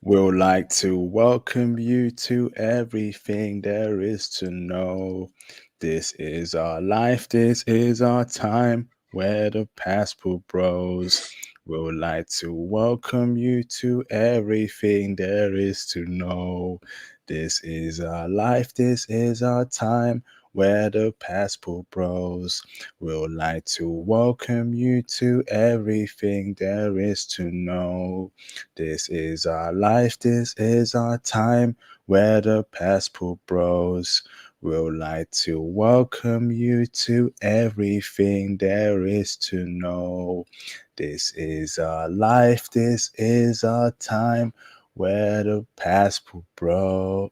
We'd like to welcome you to everything there is to know. This is our life, this is our time, where the passport bros. We'd like to welcome you to everything there is to know. This is our life, this is our time, where the passport bros. We'd like to welcome you to everything there is to know. This is our life, this is our time, where the passport bros. We'd like to welcome you to everything there is to know. This is our life, this is our time, where the passport bro.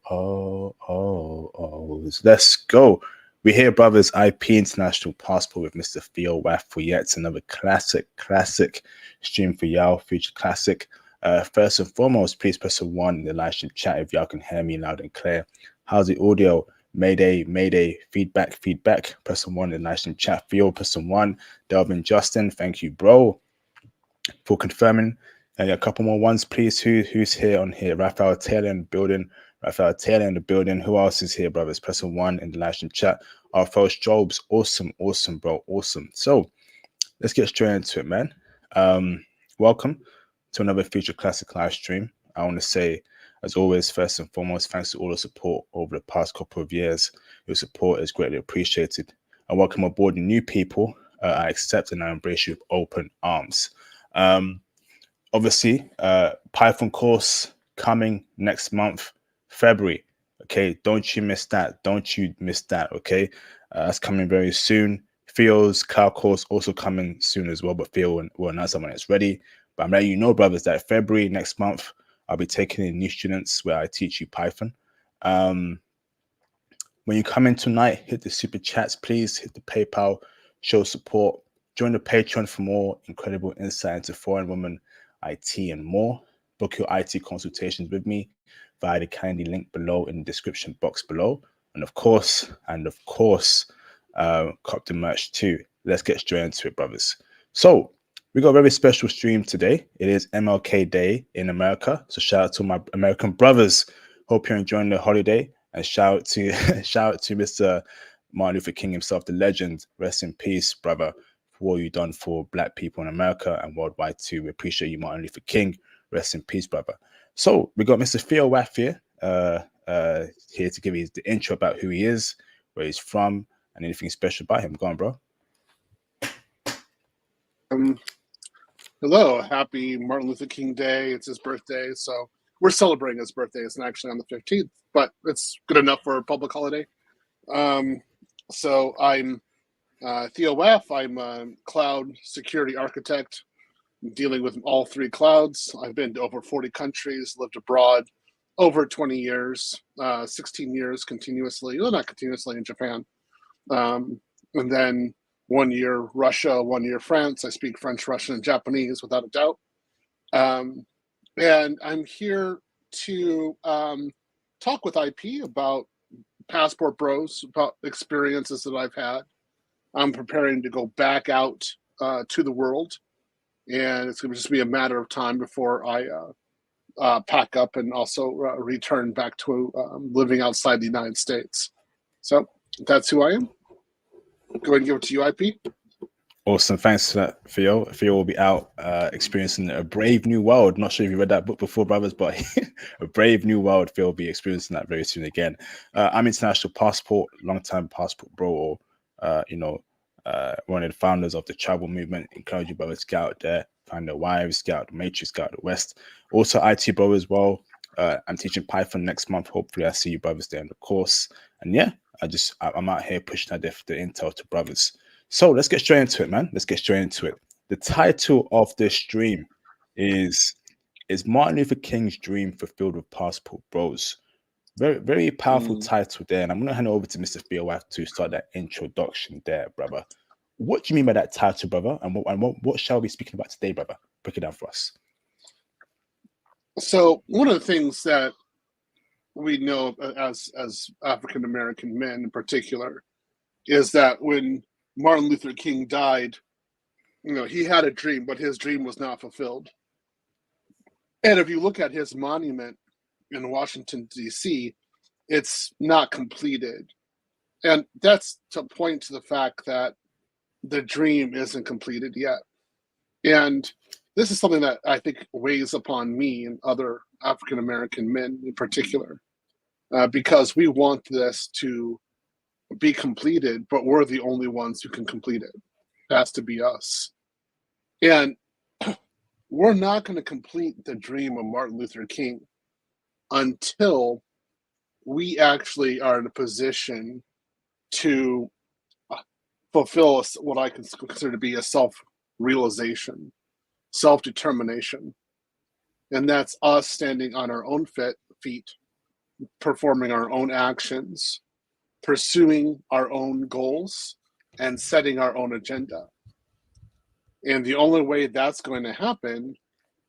Let's go. We're here, brothers. IP International Passport with Mr. Theo Waff for yet another classic stream for y'all, future classic. First and foremost, please press a one in the live stream chat if y'all can hear me loud and clear. How's the audio? Mayday, feedback. Press a one in the live stream chat. Theo, press a one. Delvin Justin, thank you, bro, for confirming. A couple more ones, please. Who's here on here? Raphael Taylor in the building. Raphael Taylor in the building. Who else is here, brothers? Press a one in the live stream chat. Our first Jobs, awesome, bro, awesome. So let's get straight into it, man. Welcome to another Future Classic live stream. I want to say, as always, first and foremost, thanks to all the support over the past couple of years. Your support is greatly appreciated. And welcome aboard the new people. I accept and I embrace you with open arms. Obviously, Python course coming next month, February. Okay, don't you miss that. Don't you miss that. Okay, that's coming very soon. Theo's cloud course also coming soon as well, but Theo will announce that when it's ready. But I'm letting you know, brothers, that February next month, I'll be taking in new students where I teach you Python. When you come in tonight, hit the super chats, please. Hit the PayPal, show support. Join the Patreon for more incredible insight into foreign women, IT, and more. Book your IT consultations with me via the Calendly link below in the description box below. And of course, cop the merch too. Let's get straight into it, brothers. So we got a very special stream today. It is MLK Day in America. So shout out to my American brothers. Hope you're enjoying the holiday. And shout out to Mr. Martin Luther King himself, the legend. Rest in peace, brother, for all you've done for Black people in America and worldwide too. We appreciate you, Martin Luther King. Rest in peace, brother. So we got Mr. Theo Waff here, here to give you the intro about who he is, where he's from, and anything special about him. Go on, bro. Hello, happy Martin Luther King Day. It's his birthday, so we're celebrating his birthday. It's actually on the 15th, but it's good enough for a public holiday. So I'm Theo Waff. I'm a cloud security architect dealing with all three clouds. I've been to over 40 countries, lived abroad over 20 years, 16 years continuously, well, not continuously in Japan. And then 1 year Russia, 1 year France. I speak French, Russian, and Japanese without a doubt. And I'm here to talk with IP about Passport Bros, about experiences that I've had. I'm preparing to go back out to the world, and it's going to just be a matter of time before I pack up and also return back to living outside the United States. So that's who I am. Go ahead and give it to you, IP. Awesome. Thanks for that, Theo. Theo will be out experiencing a brave new world. Not sure if you read that book before, brothers, but a brave new world. Theo will be experiencing that very soon again. I'm International Passport, long-time Passport bro, or, one of the founders of the travel movement. Encourage you brothers to get out there, find their wives, get out the Matrix, get out the West. Also, IT bro as well. I'm teaching Python next month. Hopefully, I see you brothers there in the course. And yeah, I'm out here pushing out the intel to brothers. So let's get straight into it, man. Let's get straight into it. The title of this stream is Martin Luther King's Dream Fulfilled with Passport Bros? Very powerful title there. And I'm going to hand it over to Mr. Theo Waff to start that introduction there, brother. What do you mean by that title, brother? And what shall we be speaking about today, brother? Break it down for us. So one of the things that we know as African American men in particular is that when Martin Luther King died, he had a dream, but his dream was not fulfilled. And if you look at his monument in Washington, D.C., it's not completed. And that's to point to the fact that the dream isn't completed yet. And this is something that I think weighs upon me and other African American men in particular, because we want this to be completed, but we're the only ones who can complete it. It has to be us. And we're not going to complete the dream of Martin Luther King until we actually are in a position to fulfill what I consider to be a self-realization, self-determination. And that's us standing on our own feet, performing our own actions, pursuing our own goals, and setting our own agenda. And the only way that's going to happen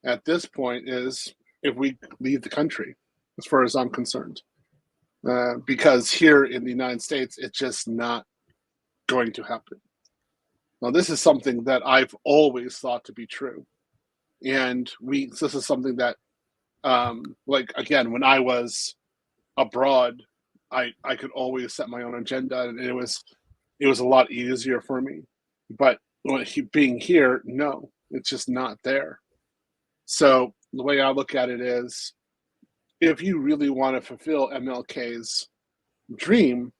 at this point is if we leave the country, as far as I'm concerned. Because here in the United States, it's just not going to happen. Now, this is something that I've always thought to be true. And this is something that, like, again, when I was abroad, I could always set my own agenda, and it was a lot easier for me. But being here, no, it's just not there. So the way I look at it is, if you really want to fulfill MLK's dream,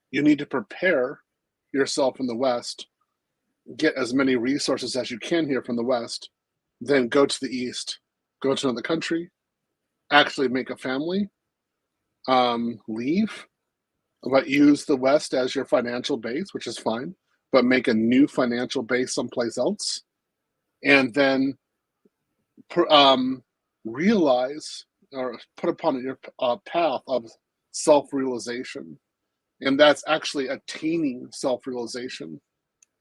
you need to prepare yourself in the West, get as many resources as you can here from the West, then go to the East, go to another country, actually make a family, leave, but use the West as your financial base, which is fine, but make a new financial base someplace else, and then realize or put upon your path of self-realization. And that's actually attaining self-realization,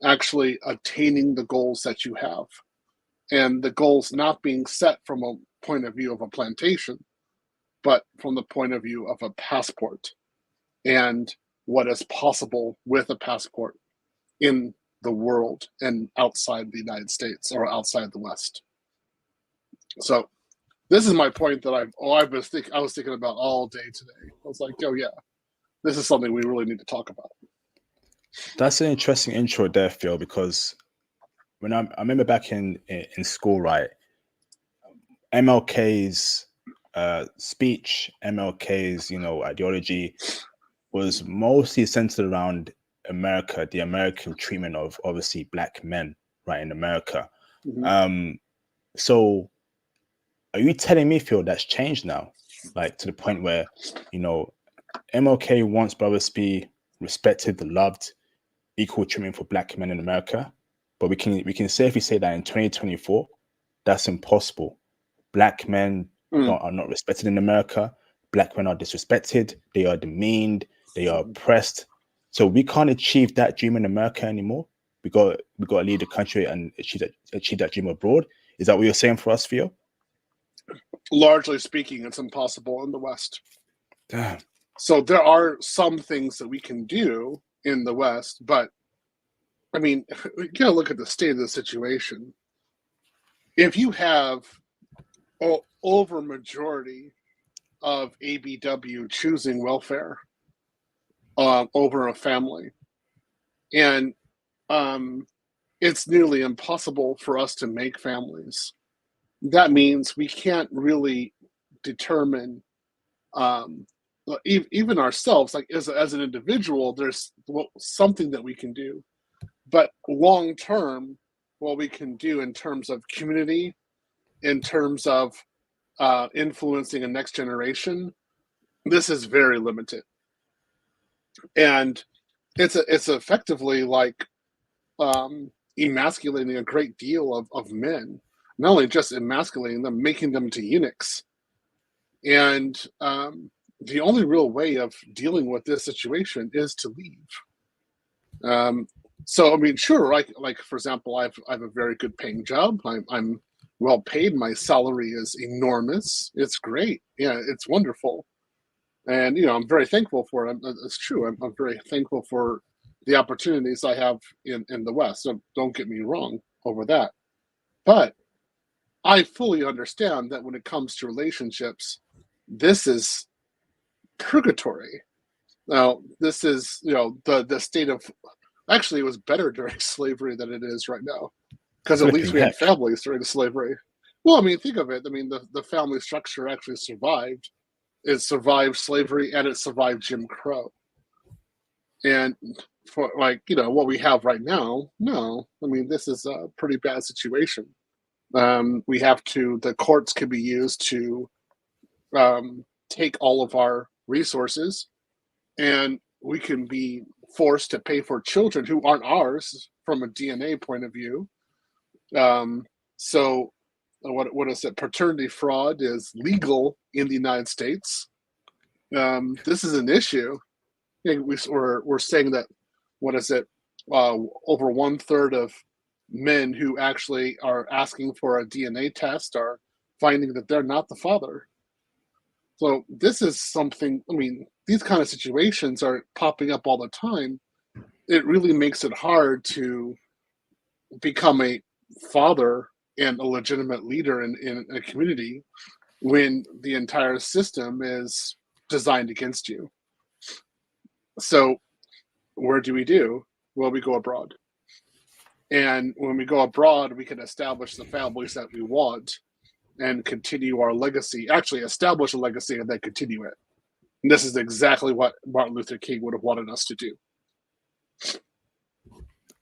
actually attaining the goals that you have. And the goals not being set from a point of view of a plantation, but from the point of view of a passport and what is possible with a passport in the world and outside the United States or outside the West. So this is my point that I was thinking about all day today. I was like, oh yeah, this is something we really need to talk about. That's an interesting intro there, Phil, because when I remember back in school, right, MLK's speech, MLK's ideology was mostly centered around America, the American treatment of obviously black men, right, in America. Mm-hmm. So are you telling me, Phil, that's changed now, like to the point where MLK wants brothers to be respected, loved, equal treatment for black men in America, but we can safely say that in 2024, that's impossible. Black men are not respected in America. Black men are disrespected. They are demeaned. They are oppressed. So we can't achieve that dream in America anymore. We got to leave the country and achieve that dream abroad. Is that what you're saying for us, Theo? Largely speaking, it's impossible in the West. Damn. So there are some things that we can do in the West, but I mean, you gotta look at the state of the situation. If you have over majority of ABW choosing welfare over a family, and it's nearly impossible for us to make families, that means we can't really determine even ourselves, like as an individual, there's something that we can do, but long term, what we can do in terms of community, in terms of influencing a next generation, this is very limited. And it's effectively like emasculating a great deal of men, not only just emasculating them, making them to eunuchs. And the only real way of dealing with this situation is to leave. So I mean, sure, like for example, I have a very good paying job. I'm well paid. My salary is enormous. It's great. Yeah, it's wonderful. And I'm very thankful for it. It's true. I'm very thankful for the opportunities I have in the West. So don't get me wrong over that. But I fully understand that when it comes to relationships, this is purgatory. Now, this is, the state of, actually, it was better during slavery than it is right now, because at least Flipping we had heck. families during slavery. Well, I mean, think of it. I mean, the family structure actually survived. It survived slavery and it survived Jim Crow. And for what we have right now, no, I mean, this is a pretty bad situation. The courts can be used to take all of our resources, and we can be forced to pay for children who aren't ours from a DNA point of view. So what is it? Paternity fraud is legal in the United States. This is an issue. We're saying that, what is it? Over 1/3 of men who actually are asking for a DNA test are finding that they're not the father. So this is something, I mean, these kind of situations are popping up all the time. It really makes it hard to become a father and a legitimate leader in a community when the entire system is designed against you. So where do we do? Well, we go abroad. And when we go abroad, we can establish the families that we want and continue our legacy, actually establish a legacy and then continue it. And this is exactly what Martin Luther King would have wanted us to do.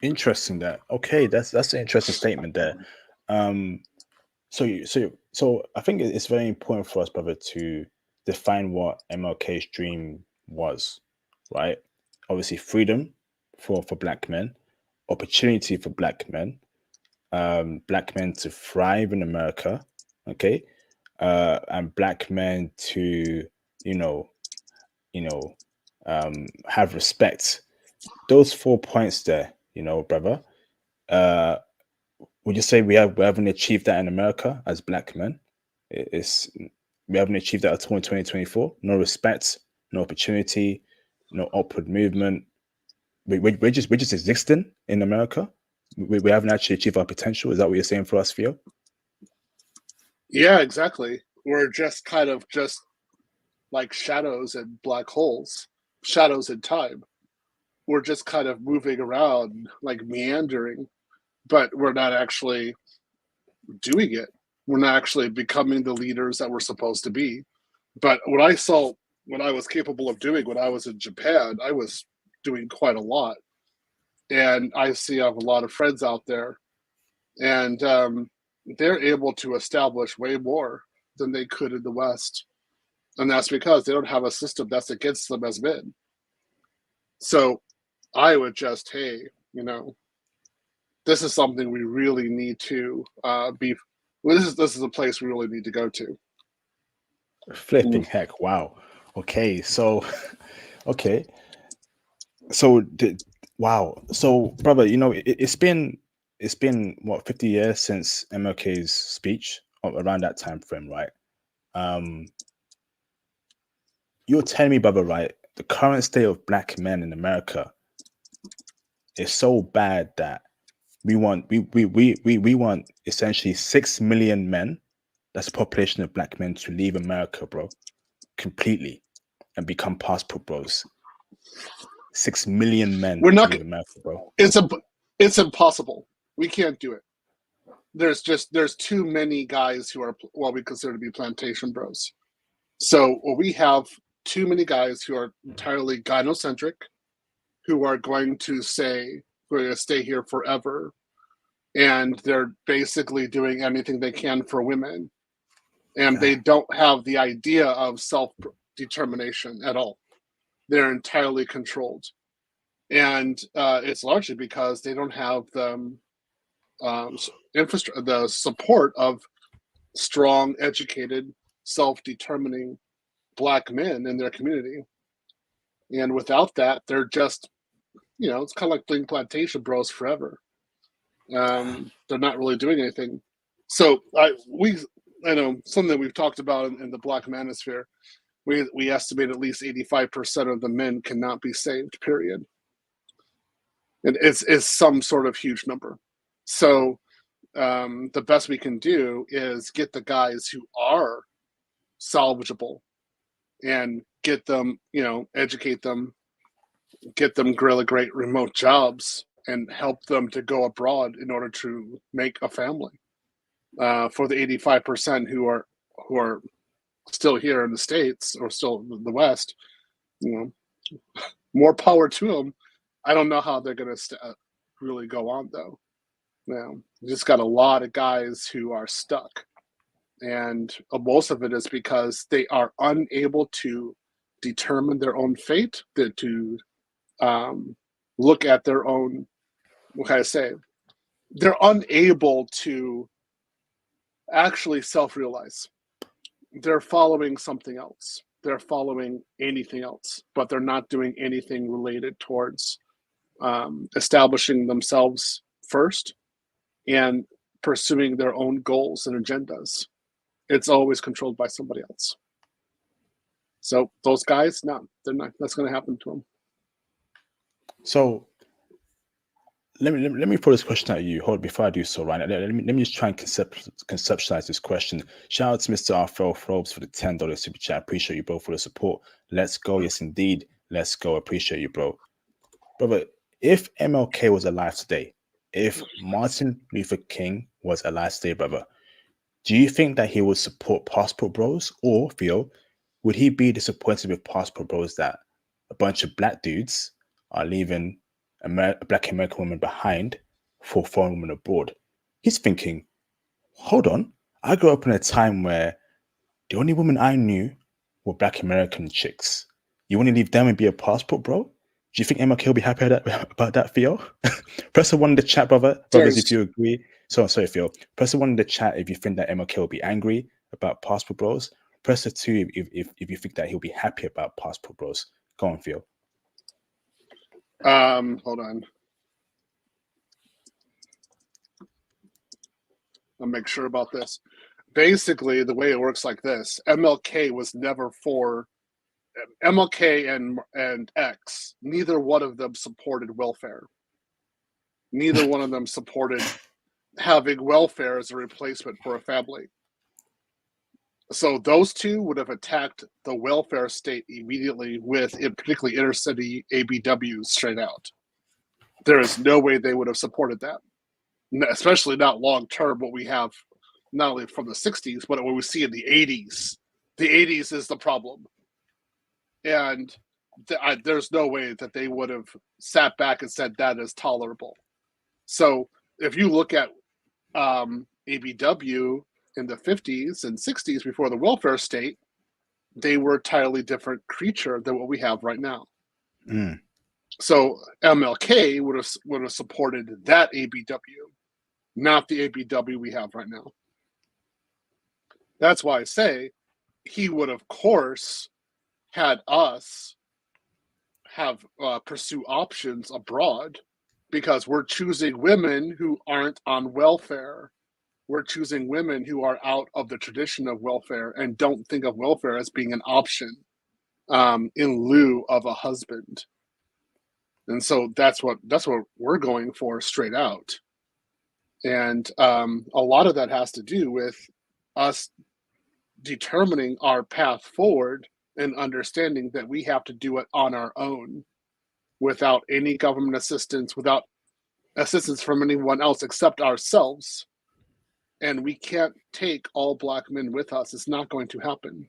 Interesting. That okay. That's an interesting statement there. So I think it's very important for us, brother, to define what MLK's dream was, right? Obviously, freedom for black men, opportunity for black men to thrive in America, okay, and black men to, you know, have respect. Those 4 points there, brother. Uh, would you say we haven't achieved that in America as black men? It's We haven't achieved that at all in 2024. No respect, no opportunity, no upward movement. We're just existing in America. We haven't actually achieved our potential. Is that what you're saying for us, Theo? Yeah, exactly. We're just kind of just like shadows and black holes, shadows in time. We're just kind of moving around, like meandering, but we're not actually doing it. We're not actually becoming the leaders that we're supposed to be. But what I saw, what I was capable of doing when I was in Japan, I was doing quite a lot. And I see I have a lot of friends out there, and they're able to establish way more than they could in the West. And that's because they don't have a system that's against them as men. So I would just, hey, this is something we really need to be. Well, this is a place we really need to go to. Flipping heck! Wow. Okay, so okay, so wow. So, brother, it's been what 50 years since MLK's speech around that time frame, right? Um, you're telling me, brother, right? The current state of black men in America is so bad that we want essentially 6 million men. That's the population of black men to leave America, bro, completely and become passport bros. 6 million men We're to not. leave America, bro. It's impossible. We can't do it. There's too many guys who are what we consider to be plantation bros. So we have too many guys who are entirely gynocentric, who are going to say we're going to stay here forever, and they're basically doing anything they can for women, and they don't have the idea of self-determination at all. They're entirely controlled, and it's largely because they don't have the infrastructure, the support of strong, educated, self-determining black men in their community. And without that, they're just, it's kind of like being plantation bros forever. They're not really doing anything. So I know something that we've talked about in the black manosphere. We estimate at least 85% of the men cannot be saved. Period. And it's some sort of huge number. So the best we can do is get the guys who are salvageable and get them, educate them, get them really great remote jobs, and help them to go abroad in order to make a family. For the 85% who are still here in the States or still in the West, more power to them. I don't know how they're going to really go on, though. You just got a lot of guys who are stuck. And most of it is because they are unable to determine their own fate, to look at their own, what can I say? They're unable to actually self-realize. They're following something else. They're following anything else, but they're not doing anything related towards establishing themselves first and pursuing their own goals and agendas. It's always controlled by somebody else. So those guys, no, they're not. That's going to happen to them. So let me put this question at you. Hold before I do so, right? Let me just try and conceptualize this question. Shout out to Mr. Arthur Frobes for the $10 super chat. Appreciate you, bro, for the support. Let's go. Yes, indeed. Let's go. Appreciate you, bro. Brother, if MLK was alive today, if Martin Luther King was alive today, brother, do you think that he would support Passport Bros? Or, Theo, would he be disappointed with Passport Bros that a bunch of black dudes are leaving a black American woman behind for a foreign woman abroad? He's thinking, hold on, I grew up in a time where the only women I knew were black American chicks. You want to leave them and be a Passport Bro? Do you think MLK will be happy about that, Theo? Press a 1 in the chat, brothers, if you agree. Sorry, Theo. Press a 1 in the chat if you think that MLK will be angry about Passport Bros. Press a 2 if you think that he'll be happy about Passport Bros. Go on, Theo. Hold on. I'll make sure about this. Basically, the way it works like this: MLK was never for MLK and X. Neither one of them supported welfare. Neither one of them supported having welfare as a replacement for a family. So those two would have attacked the welfare state immediately with, particularly intercity ABWs, straight out. There is no way they would have supported that, especially not long term. What we have not only from the 60s, but what we see in the 80s. The 80s is the problem. And there's no way that they would have sat back and said that is tolerable. So if you look at ABW in the 50s and 60s before the welfare state, they were a entirely different creature than what we have right now. Mm. So MLK would have supported that ABW, not the ABW we have right now. That's why I say he would, of course, had us have pursue options abroad, because we're choosing women who aren't on welfare. We're choosing women who are out of the tradition of welfare and don't think of welfare as being an option in lieu of a husband. And so that's what we're going for straight out. And a lot of that has to do with us determining our path forward and understanding that we have to do it on our own, without any government assistance, without assistance from anyone else except ourselves. And we can't take all black men with us. It's not going to happen.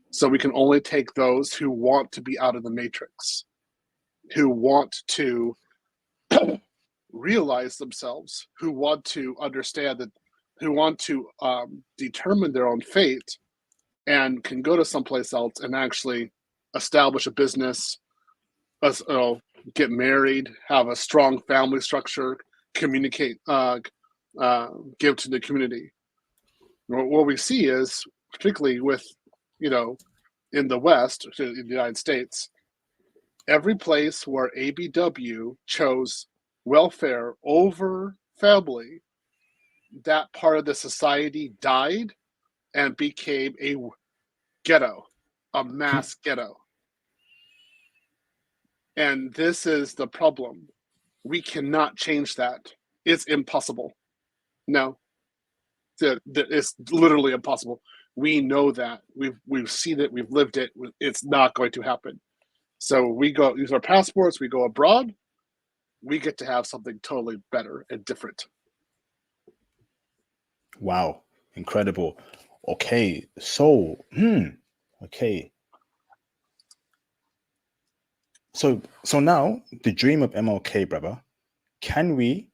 So we can only take those who want to be out of the matrix, who want to realize themselves, who want to understand that, who want to determine their own fate, and can go to someplace else and actually establish a business, get married, have a strong family structure, communicate, give to the community. What we see is, particularly with, in the West, in the United States, every place where ABW chose welfare over family, that part of the society died and became a ghetto, a mass ghetto. And this is the problem. We cannot change that. It's impossible. No, it's literally impossible. We know that. We've seen it. We've lived it. It's not going to happen. So we go use our passports. We go abroad. We get to have something totally better and different. Wow, incredible. Okay, so okay. So now the dream of MLK, brother. Can we,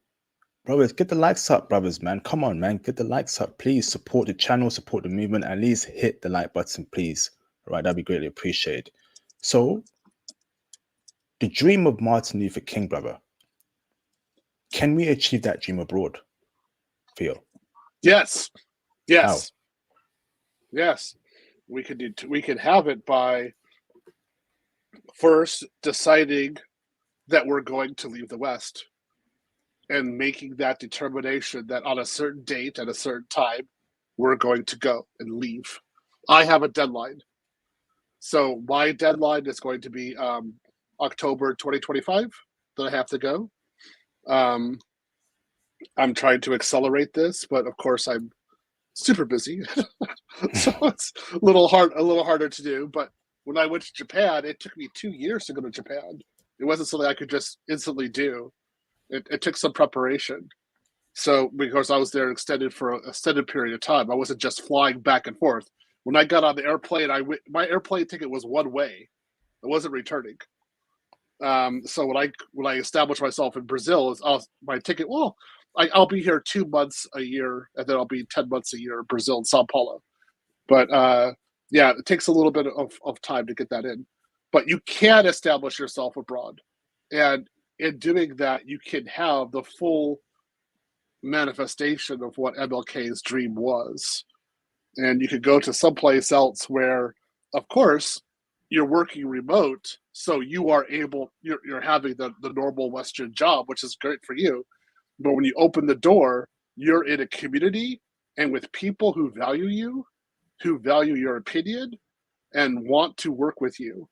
brothers, get the likes up, brothers, man? Come on, man, get the likes up, please. Support the channel, support the movement. At least hit the like button, please. All right, that'd be greatly appreciated. So the dream of Martin Luther King, brother. Can we achieve that dream abroad, Theo? Yes, How? yes, yes. We could have it by first deciding that we're going to leave the West and making that determination that on a certain date at a certain time, we're going to go and leave. I have a deadline. So my deadline is going to be October 2025 that I have to go. Um, I'm trying to accelerate this, but of course I'm super busy, so it's a little harder to do. But when I went to Japan, it took me 2 years to go to Japan. It wasn't something I could just instantly do. It took some preparation. So because I was there extended for an extended period of time, I wasn't just flying back and forth. When I got on the airplane, my airplane ticket was one way. It wasn't returning. So when I established myself in Brazil, my ticket. Well, I'll be here 2 months a year, and then I'll be 10 months a year in Brazil and Sao Paulo. But yeah, it takes a little bit of time to get that in. But you can establish yourself abroad, and in doing that, you can have the full manifestation of what MLK's dream was. And you could go to someplace else where, of course, you're working remote, so you're having the normal Western job, which is great for you. But when you open the door, you're in a community and with people who value you, who value your opinion, and want to work with you.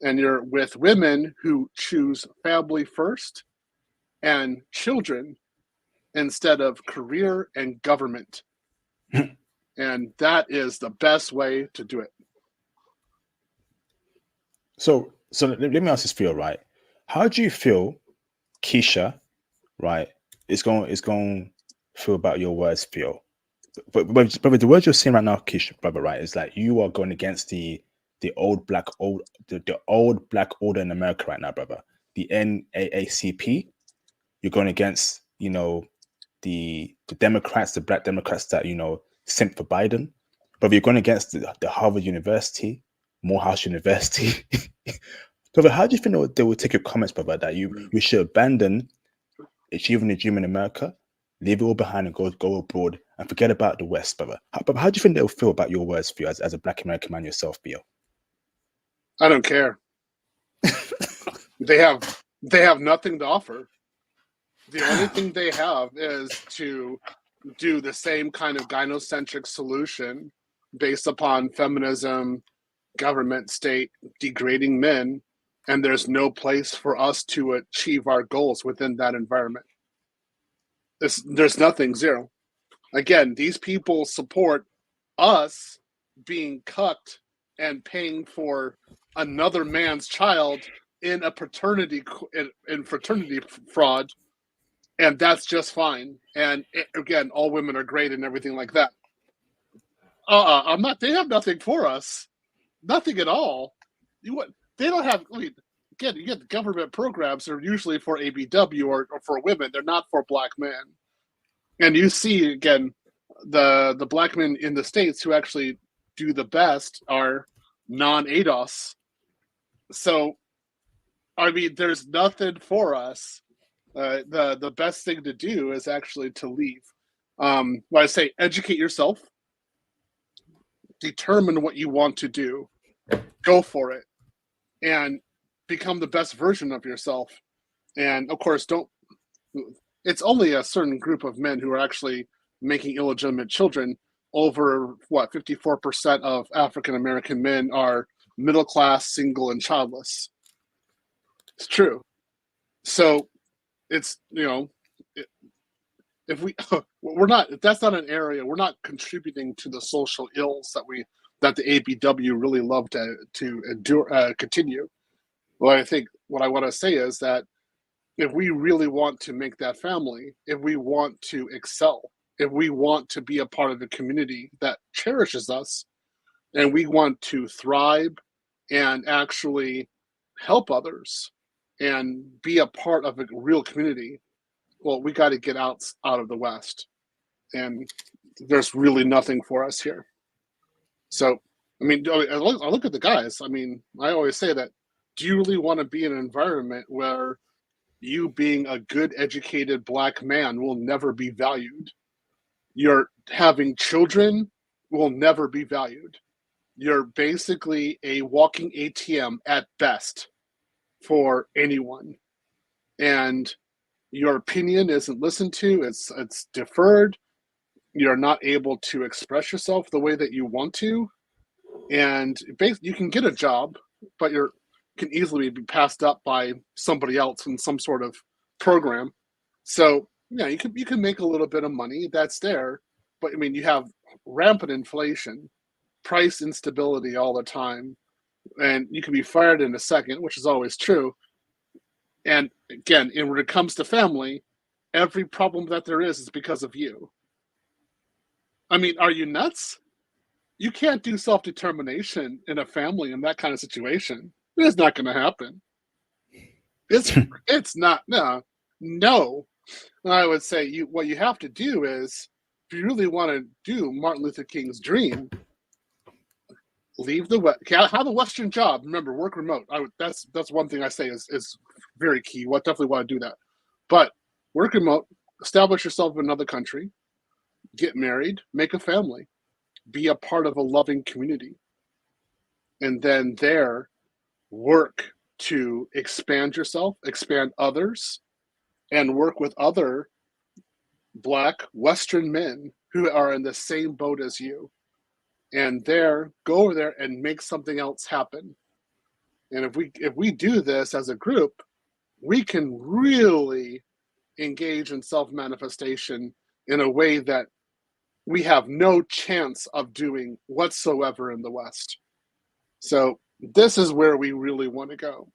And you're with women who choose family first and children instead of career and government. And that is the best way to do it. So let me ask this, Theo, right? How do you feel, Keisha, right, is going to feel about your words, Theo? But the words you're saying right now, Keisha, brother, right, is like you are going against the old black order in America right now, brother. The NAACP. You're going against, the Democrats, the black Democrats that sent for Biden. Brother, you're going against the Harvard University, Morehouse University. Brother, how do you think they will take your comments, brother, that you should abandon achieving the dream in America, leave it all behind and go abroad and forget about the West, brother? How do you think they'll feel about your words, Theo, as a black American man yourself, Theo? I don't care. They have nothing to offer. The only thing they have is to do the same kind of gynocentric solution based upon feminism, government, state degrading men, and there's no place for us to achieve our goals within that environment. There's nothing, zero. Again, these people support us being cucked and paying for another man's child in a fraternity fraud, and that's just fine. And again, all women are great and everything like that. I'm not. They have nothing for us. Nothing at all. They don't have. Again, you get the government programs are usually for ABW or for women. They're not for black men. And you see again, the black men in the States who actually do the best are non-ADOS. So, I mean, there's nothing for us. The best thing to do is actually to leave. When I say educate yourself, determine what you want to do, go for it, and become the best version of yourself. And of course, it's only a certain group of men who are actually making illegitimate children. Over 54% of African American men are middle class, single, and childless. It's true. So it's if we we're not, if that's not an area, we're not contributing to the social ills that the ABW really love to endure, continue. Well, I think what I want to say is that if we really want to make that family, if we want to excel, if we want to be a part of a community that cherishes us, and we want to thrive and actually help others and be a part of a real community, well, we got to get out of the West, and there's really nothing for us here. So, I mean, I look at the guys. I mean, I always say that. Do you really want to be in an environment where you being a good educated black man will never be valued? You're having children will never be valued. You're basically a walking ATM at best for anyone. And your opinion isn't listened to, it's deferred. You're not able to express yourself the way that you want to. And you can get a job, but you can easily be passed up by somebody else in some sort of program. So yeah, you can make a little bit of money, that's there, but I mean, you have rampant inflation, price instability all the time, and you can be fired in a second, which is always true. And again, when it comes to family, every problem that there is because of you. I mean, are you nuts? You can't do self-determination in a family in that kind of situation. It's not going to happen. It's not. No. I would say what you have to do is, if you really want to do Martin Luther King's dream, leave have a Western job. Remember, work remote. That's one thing I say is very key. What definitely want to do that, but work remote, establish yourself in another country, get married, make a family, be a part of a loving community, and then there work to expand yourself, expand others, and work with other Black Western men who are in the same boat as you. And go over there and make something else happen. And if we do this as a group, we can really engage in self-manifestation in a way that we have no chance of doing whatsoever in the West. So this is where we really want to go.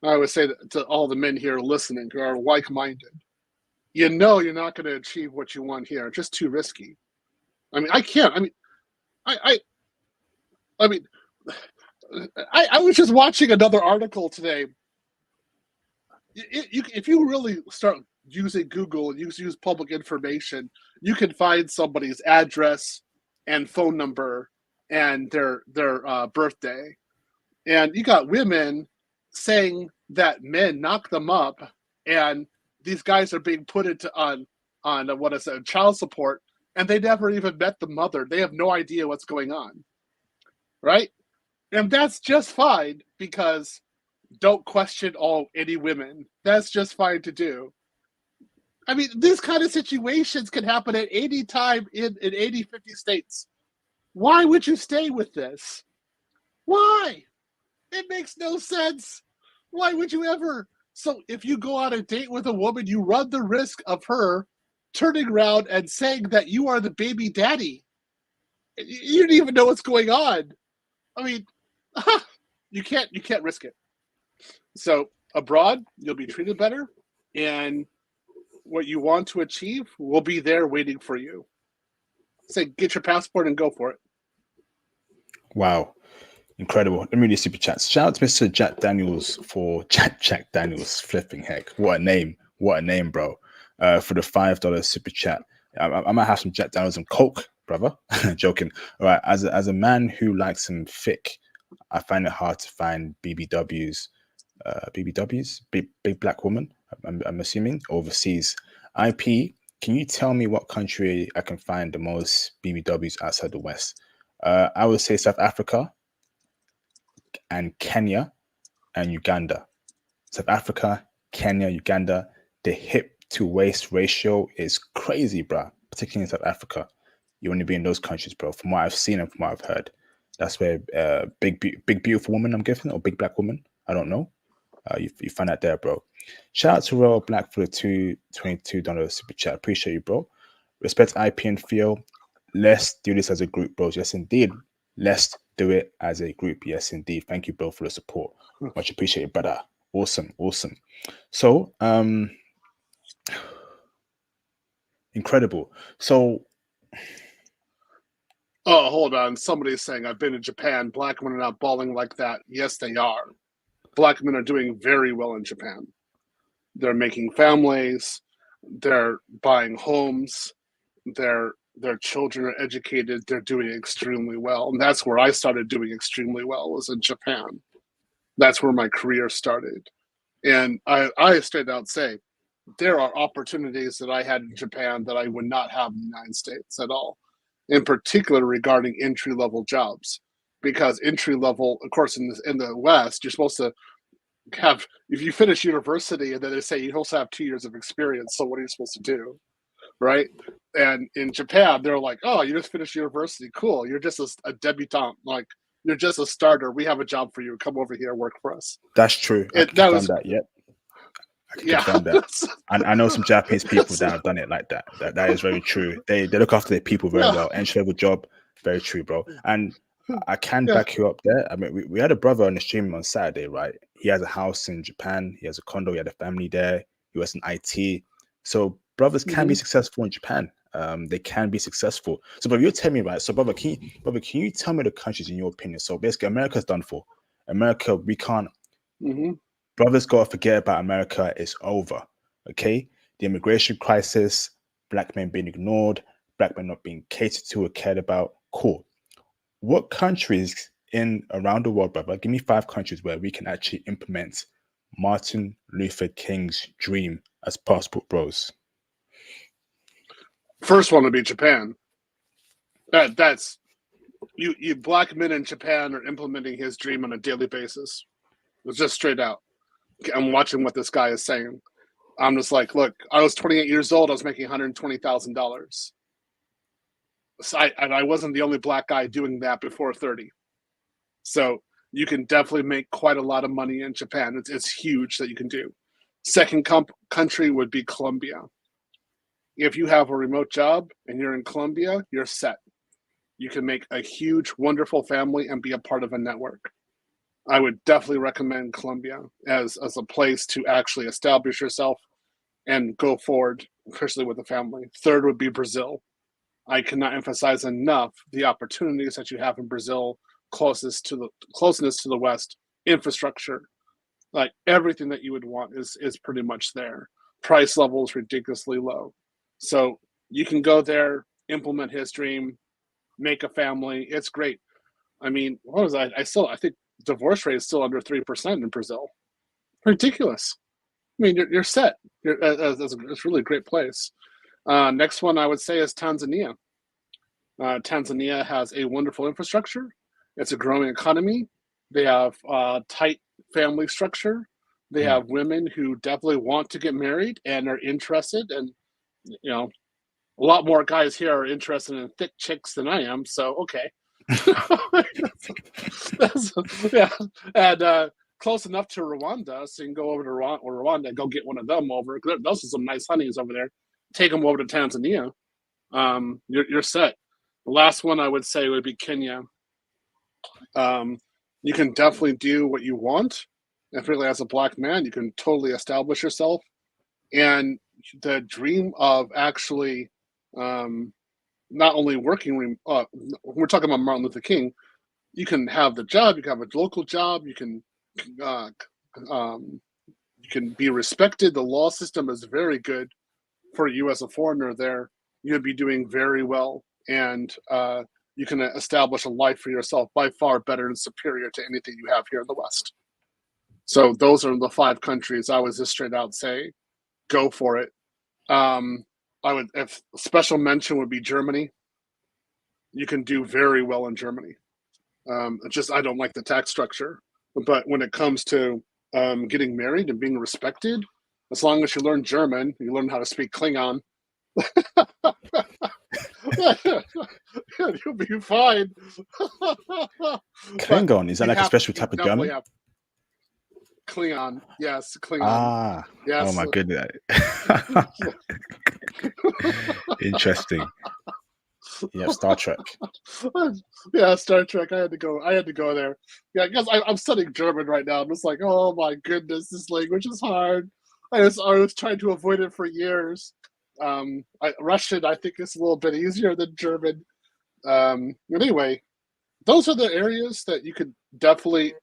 I would say to all the men here listening who are like-minded, you're not going to achieve what you want here. It's just too risky. I mean, I can't. I mean, I mean, I was just watching another article today. If you really start using Google and use public information, you can find somebody's address and phone number and their birthday. And you got women saying that men knock them up, and these guys are being put into on what is it, child support, and they never even met the mother. They have no idea what's going on, right? And that's just fine, because don't question any women. That's just fine to do. I mean, these kind of situations can happen at any time in 50 states. Why would you stay with this? Why? It makes no sense. Why would you ever? So if you go on a date with a woman, you run the risk of her turning around and saying that you are the baby daddy. You don't even know what's going on. I mean, you can't risk it. So abroad, you'll be treated better, and what you want to achieve will be there waiting for you. Say, get your passport and go for it. Wow. Incredible. Let me read the super chats. Shout out to Mr. Jack Daniels for Jack Daniels. Flipping heck. What a name. What a name, bro. For the $5 super chat. I might have some Jack Daniels and Coke, brother. Joking. All right. As a man who likes some thick, I find it hard to find BBWs. Big black woman, I'm assuming, overseas. IP, can you tell me what country I can find the most BBWs outside the West? I would say South Africa and Kenya and Uganda. South Africa, Kenya, Uganda. The hip to waist ratio is crazy, bro. Particularly in South Africa. You want to be in those countries, bro. From what I've seen and from what I've heard, that's where big beautiful woman, I'm guessing, or big black woman, I don't know. You find that there, bro. Shout out to Royal Black for the $22 super chat. Appreciate you, bro. Respect IP and Theo. Let's do this as a group, bros. Yes, indeed. Let's do it as a group. Yes, indeed. Thank you, bro, for the support. Much appreciated, brother. Awesome. So, incredible. So, oh, hold on. Somebody's saying I've been in Japan. Black men are not balling like that. Yes, they are. Black men are doing very well in Japan. They're making families. They're buying homes. Their children are educated. They're doing extremely well, and that's where I started doing extremely well, was in Japan. That's where my career started, and I straight out say there are opportunities that I had in Japan that I would not have in the United States at all, in particular regarding entry-level jobs, because entry-level, of course, in the West, you're supposed to have, if you finish university and then they say you also have 2 years of experience, so what are you supposed to do, right? And in Japan, they're like, oh, you just finished university, cool, you're just a debutante, like you're just a starter, we have a job for you, come over here, work for us. That's true. I can confirm that. Yep. I can confirm that. And I know some Japanese people that have done it like that. That is very true. They look after their people very well. Entry level job, very true, bro. And I can back you up there. I mean, we had a brother on the stream on Saturday, right? He has a house in Japan. He has a condo. He had a family there. He was in IT. So brothers can be successful in Japan. They can be successful. So, but you're telling me, right? So, brother, can you tell me the countries in your opinion? So, basically, America's done for. America, we can't. Brothers got to forget about America. It's over. Okay, the immigration crisis, black men being ignored, black men not being catered to or cared about. Cool. What countries around the world, brother? Give me 5 countries where we can actually implement Martin Luther King's dream as passport bros. First one would be Japan. That's you. Black men in Japan are implementing his dream on a daily basis. It's just straight out. I'm watching what this guy is saying. I'm just like, look, I was 28 years old. I was making $120,000. I wasn't the only black guy doing that before 30. So you can definitely make quite a lot of money in Japan. It's huge that you can do. Second country would be Colombia. If you have a remote job and you're in Colombia, you're set. You can make a huge, wonderful family and be a part of a network. I would definitely recommend Colombia as a place to actually establish yourself and go forward, especially with a family. Third would be Brazil. I cannot emphasize enough the opportunities that you have in Brazil, closeness to the West, infrastructure, like everything that you would want is pretty much there. Price level is ridiculously low. So you can go there, implement his dream, make a family. It's great. I mean, what was I think divorce rate is still under 3% in Brazil. Ridiculous. I mean, you're set. It's a really great place. Next one I would say is Tanzania. Tanzania has a wonderful infrastructure. It's a growing economy. They have tight family structure. They have women who definitely want to get married and are interested. And, you know, a lot more guys here are interested in thick chicks than I am. So, okay. Yeah. And close enough to Rwanda, so you can go over to Rwanda and go get one of them over. Those are some nice honeys over there. Take them over to Tanzania. You're set. The last one I would say would be Kenya. You can definitely do what you want. And really, as a black man, you can totally establish yourself. And the dream of actually not only working, we're talking about Martin Luther King, you can have the job, you can have a local job, you can be respected. The law system is very good for you as a foreigner there. You'd be doing very well, and you can establish a life for yourself by far better and superior to anything you have here in the West. So those are the 5 countries I would just straight out say, go for it. If special mention would be Germany. You can do very well in Germany. I don't like the tax structure, but when it comes to getting married and being respected, as long as you learn German, you learn how to speak Klingon, you'll be fine. Klingon, is that like a special type of German? Klingon. Yes, Klingon. Ah, oh Yes. my goodness. Interesting. Yeah, Star Trek. Yeah, Star Trek. I had to go. I had to go there. Yeah, because I'm studying German right now. I'm just like, oh my goodness, this language is hard. I was trying to avoid it for years. Russian, I think, is a little bit easier than German. But anyway, those are the areas that you could definitely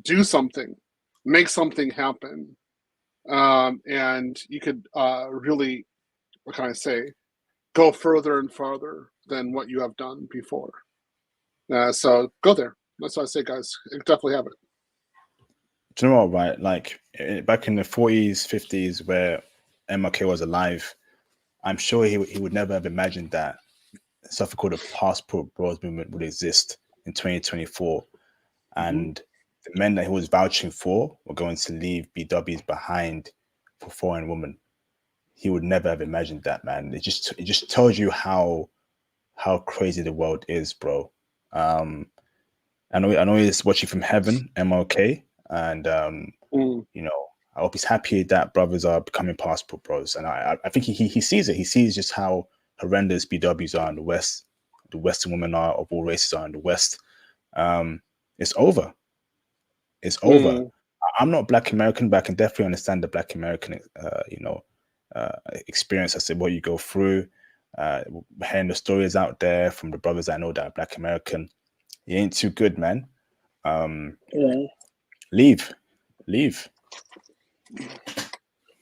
do something, make something happen, and you could really, what can I say, go further and farther than what you have done before. So go there. That's what I say, guys. You definitely have it. Do you know what, right? Like back in the 40s, 50s, where MLK was alive, I'm sure he would never have imagined that something called a passport bros movement would exist in 2024. And the men that he was vouching for were going to leave BWs behind for foreign women. He would never have imagined that, man. It just tells you how crazy the world is, bro. I know he's watching from heaven, MLK, and you know, I hope he's happy that brothers are becoming passport bros. And I think he sees it. He sees just how horrendous BWs are in the West, the Western women are of all races are in the West. It's over. It's over. I'm not Black American, but I can definitely understand the Black American, experience. I said what you go through, hearing the stories out there from the brothers I know that are Black American. It ain't too good, man. Leave.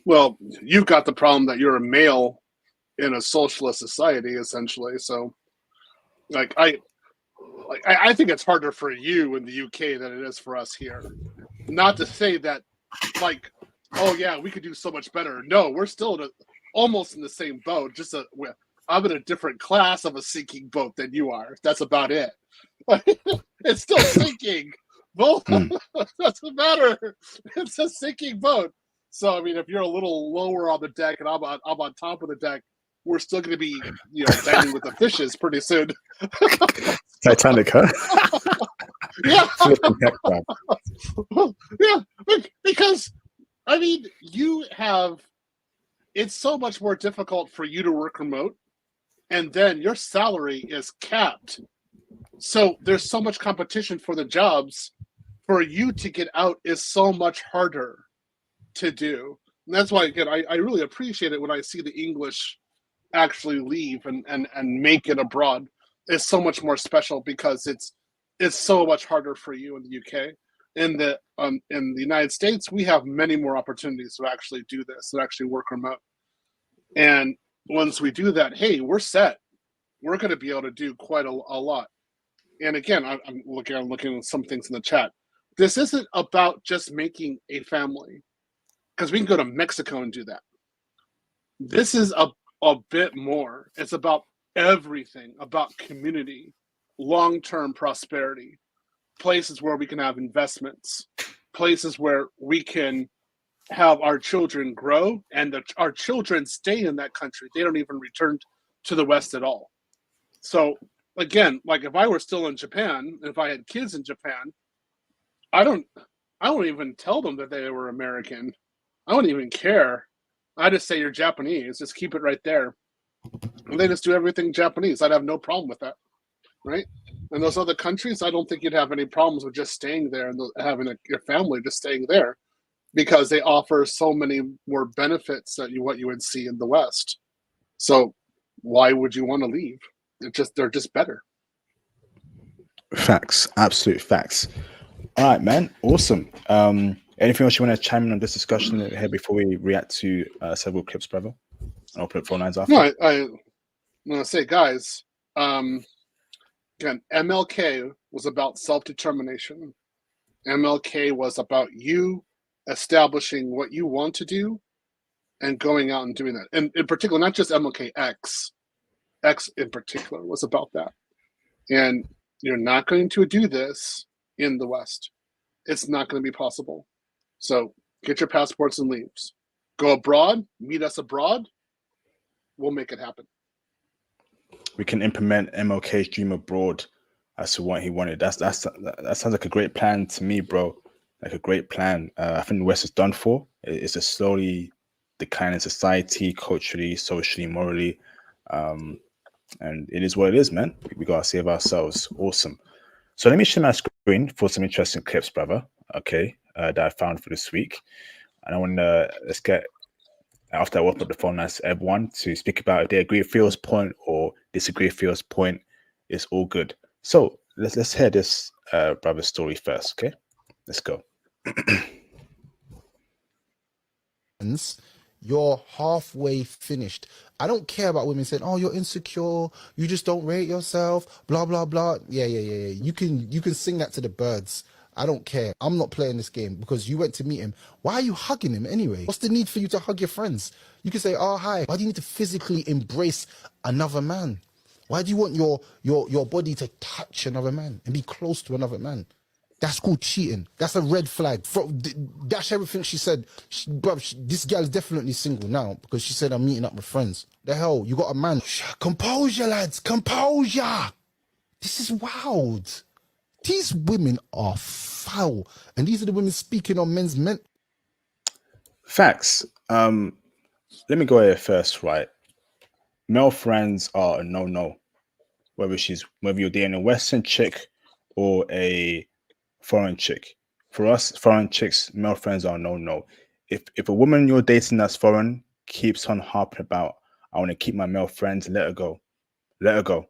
Well, you've got the problem that you're a male in a socialist society, essentially. So, I think it's harder for you in the UK than it is for us here. Not to say that, like, oh yeah, we could do so much better. No, we're still almost in the same boat. I'm in a different class of a sinking boat than you are. That's about it. It's still sinking. Both doesn't matter. It's a sinking boat. So I mean, if you're a little lower on the deck and I'm on top of the deck, we're still going to be banging with the fishes pretty soon. Titanic, huh? Yeah. Yeah, because I mean, it's so much more difficult for you to work remote, and then your salary is capped. So there's so much competition for the jobs. For you to get out is so much harder to do. And that's why, again, I really appreciate it when I see the English actually leave and make it abroad. It's so much more special because it's so much harder for you in the UK. In the United States, we have many more opportunities to actually do this, to actually work remote. And once we do that, hey, we're set. We're going to be able to do quite a lot. And again, I'm looking at some things in the chat. This isn't about just making a family, because we can go to Mexico and do that. This is a bit more. It's about everything, about community, long-term prosperity, places where we can have investments, places where we can have our children grow and our children stay in that country. They don't even return to the West at all. So again, like if I were still in Japan, if I had kids in Japan, I don't even tell them that they were American. I wouldn't even care. I just say you're Japanese. Just keep it right there. And they just do everything Japanese. I'd have no problem with that, right? And those other countries, I don't think you'd have any problems with just staying there and having your family just staying there, because they offer so many more benefits than what you would see in the West. So why would you want to leave? They're just better. Facts, absolute facts. All right, man. Awesome. Anything else you want to chime in on this discussion here before we react to several clips, brother? And I'll put phone lines after. No, I'm going to say, guys, again, MLK was about self-determination. MLK was about you establishing what you want to do and going out and doing that. And in particular, not just MLK X in particular was about that. And you're not going to do this in the West. It's not going to be possible. So get your passports and leaves. Go abroad, meet us abroad. We'll make it happen. We can implement MLK's dream abroad as to what he wanted. That sounds like a great plan to me, bro. like a great plan. I think the West is done for. It's a slowly declining society, culturally, socially, morally. And it is what it is, man. We gotta save ourselves. Awesome. So let me share my screen for some interesting clips, brother. Okay, that I found for this week. And I want to let's get after I open up the phone lines to everyone to speak about if they agree with Theo's point or disagree with Theo's point. It's all good. So let's hear this brother's story first. Okay, let's go. You're halfway finished. I don't care about women saying, "Oh, you're insecure. You just don't rate yourself." Blah blah blah. Yeah. You can sing that to the birds. I don't care. I'm not playing this game because you went to meet him. Why are you hugging him anyway? What's the need for you to hug your friends? You can say, "Oh, hi." Why do you need to physically embrace another man? Why do you want your body to touch another man and be close to another man? That's called cheating. That's a red flag. That's everything she said. This girl is definitely single now because she said I'm meeting up with friends. The hell, you got a man. Composure, lads. Composure. This is wild. These women are foul. And these are the women speaking on men's men. Facts. Let me go here first, right? Male friends are a no-no. Whether you're dating a Western chick or a foreign chick. For us, foreign chicks, male friends are no-no. If a woman you're dating that's foreign keeps on harping about, I want to keep my male friends, let her go. Let her go.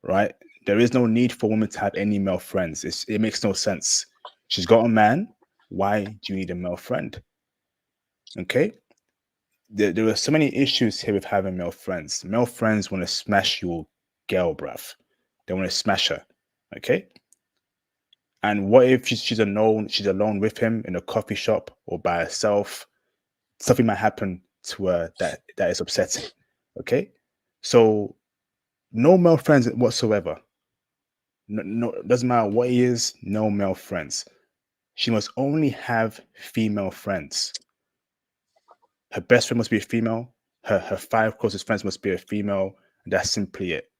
Right? There is no need for women to have any male friends. It makes no sense. She's got a man. Why do you need a male friend? Okay? There are so many issues here with having male friends. Male friends want to smash your girl, bruv. They want to smash her. Okay? And what if she's alone with him in a coffee shop or by herself? Something might happen to her that is upsetting. Okay? So no male friends whatsoever. No, doesn't matter what he is, no male friends. She must only have female friends. Her best friend must be a female. Her 5 closest friends must be a female. And that's simply it.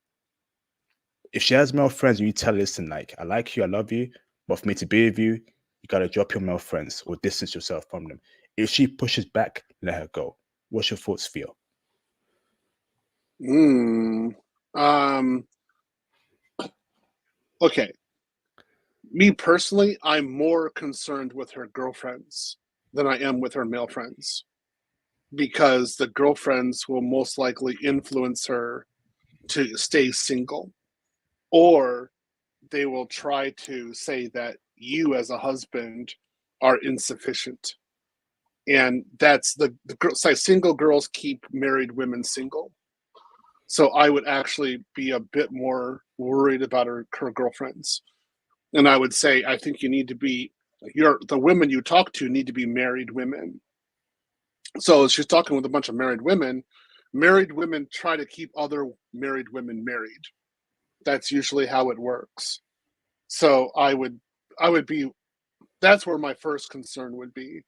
If she has male friends and you tell her, listen, like, I like you, I love you, but for me to be with you, you gotta drop your male friends or distance yourself from them. If she pushes back, let her go. What's your thoughts, Theo? Okay. Me personally, I'm more concerned with her girlfriends than I am with her male friends, because the girlfriends will most likely influence her to stay single, or they will try to say that you as a husband are insufficient. And that's the single girls keep married women single. So I would actually be a bit more worried about her girlfriends. And I would say, I think you need to be, the women you talk to need to be married women. So she's talking with a bunch of married women. Married women try to keep other married women married. That's usually how it works. So I would be, that's where my first concern would be.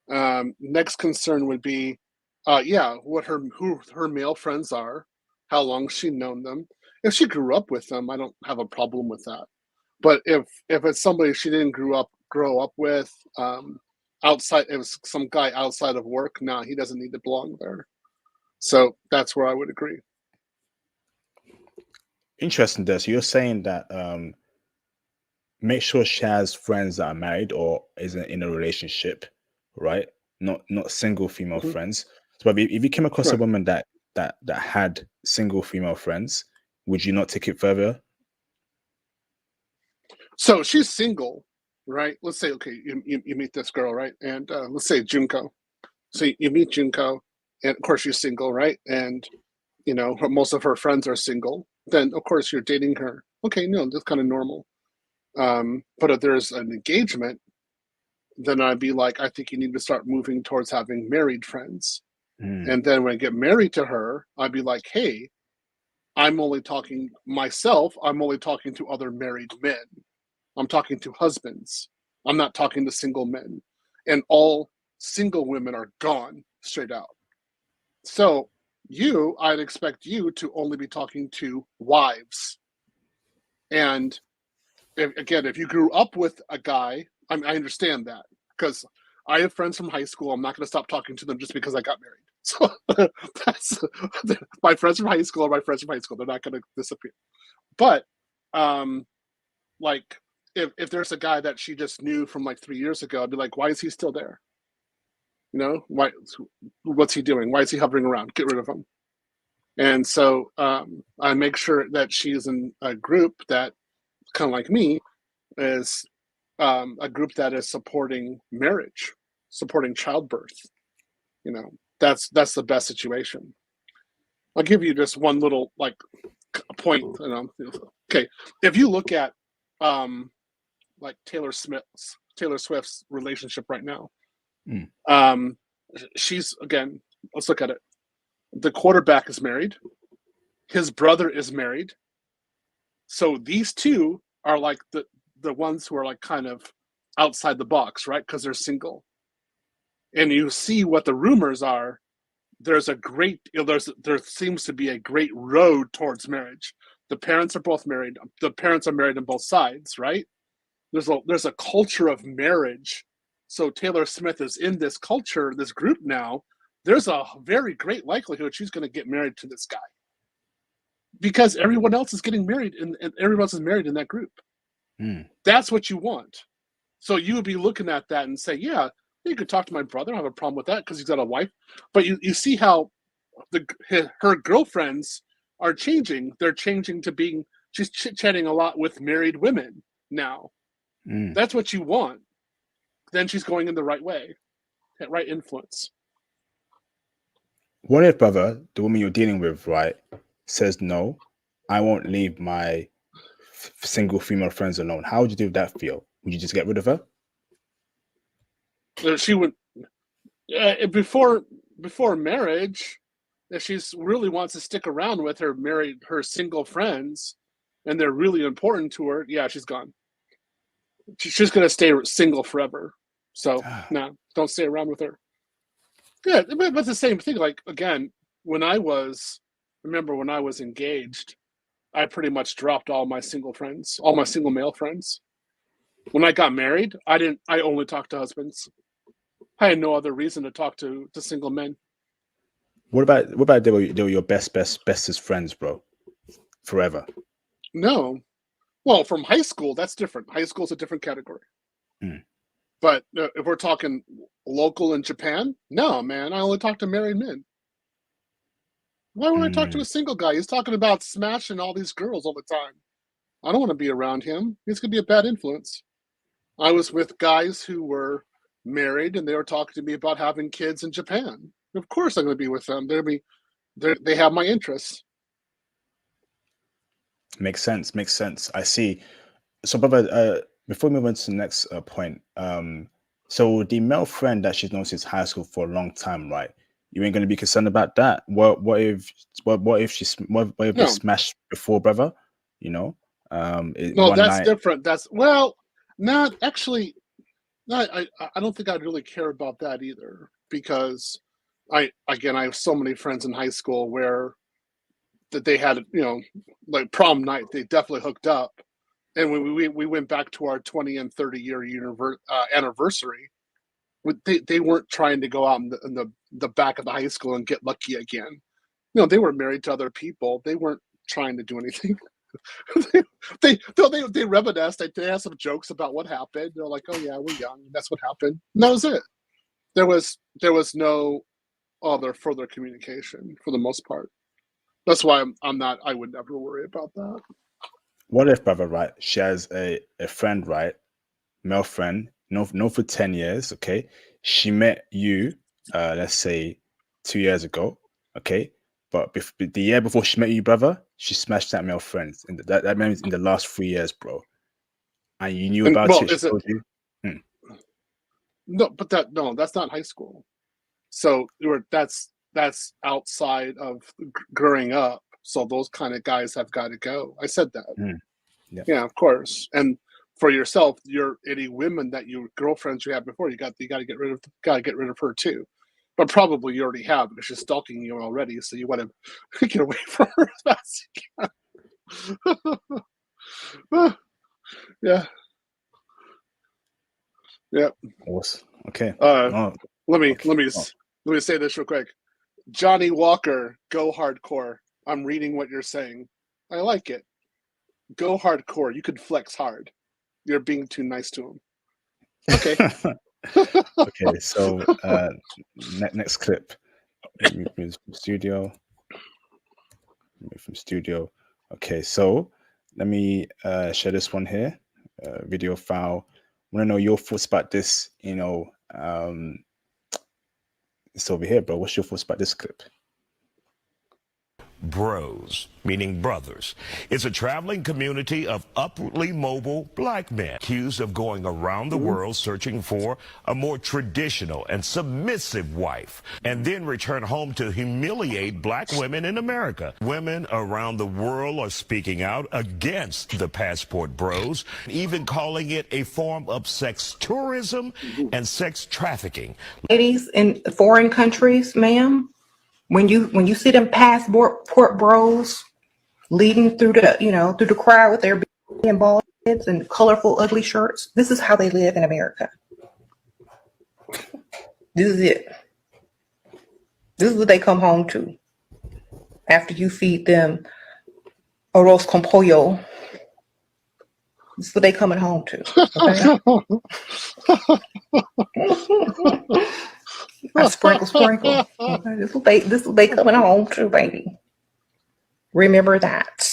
Next concern would be, who her male friends are, how long she's known them. If she grew up with them, I don't have a problem with that. But if it's somebody she didn't grow up with, outside, it was some guy outside of work, nah, he doesn't need to belong there. So that's where I would agree. Interesting, Des. You're saying that make sure she has friends that are married or isn't in a relationship, right? Not single female friends. So if you came across a Right. woman that had single female friends, would you not take it further? So she's single, right? Let's say, okay, you meet this girl, right? And let's say Junko. So you meet Junko, and of course she's single, right? And most of her friends are single. Then of course you're dating her. Okay, no, that's kind of normal. But if there's an engagement, then I'd be like, I think you need to start moving towards having married friends. And then when I get married to her, I'd be like, hey, I'm only talking to other married men. I'm talking to husbands. I'm not talking to single men. And all single women are gone straight out. So I'd expect you to only be talking to wives. And if you grew up with a guy, I understand that because I have friends from high school. I'm not going to stop talking to them just because I got married. So that's my friends from high school are my friends from high school. They're not going to disappear. But like if there's a guy that she just knew from like 3 years ago, I'd be like, why is he still there? You know, why? What's he doing? Why is he hovering around? Get rid of him. And so I make sure that she's in a group that, kind of like me, is a group that is supporting marriage, supporting childbirth. You know, that's the best situation. I'll give you just one little like point. You know, okay, if you look at like Taylor Swift's relationship right now, she's, again, let's look at it. The quarterback is married. His brother is married. So these two are like the ones who are like kind of outside the box, right? Because they're single. And you see what the rumors are. There's a great, there seems to be a great road towards marriage. The parents are both married. The parents are married on both sides, right? There's a culture of marriage. So Taylor Swift is in this culture, this group now. There's a very great likelihood she's going to get married to this guy because everyone else is getting married and everyone else is married in that group. That's what you want. So you would be looking at that and say, yeah, you could talk to my brother. I don't have a problem with that because he's got a wife. But you see how her girlfriends are changing. They're changing to being, she's chit-chatting a lot with married women now. That's what you want. Then she's going in the right way, right influence. What if, brother, the woman you're dealing with, right, says, no, I won't leave my single female friends alone? How would you do that feel? Would you just get rid of her? She would, before marriage, if she really wants to stick around with her single friends, and they're really important to her, yeah, she's gone. She's going to stay single forever. So, no, don't stay around with her. Yeah, but it's the same thing. Like, again, when I was engaged, I pretty much dropped all my single friends, all my single male friends. When I got married, I only talked to husbands. I had no other reason to talk to single men. What about they were your bestest friends, bro? Forever? No. Well, from high school, that's different. High school is a different category. But if we're talking local in Japan, no, man, I only talk to married men. Why would I talk to a single guy? He's talking about smashing all these girls all the time. I don't want to be around him. He's going to be a bad influence. I was with guys who were married, and they were talking to me about having kids in Japan. Of course I'm going to be with them. They have my interests. Makes sense. I see. So, brother, before we move on to the next point, so the male friend that she's known since high school for a long time, right? You ain't going to be concerned about that. What if they smashed before, brother? You know, no, that's different. Not actually. No, I don't think I'd really care about that either, because I have so many friends in high school where that they had, like prom night, they definitely hooked up. And when we went back to our 20 and 30 year anniversary, they weren't trying to go out in the back of the high school and get lucky again. They were married to other people. They weren't trying to do anything. they reminisced. They had some jokes about what happened. They're like, "Oh yeah, we're young. That's what happened." And that was it. There was no other further communication for the most part. That's why I'm not. I would never worry about that. What if, brother, right? She has a friend, right? Male friend, known for 10 years, okay? She met you, let's say 2 years ago, okay? But the year before she met you, brother, she smashed that male friend. And that means in the last 3 years, bro. And you knew about it, she told you? No, but that's not high school. So that's outside of growing up. So those kind of guys have got to go. I said that. Yeah, of course. And for yourself, any women that girlfriends you had before, you got to get rid of her too. But probably you already have, because she's stalking you already. So you want to get away from her as fast as you can. Yeah. Yep. Awesome. Okay. Uh, No. let me Okay. let me say this real quick. Johnny Walker, go hardcore. I'm reading what you're saying. I like it. Go hardcore. You could flex hard. You're being too nice to him. Okay. Okay. So next clip. Move from studio. Move from studio. Okay. So let me share this one here. Video file. I want to know your thoughts about this. It's over here, bro. What's your thoughts about this clip? Bros, meaning brothers. It's a traveling community of upwardly mobile black men accused of going around the world searching for a more traditional and submissive wife, and then return home to humiliate black women in America. Women around the world are speaking out against the passport bros, even calling it a form of sex tourism and sex trafficking. Ladies in foreign countries, ma'am, when you see them passport bros leading through the crowd with their big and bald heads and colorful ugly shirts, this is how they live in America. This is it. This is what they come home to after you feed them arroz con pollo. This is what they coming home to. Okay? I sprinkle. Okay? This is what they coming home to, baby. Remember that.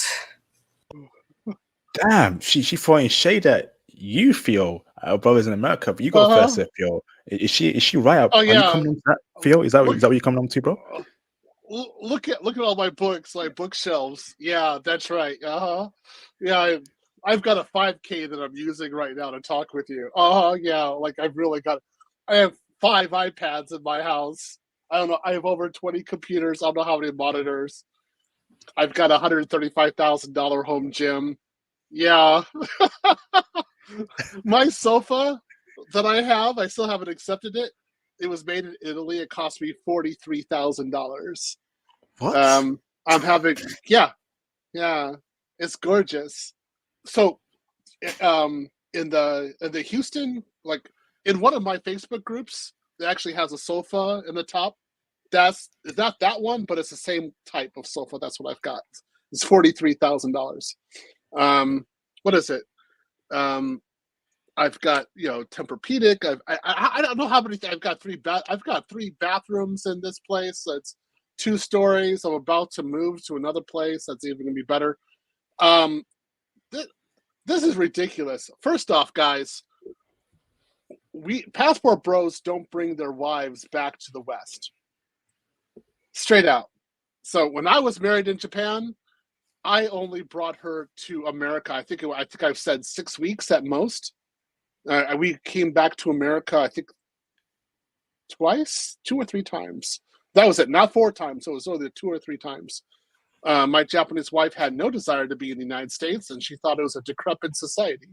Damn, she throwing shade at you, Theo. Our brothers in America, but you go first, there, Theo. Is she right? Oh Are you coming on to that, Theo? Is that what you're coming on to, bro? Look at all my books, my bookshelves. Yeah, that's right. Yeah, I've got a 5K that I'm using right now to talk with you. Yeah, like I've really got. I have 5 iPads in my house. I don't know. I have over 20 computers. I don't know how many monitors. I've got a $135,000 home gym. Yeah. My sofa that I have, I still haven't accepted it. It was made in Italy. It cost me $43,000. What? I'm having, yeah, it's gorgeous. So, in the Houston, like in one of my Facebook groups, it actually has a sofa in the top. It's not that one, but it's the same type of sofa. That's what I've got. It's $43,000. What is it? I've got Tempur-Pedic. I don't know how many. I've got 3 bathrooms in this place. It's 2 stories. I'm about to move to another place that's even gonna be better. This is ridiculous. First off, guys, we passport bros don't bring their wives back to the West. Straight out. So when I was married in Japan, I only brought her to America. I think I've said 6 weeks at most. We came back to America, I think, twice, 2 or 3 times. That was it, not 4 times. So it was only 2 or 3 times. My Japanese wife had no desire to be in the United States, and she thought it was a decrepit society.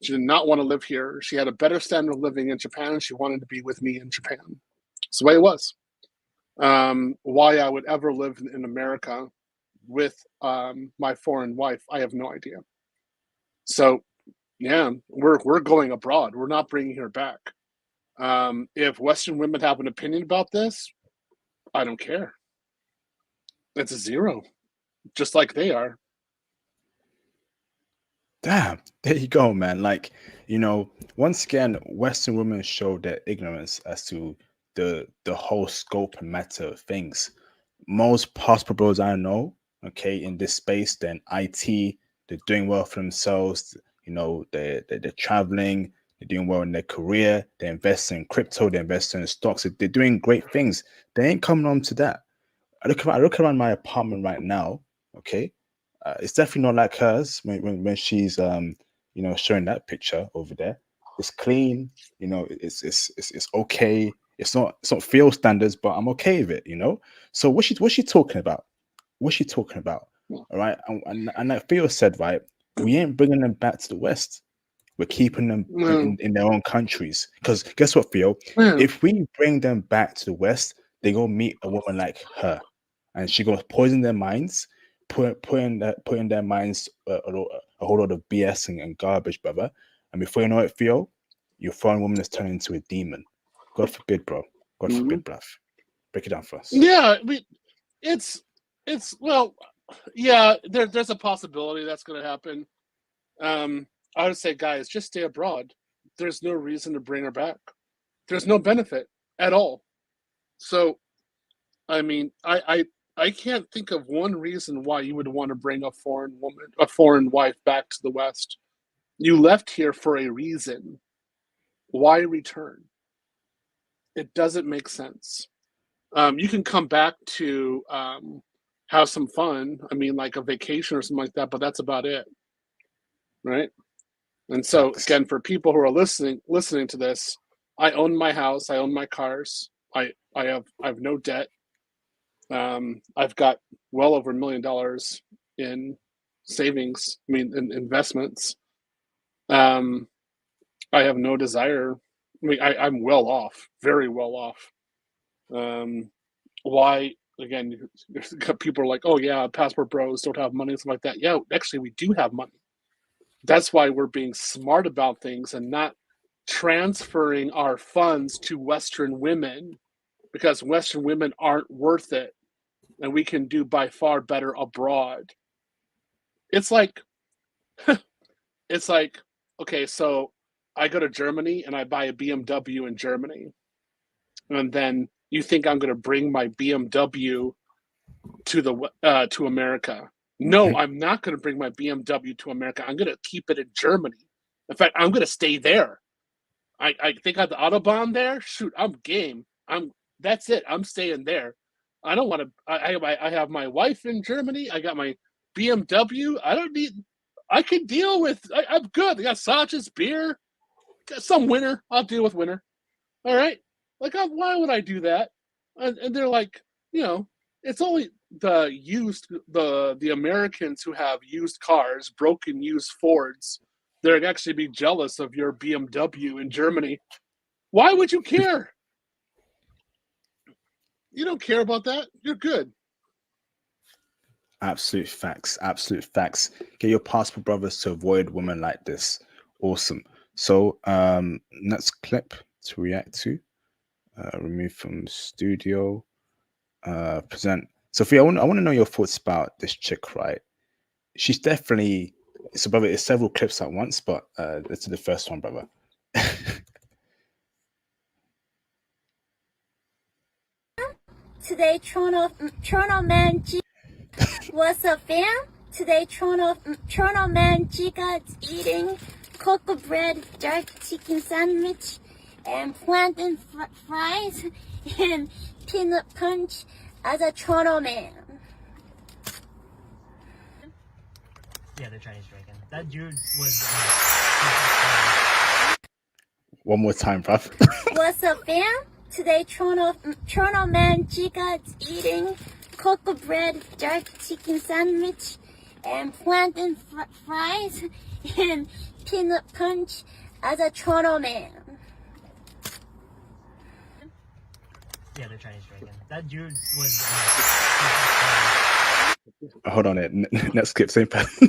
She did not want to live here. She had a better standard of living in Japan, and she wanted to be with me in Japan. It's the way it was. Why I would ever live in America with my foreign wife, I have no idea. So, yeah, we're going abroad. We're not bringing her back. If Western women have an opinion about this, I don't care. It's a 0, just like they are. Damn, there you go, man. Like, once again, Western women show their ignorance as to the whole scope and matter of things. Most passport bros I know, okay, in this space, they're in IT, they're doing well for themselves. They're traveling, they're doing well in their career, they invest in crypto, they invest in stocks, they're doing great things. They ain't coming on to that. I look around my apartment right now, okay. It's definitely not like hers when she's showing that picture over there. It's clean, it's okay. It's not field standards, but I'm okay with it. So what's she talking about? What's she talking about? All right, and like Theo said, right, we ain't bringing them back to the West. We're keeping them in their own countries. Because guess what, Theo? If we bring them back to the West, they gonna meet a woman like her, and she gonna poison their minds, put in their minds a whole lot of BS and garbage, brother. And before you know it, Theo, your foreign woman is turning into a demon. God forbid, bro. God forbid, bruv. Break it down for us. Yeah, I mean, it's well, yeah. There's a possibility that's going to happen. I would say, guys, just stay abroad. There's no reason to bring her back. There's no benefit at all. So, I mean, I can't think of one reason why you would want to bring a foreign wife back to the West. You left here for a reason. Why return? It doesn't make sense. You can come back to have some fun. I mean, like a vacation or something like that, but that's about it, right? And so, again, for people who are listening to this, I own my house, I own my cars, I have no debt. I've got well over $1 million in savings. I mean, in investments. I have no desire. I mean, I'm well off, very well off. Why? Again, people are like, "Oh yeah, passport bros don't have money," and stuff like that. Yeah, actually, we do have money. That's why we're being smart about things and not transferring our funds to Western women, because Western women aren't worth it, and we can do by far better abroad. It's like, okay, so I go to Germany and I buy a BMW in Germany, and then you think I'm going to bring my BMW to America? No, I'm not going to bring my BMW to America. I'm going to keep it in Germany. In fact, I'm going to stay there. I think I have the Autobahn there. Shoot, I'm game. That's it. I'm staying there. I don't want to. I have my wife in Germany. I got my BMW. I don't need. I can deal with. I'm good. I got sausages, beer, got some winter. I'll deal with winter. All right. Like, why would I do that? And they're like, it's only the Americans who have used cars, broken used Fords. They'd actually be jealous of your BMW in Germany. Why would you care? You don't care about that. You're good. Absolute facts. Absolute facts. Get your passport brothers to avoid women like this. Awesome. So next clip to react to. Remove from studio. Present. Sophia, I want to know your thoughts about this chick, right? She's definitely, so brother, it's several clips at once, but let's do the first one, brother. Today, Toronto man G. What's up, fam? Today, Toronto man Giga is eating cocoa bread, dark chicken sandwich, and plantain fries, and peanut punch as a Toronto man. Yeah, they're Chinese drinking. That dude was. One more time, bruv. What's up, fam? Today, Toronto man Giga is eating cocoa bread, dark chicken sandwich, and plantain fries, and peanut punch as a Toronto man. Yeah, they're Chinese drinking. That dude was. Hold on it. Next clip, same person.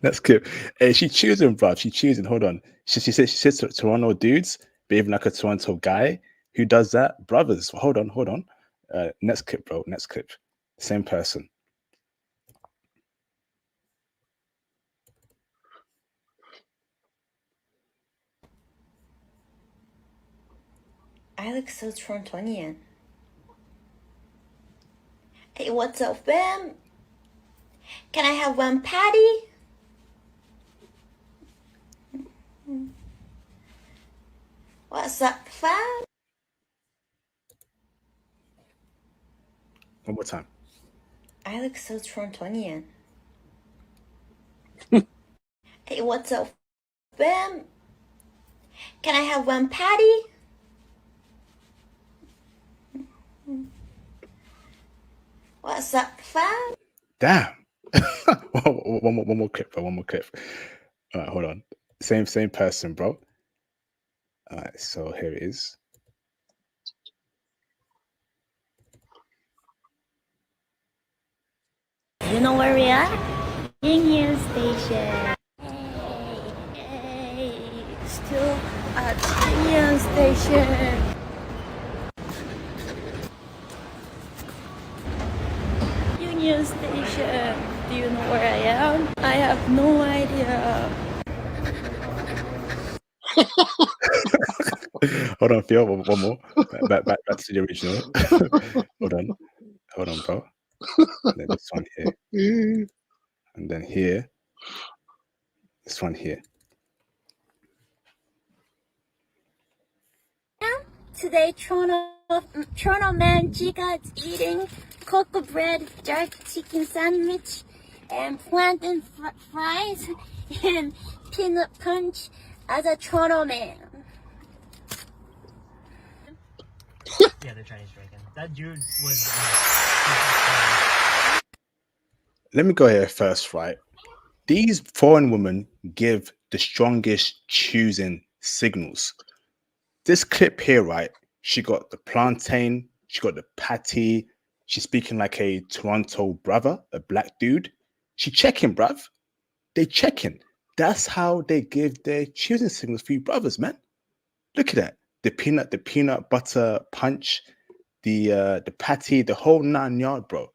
Next clip. Hey, she choosing, bruv. She choosing. Hold on. She says Toronto dudes behaving like a Toronto guy. Who does that? Brothers. Hold on. Next clip, bro. Next clip. Same person. I look so Torontonian. Hey, what's up, fam? Can I have one patty? What's up, fam? One more time. I look so Torontonian. Hey, what's up, fam? Can I have one patty? What's up, fam? Damn. one more clip, bro. One more clip. All right, hold on. Same person, bro. All right, so here it is. You know where we are? Union Station. Hey, still at Union Station. Union Station. Do you know where I am? I have no idea. Hold on, Theo. One more. Back to the original. Hold on, bro. And then this one here, and then here. This one here. Today, Toronto man Giga is eating cocoa bread, jerk chicken sandwich, and plantain fries, and peanut punch as a Toronto man. Yeah, they're Chinese drinking. That dude was. Let me go here first, right? These foreign women give the strongest choosing signals. This clip here, right? She got the plantain, she got the patty. She's speaking like a Toronto brother, a black dude. She checking, bruv. They checking. That's how they give their choosing signals for you brothers, man. Look at that. The peanut butter punch, the patty, the whole 9 yard, bro.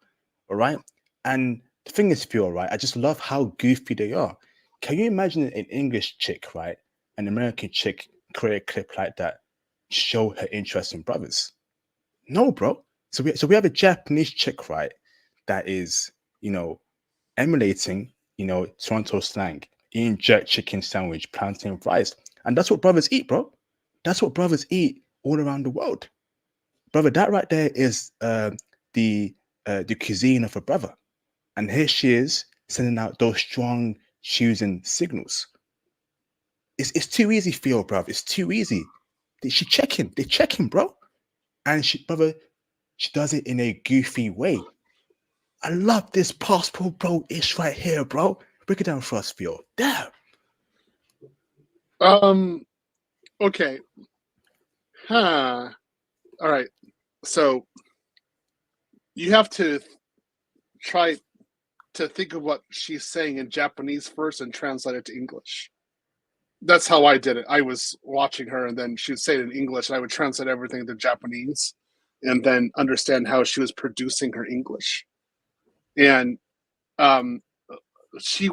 All right. And the thing is, Phil, right? I just love how goofy they are. Can you imagine an English chick, right? An American chick create a clip like that, show her interest in brothers? No, bro. So we have a Japanese chick, right? That is, emulating, Toronto slang, eating jerk chicken sandwich, plantain fries, and that's what brothers eat, bro. That's what brothers eat all around the world, brother. That right there is the cuisine of a brother. And here she is sending out those strong choosing signals. It's too easy, Theo, bro. It's too easy. They're checking, bro. And she does it in a goofy way. I love this passport, bro. It's right here, bro. Break it down for us, Theo. Damn. Okay. All right. So you have to try to think of what she's saying in Japanese first and translate it to English. That's how I did it. I was watching her, and then she would say it in English, and I would translate everything to Japanese, and then understand how she was producing her English. And she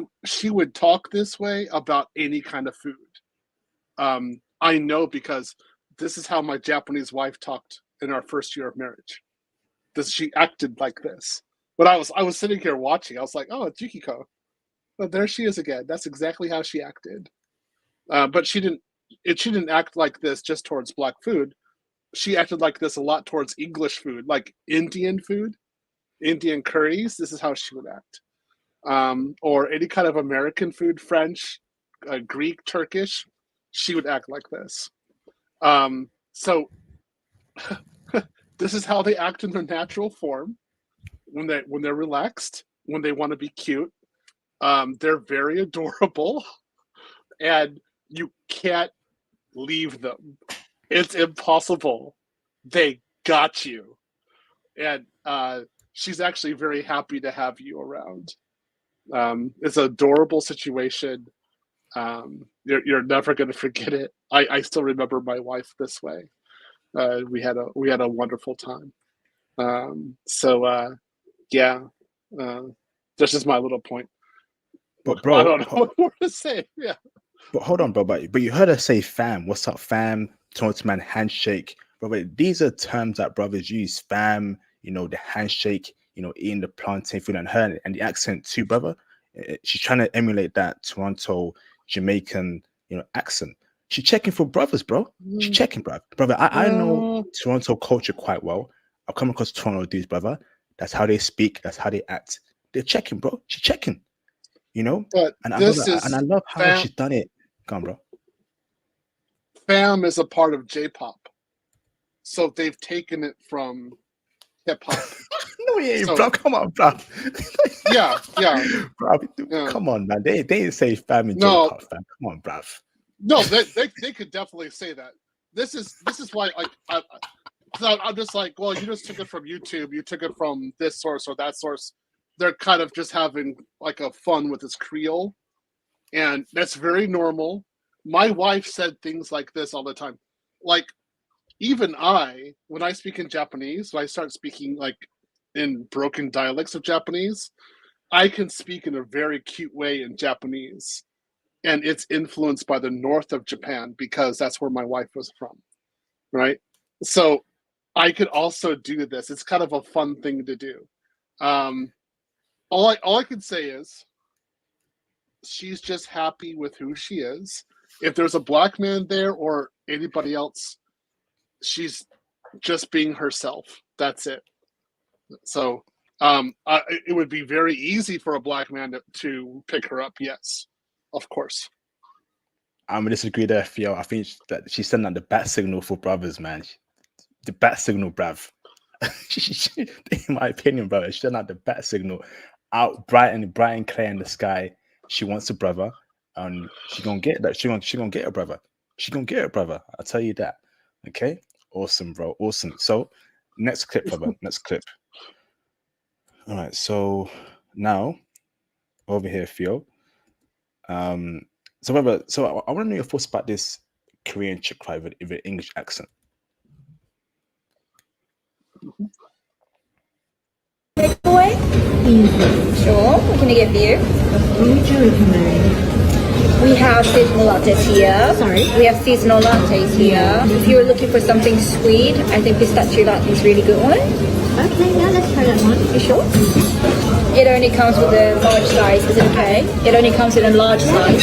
would talk this way about any kind of food. I know because this is how my Japanese wife talked in our first year of marriage. She acted like this. But I was sitting here watching. I was like, oh, it's Yukiko. But there she is again. That's exactly how she acted. But she didn't act like this just towards black food. She acted like this a lot towards English food, like Indian food, Indian curries. This is how she would act. Or any kind of American food, French, Greek, Turkish. She would act like this. So this is how they act in their natural form when they're relaxed, when they want to be cute. They're very adorable, and you can't leave them. It's impossible. They got you. And she's actually very happy to have you around. It's an adorable situation. You're never going to forget it. I still remember my wife this way. We had a wonderful time. Yeah, that's just my little point. But bro, I don't know what more to say. Yeah. But hold on, bro. But you heard her say fam. What's up, fam? Toronto man handshake. Bro, these are terms that brothers use. Fam, the handshake, eating the plantain food, and her and the accent too, brother. She's trying to emulate that Toronto Jamaican, accent. She's checking for brothers, bro. She's checking, bro. Brother, I know Toronto culture quite well. I've come across Toronto dudes, brother. That's how they speak. That's how they act. They're checking, bro. She's checking. But and I I love how she's done it. Come on, bro. Fam is a part of J-pop, so they've taken it from hip hop. No, yeah, so, bro. Come on, bro. yeah. Bro, come on, man. They didn't say fam in J-pop, fam. Come on, bro. No, they could definitely say that. This is why I'm just like, well, you just took it from YouTube. You took it from this source or that source. They're kind of just having like a fun with this Creole, and that's very normal. my wife said things like this all the time. Like, even when I speak in Japanese, when I start speaking like in broken dialects of Japanese, I can speak in a very cute way in Japanese. And it's influenced by the north of Japan because that's where my wife was from. Right. So I could also do this. It's kind of a fun thing to do. All I can say is she's just happy with who she is. If there's a black man there or anybody else, she's just being herself. That's it. So it would be very easy for a black man to pick her up. Yes, of course. I'm gonna disagree there, Theo. I think that she's sending out the bat signal for brothers, man. The bat signal, bruv. In my opinion, bro, she's sending out the bat signal out bright and clear in the sky. She wants a brother, and she gonna get that. She gonna get a brother. She gonna get a brother. I'll tell you that. Okay, awesome, bro, awesome. So, next clip, brother. Next clip. All right. So now, over here, Theo. So, brother. So I want to know your thoughts about this Korean chick, right, with an English accent. Takeaway? Sure. What can I get for you? What would you recommend? We have seasonal lattes here. Sorry? We have seasonal lattes here. If you're looking for something sweet, I think pistachio latte is a really good one. Okay, yeah, let's try that one. You sure? It only comes with a large size. Is it okay? It only comes in a large size.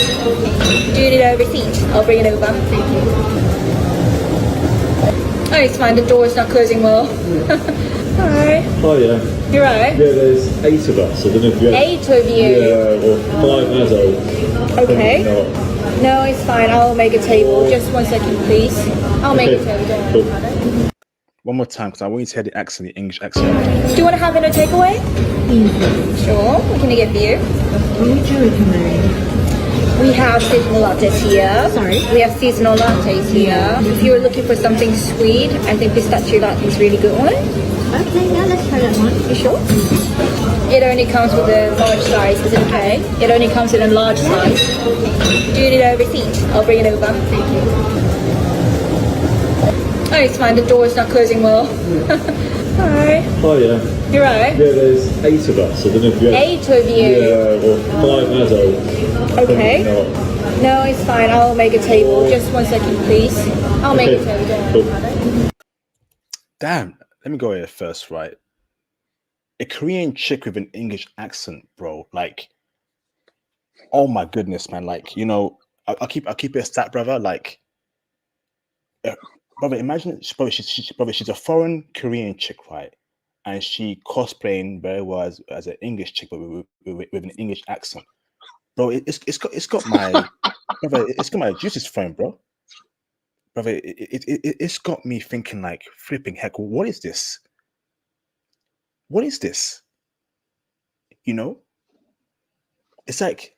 Do you need a receipt? I'll bring it over. Thank you. Oh, it's fine. The door is not closing well. Hi. Oh yeah. You're right. Yeah, there's 8 of us. I don't know if you have... 8 of you. Yeah, or 5 adults. Okay. No, it's fine. I'll make a table. Just 1 second, please. I'll make a table. Don't worry about it. One more time, because I want you to hear the accent, the English accent. Do you want to have a takeaway? Sure. What can I get for you? What would you recommend? We have seasonal lattes here. Sorry? We have seasonal lattes here. If you're looking for something sweet, I think pistachio latte is a really good one. Okay, yeah, let's try that one. You sure? It only comes with a large size. Is it okay? It only comes in a large size. Do you need a receipt? I'll bring it over. Thank you. Oh, it's fine. The door is not closing well. Hi. Oh yeah. You're right. Yeah, there's 8 of us. I don't know if you have... 8 of you. Yeah, or 5 adults. Okay. No, it's fine. I'll make a table. Just 1 second, please. I'll make a table. Don't worry about it. Damn. Let me go here first, right? A Korean chick with an English accent, bro. Like, oh my goodness, man. Like, you know, I'll keep it a stat, brother. Like, brother, imagine, she's a foreign Korean chick, right? And she cosplaying very well as an English chick, but with an English accent, bro. It's got my brother. It's got my juices flowing, bro. Brother, it's got me thinking like, flipping heck, what is this? What is this? You know, it's like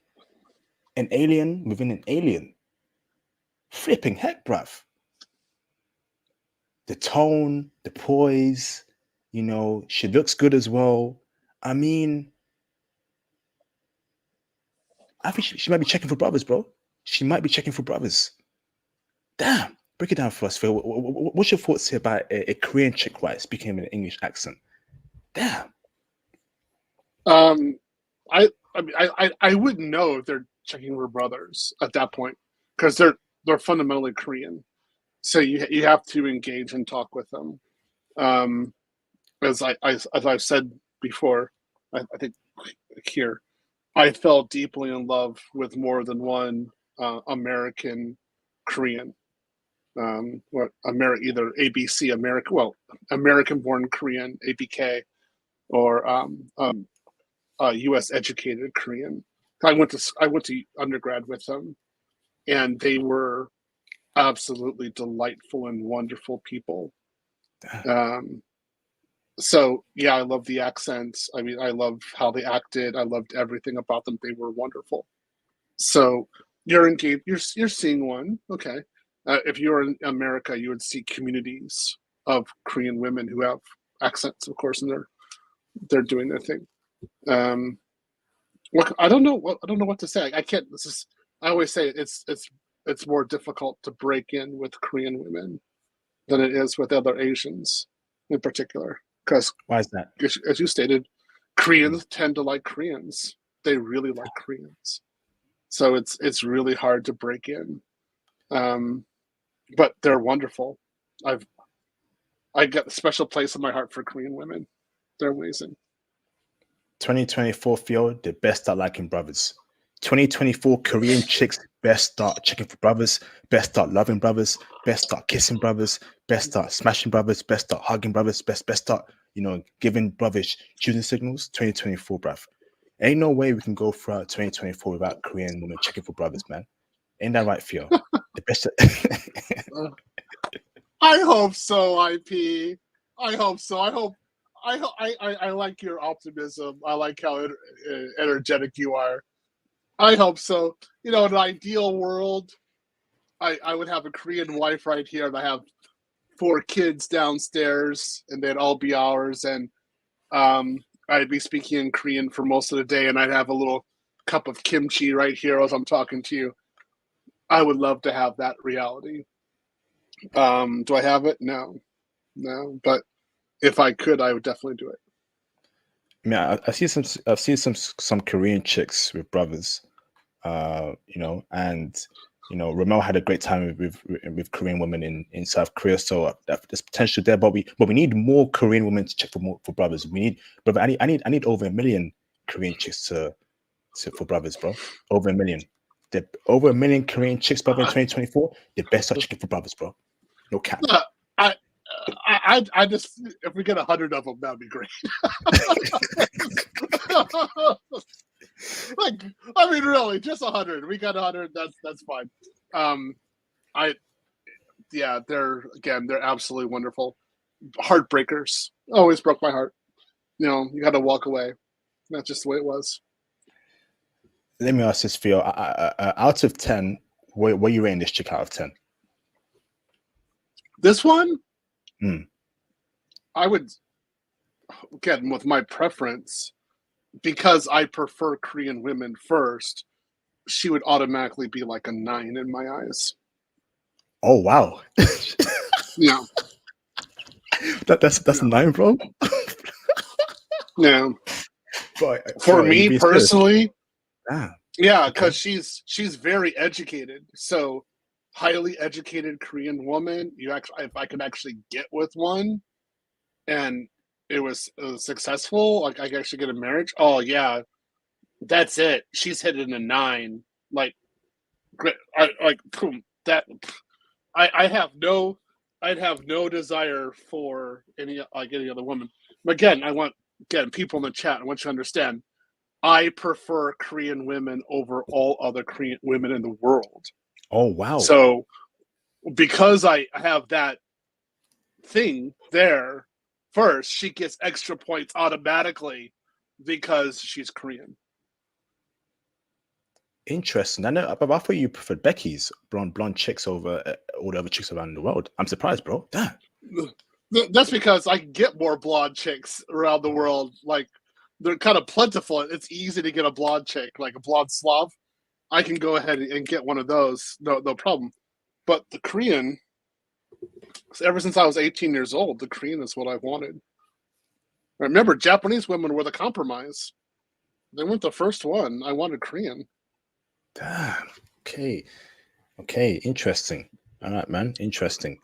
an alien within an alien. Flipping heck, bruv. The tone, the poise, you know, she looks good as well. I mean, I think she might be checking for brothers, bro. She might be checking for brothers. Damn. Break it down for us, Phil. What's your thoughts here about a Korean chick, right, speaking with an English accent? Damn. I wouldn't know if they're checking for brothers at that point because they're fundamentally Korean. So you have to engage and talk with them. As I've said before, I think here, I fell deeply in love with more than one American Korean. Either ABC American-born Korean ABK, or U.S. educated Korean. I went to undergrad with them, and they were absolutely delightful and wonderful people. So yeah, I love the accents. I mean, I love how they acted. I loved everything about them. They were wonderful. So you're engaged. You're seeing one. Okay. If you're in America, you would see communities of Korean women who have accents, of course, and they're doing their thing. Look, I don't know what to say. I can't. I always say it's it's more difficult to break in with Korean women than it is with other Asians in particular. Because Why is that? as you stated, Koreans tend to like Koreans. They really like Koreans. So it's really hard to break in. But they're wonderful. I got a special place in my heart for Korean women. They're amazing. 2024 Theo, the best start liking brothers. 2024 Korean chicks, best start checking for brothers, best start loving brothers, best start kissing brothers, best start smashing brothers, best start hugging brothers, best start, giving brothers choosing signals. 2024, bruv. Ain't no way we can go throughout 2024 without Korean women checking for brothers, man. Ain't that right, Theo? The best. I hope so, IP. I hope so. I like your optimism. I like how energetic you are. I hope so. In an ideal world, I would have a Korean wife right here, and I have 4 kids downstairs, and they'd all be ours, and I'd be speaking in Korean for most of the day, and I'd have a little cup of kimchi right here as I'm talking to you. I would love to have that reality. Do I have it? No. But if I could, I would definitely do it. Yeah, I've seen some Korean chicks with brothers, and Ramel had a great time with Korean women in South Korea, so there's potential there. But we need more Korean women to check for brothers. I need over 1 million Korean chicks for brothers, bro. Over 1 million. Over 1 million Korean chicks, brother, in 2024. The best start checking for brothers, bro. No cap. I just, if we get 100 of them, that'd be great. Really, just 100. We got 100. That's fine. They're absolutely wonderful. Heartbreakers. Always broke my heart. You had to walk away. That's just the way it was. Let me ask this, Theo. Out of 10, where you rating this chick out of 10? This one? I would, again, with my preference, because I prefer Korean women first, she would automatically be like a 9 in my eyes. Oh, wow. Yeah. That's a 9, bro. Yeah. But for me personally, yeah, because she's very educated. So highly educated Korean woman. If I could actually get with one, and it was successful, like I could actually get a marriage. Oh yeah, that's it. She's hitting a 9. Like, great. I'd have no desire for any other woman. But again, people in the chat, I want you to understand, I prefer Korean women over all other Korean women in the world. Oh, wow. So because I have that thing there first, she gets extra points automatically because she's Korean. Interesting. I thought you preferred Becky's blonde chicks over all the other chicks around the world. I'm surprised, bro. Damn. That's because I can get more blonde chicks around the world. Like, they're kind of plentiful. It's easy to get a blonde chick, like a blonde Slav. I can go ahead and get one of those, no problem. But the Korean, ever since I was 18 years old, the Korean is what I wanted. Remember, Japanese women were the compromise. They weren't the first one. I wanted Korean. Damn. Okay. Interesting. All right, man. Interesting.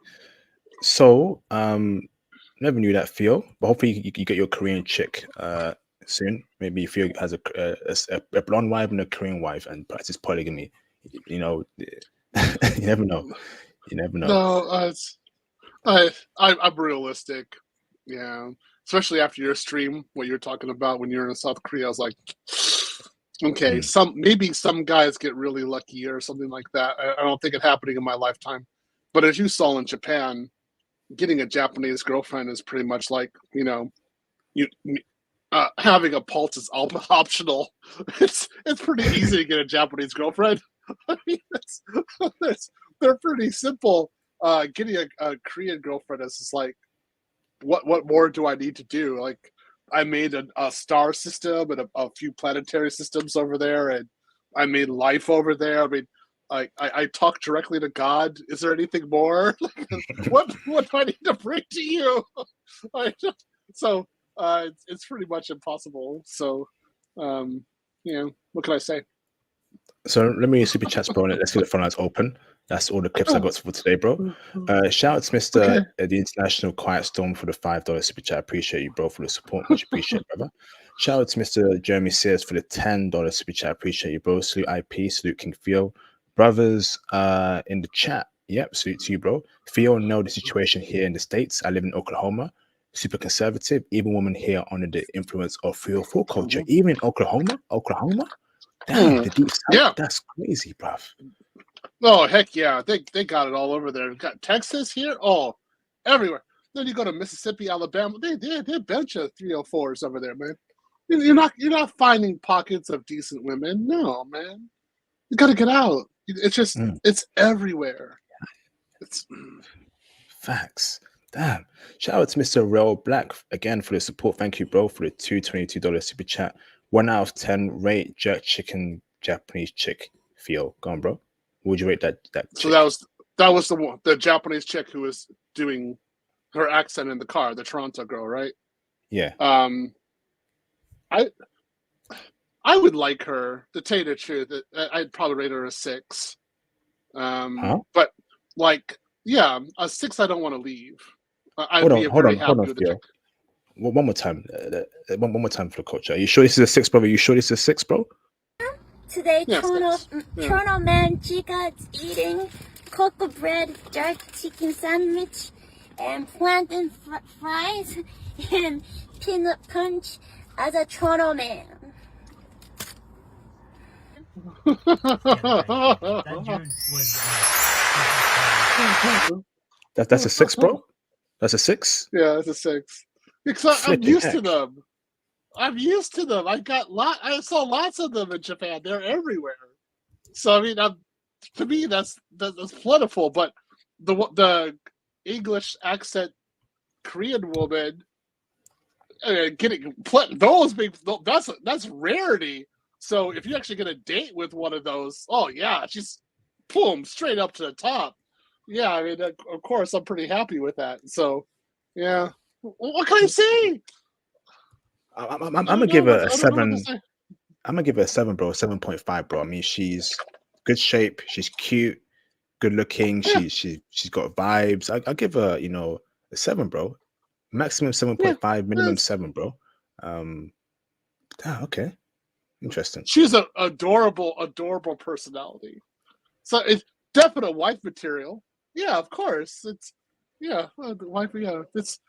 So, never knew that, Theo. But hopefully, you get your Korean chick soon. Maybe Theo has a blonde wife and a Korean wife and practice polygamy. You never know. No, I'm realistic. Yeah, especially after your stream, what you're talking about when you're in South Korea. I was like, okay, maybe some guys get really lucky or something like that. I don't think it happening in my lifetime. But as you saw in Japan, getting a Japanese girlfriend is pretty much like, having a pulse is optional. It's pretty easy to get a Japanese girlfriend. I mean, they're pretty simple. Getting a Korean girlfriend is just like, what more do I need to do? Like, I made a star system and a few planetary systems over there, and I made life over there. I mean, I talk directly to God. Is there anything more? what do I need to bring to you? So it's pretty much impossible. So what can I say? So let me super chats, bro. Let's get the phone lines open. That's all the clips I got for today, bro. Shout out to Mr. The International Quiet Storm for the $5 super chat. I appreciate you, bro, for the support. Much appreciated, brother. Shout out to Mr. Jeremy Sears for the $10 super chat. I appreciate you, bro. Salute IP, salute King Theo. Brothers in the chat. Yep, salute to you, bro. Theo know the situation here in the States. I live in Oklahoma. Super conservative. Even women here under the influence of 304 culture. Even in Oklahoma? Damn, the deep south. Yeah. That's crazy, bruv. Oh, heck yeah. They got it all over there. Got Texas here? Oh, everywhere. Then you go to Mississippi, Alabama. They're a bunch of 304s over there, man. You're not finding pockets of decent women. No, man. You got to get out. It's just it's everywhere. It's facts. Damn. Shout out to Mr. Real Black again for the support. Thank you, bro, for the $222 super chat. 1 out of 10 rate jerk chicken Japanese chick. Theo, go on, bro. What would you rate that? So that was the Japanese chick who was doing her accent in the car, the Toronto girl, right? Yeah. I would like her, to tell you the truth. I'd probably rate her a 6. But like, yeah, a 6 I don't want to leave. I'd be very happy with the chick. One more time. One more time for the coach. Are you sure this is a 6, brother? Are you sure this is a 6, bro? Today, Toronto man Chica's eating cocoa bread, dark chicken sandwich, and plantain fries, and peanut punch as a Toronto man. That's a 6, bro? That's a 6? Yeah, that's a 6. Because I'm used to them. I'm used to them. I saw lots of them in Japan. They're everywhere. So I mean, to me, that's plentiful. But the English accent Korean woman getting those that's rarity. So if you actually get a date with one of those, oh yeah, she's boom straight up to the top. Yeah, I mean, of course, I'm pretty happy with that. So yeah, what can I say? I'm gonna give her a 7. I'm gonna give her a 7, bro. 7.5, bro. I mean, she's good shape. She's cute, good looking. Yeah. She's got vibes. I'll give her, a 7, bro. Maximum 7.5, minimum 7, bro. Okay, interesting. She's an adorable personality. So it's definite wife material. Yeah, of course. It's the wife. Yeah, it's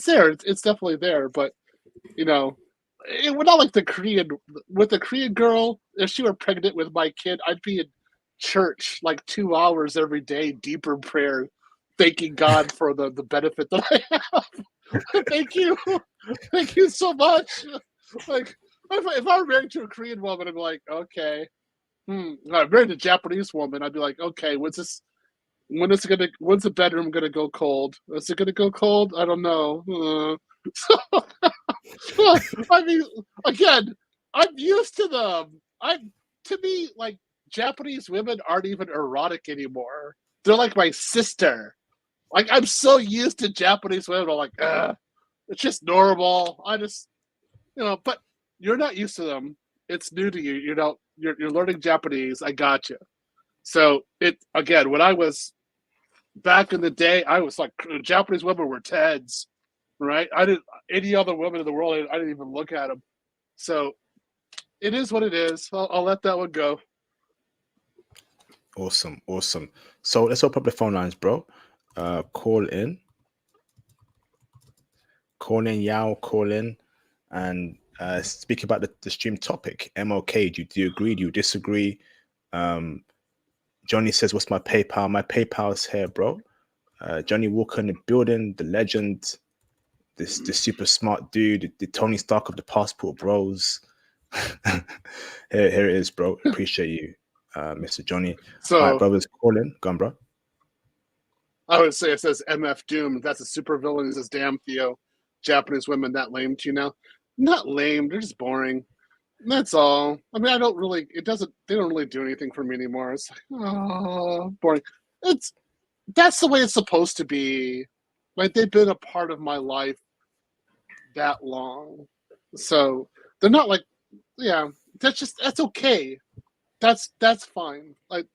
there. It's definitely there. But it would not like the Korean girl. If she were pregnant with my kid, I'd be in church like 2 hours every day, deeper prayer, thanking God for the benefit that I have. Thank you so much. Like if I were married to a Korean woman, I'd be like, okay. If I married a Japanese woman, I'd be like, okay, when's the bedroom gonna go cold? Is it gonna go cold? I don't know. I mean, again, I'm used to them. To me, like, Japanese women aren't even erotic anymore. They're like my sister. Like, I'm so used to Japanese women. I'm like, it's just normal. I just, but you're not used to them. It's new to you. You're learning Japanese. I got you. So when I was back in the day, I was like, Japanese women were Teds. Right? Any other woman in the world, I didn't even look at them. So it is what it is. I'll let that one go. Awesome. So let's open up the phone lines, bro. Call in, Yao, call in, and speak about the stream topic. MOK, do you agree? Do you disagree? Johnny says, what's my PayPal? My PayPal's here, bro. Johnny Walker in the building, the legend. This super smart dude, the Tony Stark of the Passport Bros. Here it is, bro. Appreciate you, Mr. Johnny. So, all right, brothers, call in. Go on, bro. I would say it says MF Doom. That's a super villain. It says, damn, Theo. Japanese women that lame to you now? Not lame. They're just boring. That's all. I mean, I don't really. They don't really do anything for me anymore. It's like, oh, boring. That's the way it's supposed to be. Like they've been a part of my life that long, so they're not like, yeah. That's okay. That's fine. I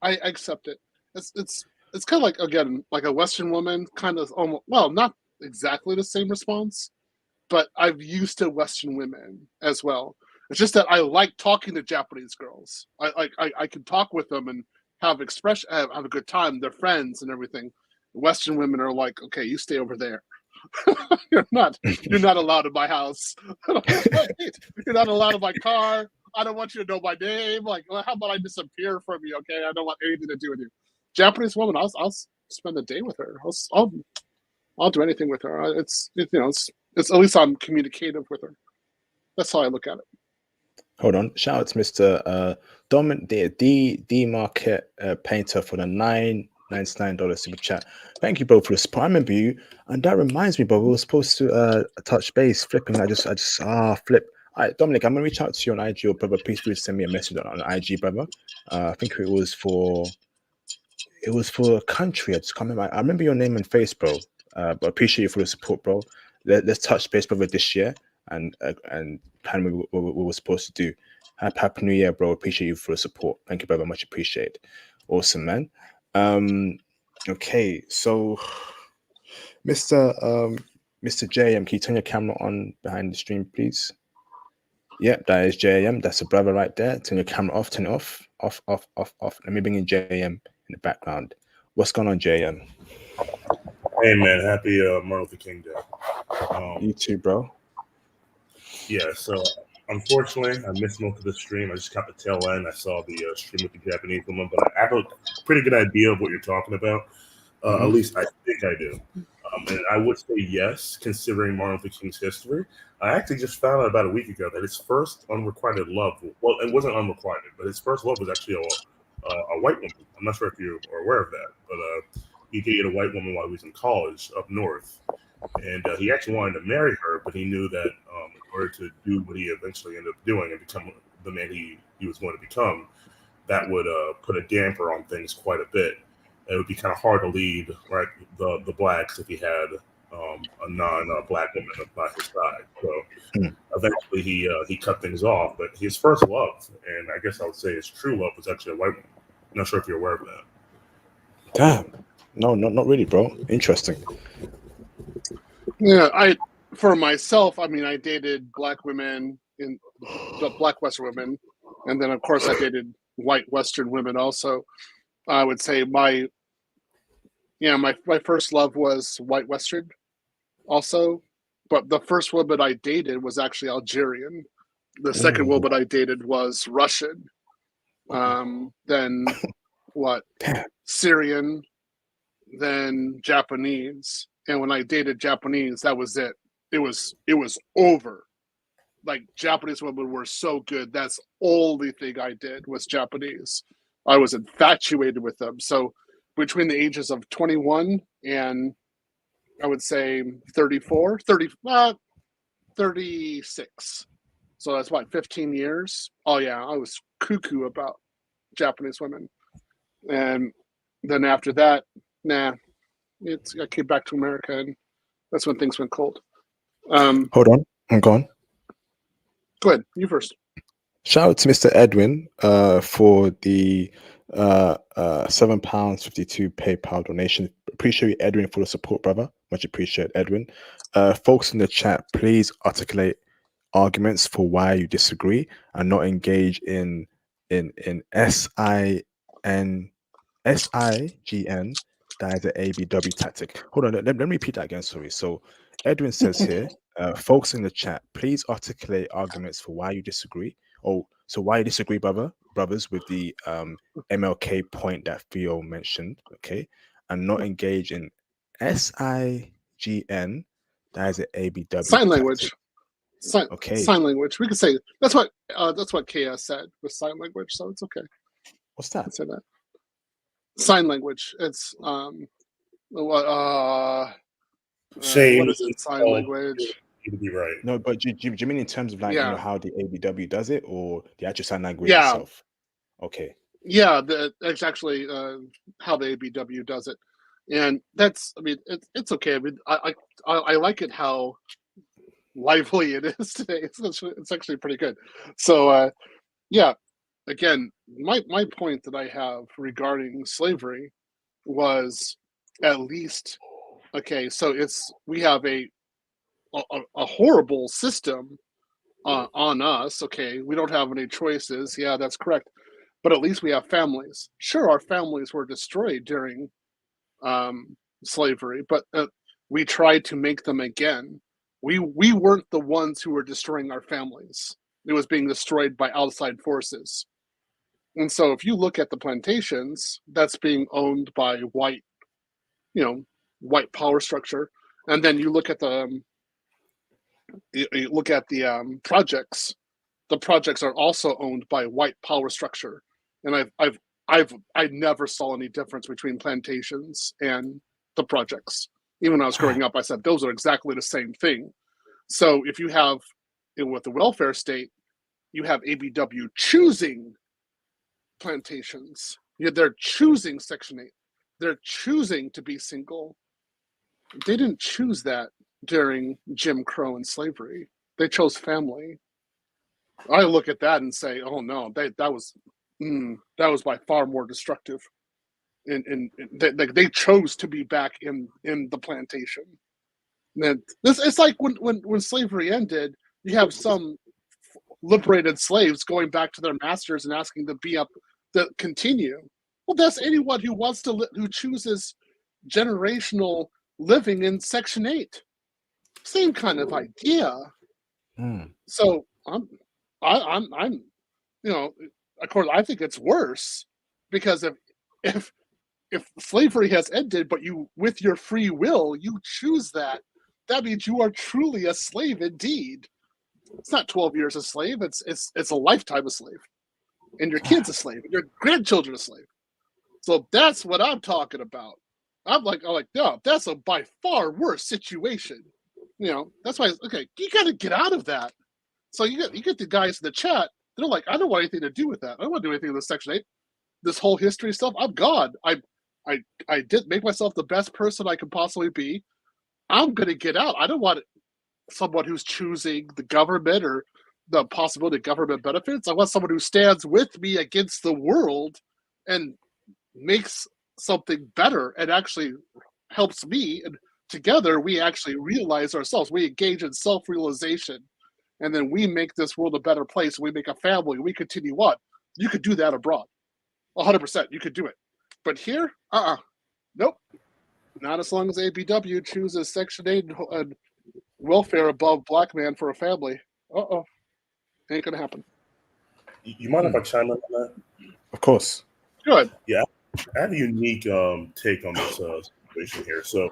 accept it. It's kind of like, again, like a Western woman, kind of almost, well, not exactly the same response, but I've used to Western women as well. It's just that I like talking to Japanese girls. I can talk with them and have have a good time. They're friends and everything. Western women are like, okay, you stay over there. you're not allowed in my house. You're not allowed in my car. I don't want you to know my name. Like, well, how about I disappear from you? Okay, I don't want anything to do with you. Japanese woman, I'll spend the day with her. I'll do anything with her. It's at least I'm communicative with her. That's how I look at it. Hold on. Shout out to Mr. Dominic D Market Painter for the $9.99 super chat. Thank you, bro, for the support. I remember you, and that reminds me, bro. We were supposed to touch base, flipping. I just flip. All right, Dominic, I'm gonna reach out to you on IG, or brother. Please do send me a message on IG, brother. I think it was for a country. I just can't remember. I remember your name and face, bro. But appreciate you for the support, bro. Let's touch base, brother, this year, and plan what we were supposed to do. Happy New Year, bro. Appreciate you for the support. Thank you, brother. Much appreciated. Awesome, man. Okay, so Mr. JM, can you turn your camera on behind the stream, please? Yep, that is JM. That's a brother right there. Turn your camera off. Turn it off. Off. Let me bring in JM in the background. What's going on, JM? Hey man, happy Martin Luther King Day. You too, bro. Yeah, so unfortunately, I missed most of the stream. I just caught the tail end. I saw the stream with the Japanese woman, but I have a pretty good idea of what you're talking about. At least I think I do. And I would say yes, considering Martin Luther King's history. I actually just found out about a week ago that his first unrequited love, well, it wasn't unrequited, but his first love was actually a white woman. I'm not sure if you are aware of that, but he dated a white woman while he was in college up north. And he actually wanted to marry her, but he knew that in order to do what he eventually ended up doing and become the man he was going to become, that would put a damper on things quite a bit. It would be kind of hard to lead the blacks if he had a non-black woman by his side. So eventually he cut things off. But his first love, and I guess I would say his true love, was actually a white woman. I'm not sure if you're aware of that. Damn. No, not really, bro. Interesting. Yeah, for myself, I mean, I dated black women, black Western women, and then of course I dated white Western women also. I would say my first love was white Western also, but the first woman I dated was actually Algerian. The second woman I dated was Russian. Then Syrian, then Japanese. And when I dated Japanese, that was it. It was over. Like, Japanese women were so good. That's the only thing I did was Japanese. I was infatuated with them. So between the ages of 21 and I would say 36. So that's what, 15 years? Oh yeah, I was cuckoo about Japanese women. And then after that, I came back to America, and that's when things went cold. Hold on, I'm gone. Go ahead, you first. Shout out to Mr. Edwin for the £7.52 PayPal donation. Appreciate you, Edwin, for the support, brother. Much appreciate, Edwin. Folks in the chat, please articulate arguments for why you disagree and not engage in SIGN. That is an ABW tactic. Hold on, let me repeat that again. Sorry. So Edwin says here, folks in the chat, please articulate arguments for why you disagree. Oh, so why you disagree, brothers, with the MLK point that Theo mentioned, okay, and not engage in SIGN. That is an ABW sign tactic. language. Okay. Sign language. We could say that's what KS said with sign language, so it's okay. What's that? Say that. Sign language. It's Same. what is it? Sign language. You would be right. No, but do you mean in terms of like Yeah. how the ABW does it, or the actual sign language Yeah. itself? Okay. Yeah, it's actually how the ABW does it, and that's. I mean, it's okay. I mean, I like it how lively it is today. It's actually pretty good. So yeah, again, my point that I have regarding slavery was at least okay. So we have a horrible system on us. Okay, we don't have any choices. Yeah, that's correct. But at least we have families. Sure, our families were destroyed during slavery, but we tried to make them again. We weren't the ones who were destroying our families. It was being destroyed by outside forces. And so if you look at the plantations, that's being owned by white, white power structure. And then you look at the projects. The projects are also owned by white power structure. And I never saw any difference between plantations and the projects. Even when I was growing up, I said those are exactly the same thing. So if you have with the welfare state, you have ABW choosing plantations. They're choosing Section 8. They're choosing to be single. They didn't choose that during Jim Crow and slavery. They chose family. I look at that and say, oh no, that was by far more destructive. And they chose to be back in the plantation. And it's like when slavery ended, you have some liberated slaves going back to their masters and asking to be up to continue. Well, that's anyone who wants to who chooses generational living in Section 8. Same kind of idea. So I'm of course I think it's worse because if slavery has ended, but you with your free will you choose that means you are truly a slave indeed. It's not 12 years a slave, it's a lifetime a slave. And your kid's a slave, and your grandchildren a slave. So that's what I'm talking about. I'm like, no, that's a by far worse situation. That's why okay, you gotta get out of that. So you get the guys in the chat, they're like, I don't want anything to do with that. I don't want to do anything with Section 8. This whole history stuff, I'm gone. I did make myself the best person I could possibly be. I'm gonna get out. I don't want someone who's choosing the government or the possibility of government benefits. I want someone who stands with me against the world and makes something better and actually helps me. And together we actually realize ourselves. We engage in self-realization. And then we make this world a better place. We make a family. We continue on. You could do that abroad. 100%. You could do it. But here, nope. Not as long as ABW chooses Section 8 and welfare above black man for a family. Ain't going to happen. You mind if I chime in on that? Of course. Good. Yeah. I have a unique take on this situation here. So,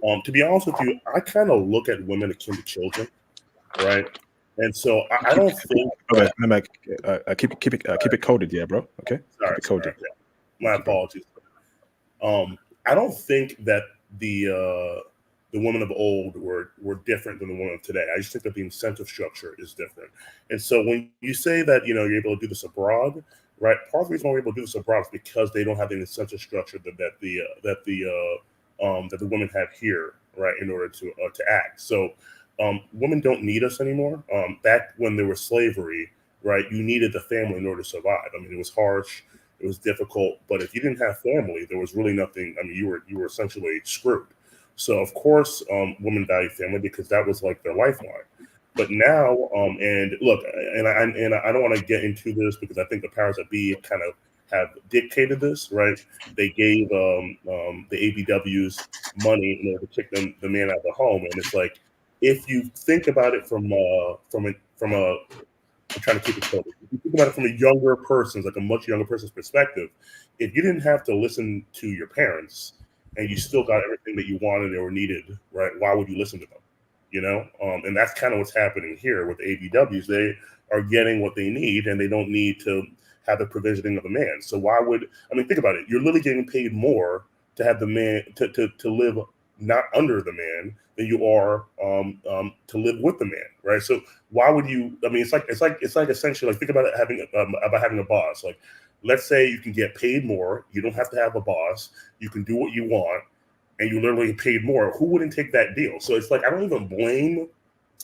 to be honest with you, I kind of look at women akin to children, right? And so I don't think. Keep it coded, yeah, bro. Okay. Sorry, keep it coded. Yeah. My apologies. I don't think that the women of old were different than the women of today. I just think that the incentive structure is different. And so when you say that you're able to do this abroad, right? Part of the reason why we're able to do this abroad is because they don't have the incentive structure that the women have here, right? In order to act. So. Women don't need us anymore. Back when there was slavery, right, you needed the family in order to survive. I mean, it was harsh, it was difficult, but if you didn't have family, there was really nothing. I mean, you were essentially screwed. So of course, women value family because that was like their lifeline. But now, and look, and I don't want to get into this because I think the powers that be kind of have dictated this, right? They gave the ABWs money in order to kick the man out of the home, and it's like. If you think about it from I'm trying to keep it coded. If you think about it from a younger person's, like a much younger person's perspective, if you didn't have to listen to your parents and you still got everything that you wanted or needed, right? Why would you listen to them? And that's kind of what's happening here with the ABWs. They are getting what they need, and they don't need to have the provisioning of a man. So think about it. You're literally getting paid more to have the man to live not under the man than you are to live with the man, right? So why would you? I mean, it's like essentially like think about it having a boss. Like, let's say you can get paid more, you don't have to have a boss, you can do what you want, and you literally get paid more. Who wouldn't take that deal? So it's like I don't even blame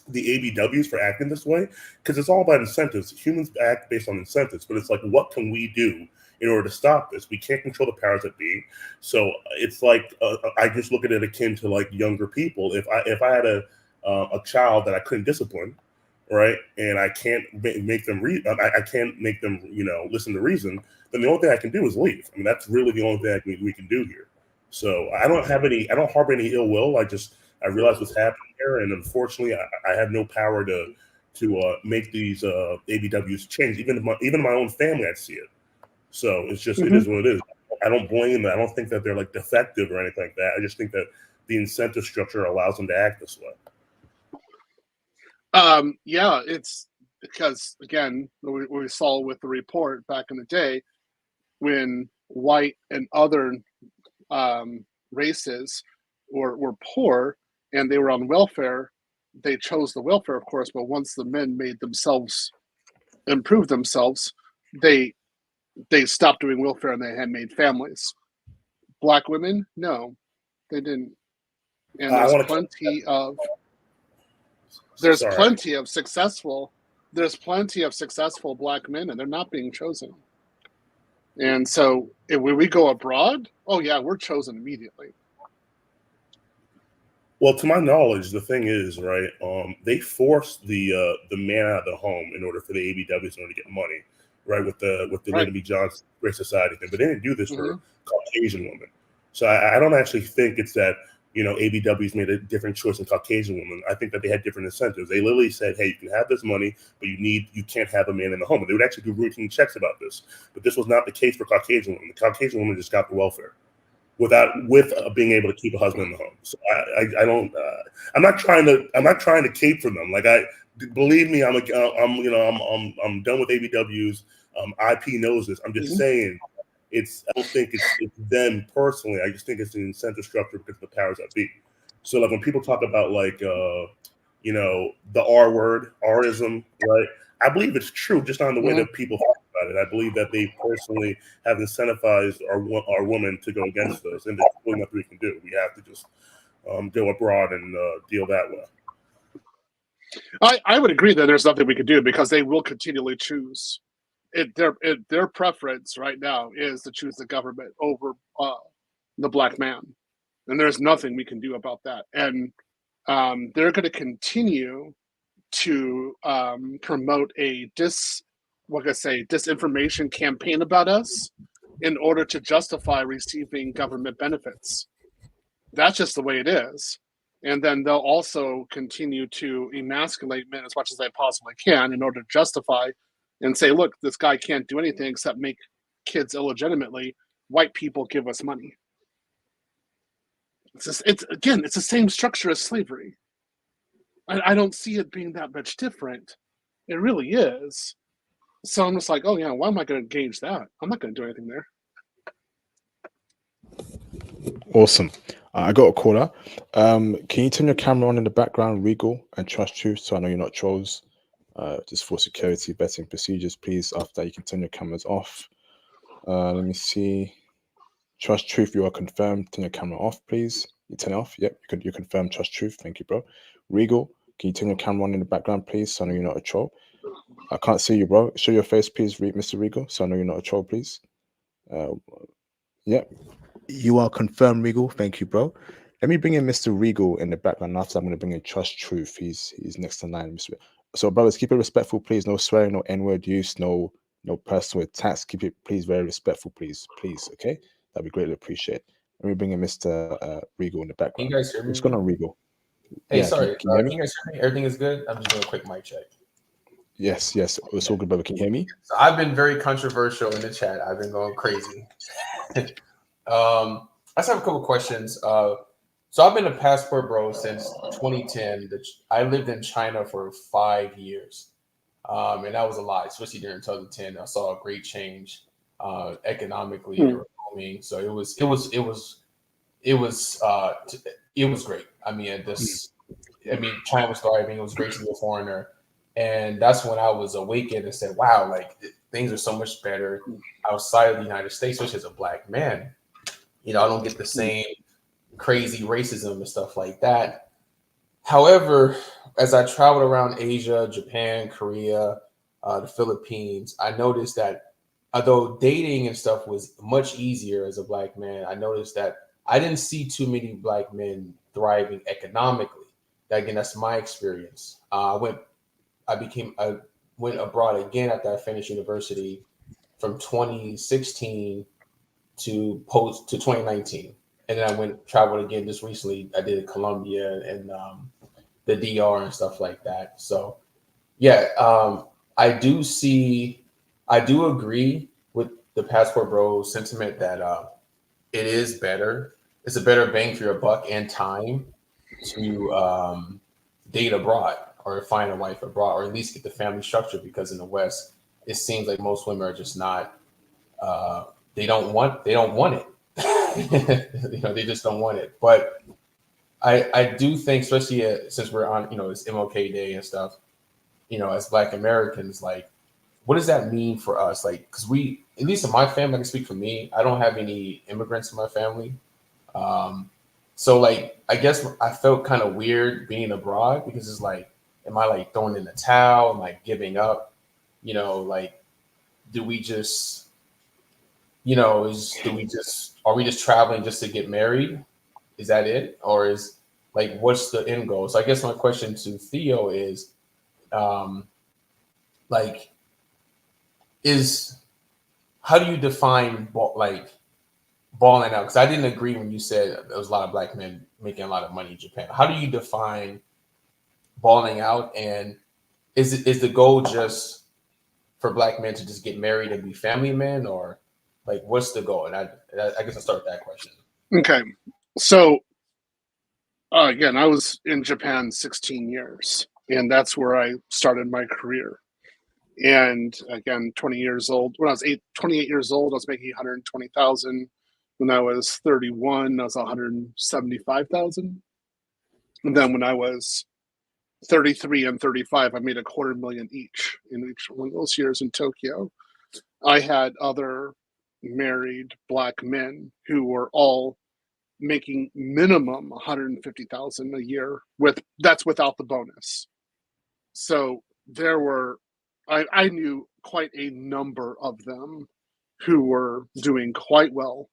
the ABWs for acting this way because it's all about incentives. Humans act based on incentives, but it's like, what can we do in order to stop this? We can't control the powers that be. So it's like I just look at it akin to like younger people. If I had a child that I couldn't discipline, right, and I can't make them I can't make them listen to reason, then the only thing I can do is leave. I mean, that's really the only thing we can do here. So I don't harbor any ill will. I realize what's happening here, and unfortunately, I have no power to make these ABWs change. Even in my own family, I see it. So it's just it is what it is. I don't blame them. I don't think that they're like defective or anything like that. I just think that the incentive structure allows them to act this way. Yeah, it's because again, we saw with the report back in the day when white and other races were poor and they were on welfare, they chose the welfare, of course, but once the men made themselves improve themselves, they stopped doing welfare and they had made families. Black women, no, they didn't. And there's plenty of successful Black men, and they're not being chosen. And so when we go abroad, oh yeah, we're chosen immediately. Well, to my knowledge, the thing is, right, they forced the man out of the home in order for the ABWs to get money, right, with the Lyndon B. Johnson Great Society thing. But they didn't do this for Caucasian women. So I don't actually think it's that, ABWs made a different choice in Caucasian women. I think that they had different incentives. They literally said, hey, you can have this money, but you can't have a man in the home. And they would actually do routine checks about this. But this was not the case for Caucasian women. The Caucasian women just got the welfare with being able to keep a husband in the home. So I don't. I'm not trying to cape for them. Like believe me, I'm done with ABWs. IP knows this. I'm just saying. I don't think it's them personally. I just think it's the incentive structure because of the powers that be. So like when people talk about like the R word, Rism, right? I believe it's true, just on the way that people talk about it. I believe that they personally have incentivized our women to go against us, and there's really nothing we can do. We have to just go abroad and deal that way. I would agree that there's nothing we can do because they will continually choose. Their preference right now is to choose the government over the Black man, and there's nothing we can do about that. And they're going to continue to promote a disinformation campaign about us in order to justify receiving government benefits. That's just the way it is. And then they'll also continue to emasculate men as much as they possibly can in order to justify and say, look, this guy can't do anything except make kids illegitimately. White people give us money. It's the same structure as slavery. I don't see it being that much different. It really is. So I'm just like, oh yeah, why am I going to engage that? I'm not going to do anything there. Awesome. I got a caller. Can you turn your camera on in the background, Regal and Trust Truth, so I know you're not trolls? Just for security vetting procedures, please. After that, you can turn your cameras off. Let me see. Trust Truth, you are confirmed. Turn your camera off, please. You turn it off. Yep, you confirm Trust Truth. Thank you, bro. Regal, can you turn your camera on in the background, please, so I know you're not a troll? I can't see you, bro. Show your face, please, Mr. Regal, so I know you're not a troll, please. Yep. You are confirmed, Regal. Thank you, bro. Let me bring in Mr. Regal in the background. After I'm going to bring in Trust Truth. He's next in line. So, brothers, keep it respectful, please. No swearing, no N-word use, no personal attacks. Keep it, please, very respectful, please. Okay? That'd be greatly appreciated. Let me bring in Mr. Regal in the background. Can you guys hear me? What's going on, Regal? Hey, yeah, sorry. Can you hear me? Can you guys hear me? Everything is good? I'm just doing a quick mic check. Yes. It's all good, brother. Can you hear me? So I've been very controversial in the chat. I've been going crazy. I just have a couple questions. So I've been a passport bro since 2010. I lived in China for 5 years. And that was a lot, especially during 2010. I saw a great change economically. They were booming. So it was it was great. I mean, China was thriving. It was great to be a foreigner, and that's when I was awakened and said, "Wow, like things are so much better outside of the United States, especially as a black man. I don't get the same crazy racism and stuff like that." However, as I traveled around Asia, Japan, Korea, the Philippines, I noticed that although dating and stuff was much easier as a black man, I noticed that I didn't see too many black men thriving economically. Again, that's my experience. I went abroad again after I finished university from 2016 to 2019, and then I traveled again just recently. I did Colombia and the DR and stuff like that. So yeah, I do agree with the Passport Bro sentiment that it is better. It's a better bang for your buck and time to date abroad or find a wife abroad, or at least get the family structure. Because in the West, it seems like most women are just not. They don't want it. They just don't want it. But I do think, especially since we're on, it's MLK Day and stuff, as Black Americans, like, what does that mean for us? Like, because at least in my family, I can speak for me, I don't have any immigrants in my family. So like, I guess I felt kind of weird being abroad, because it's like, am I like throwing in the towel? Am I giving up? Like, do we just, are we just traveling just to get married? Is that it? Or is like, what's the end goal? So I guess my question to Theo is, like, how do you define balling out? Because I didn't agree when you said there was a lot of black men making a lot of money in Japan. How do you define balling out? And is the goal just for black men to just get married and be family men, or like, what's the goal? And I guess I'll start with that question. Okay, so again, I was in Japan 16 years, and that's where I started my career. And again, 20 years old. When I was 28 years old, I was making 120,000. When I was 31, I was 175,000. And then when I was 33 and 35, I made $250,000 each in each one of those years in Tokyo. I had other married black men who were all making minimum 150,000 a year. That's without the bonus. So there were, I knew quite a number of them who were doing quite well,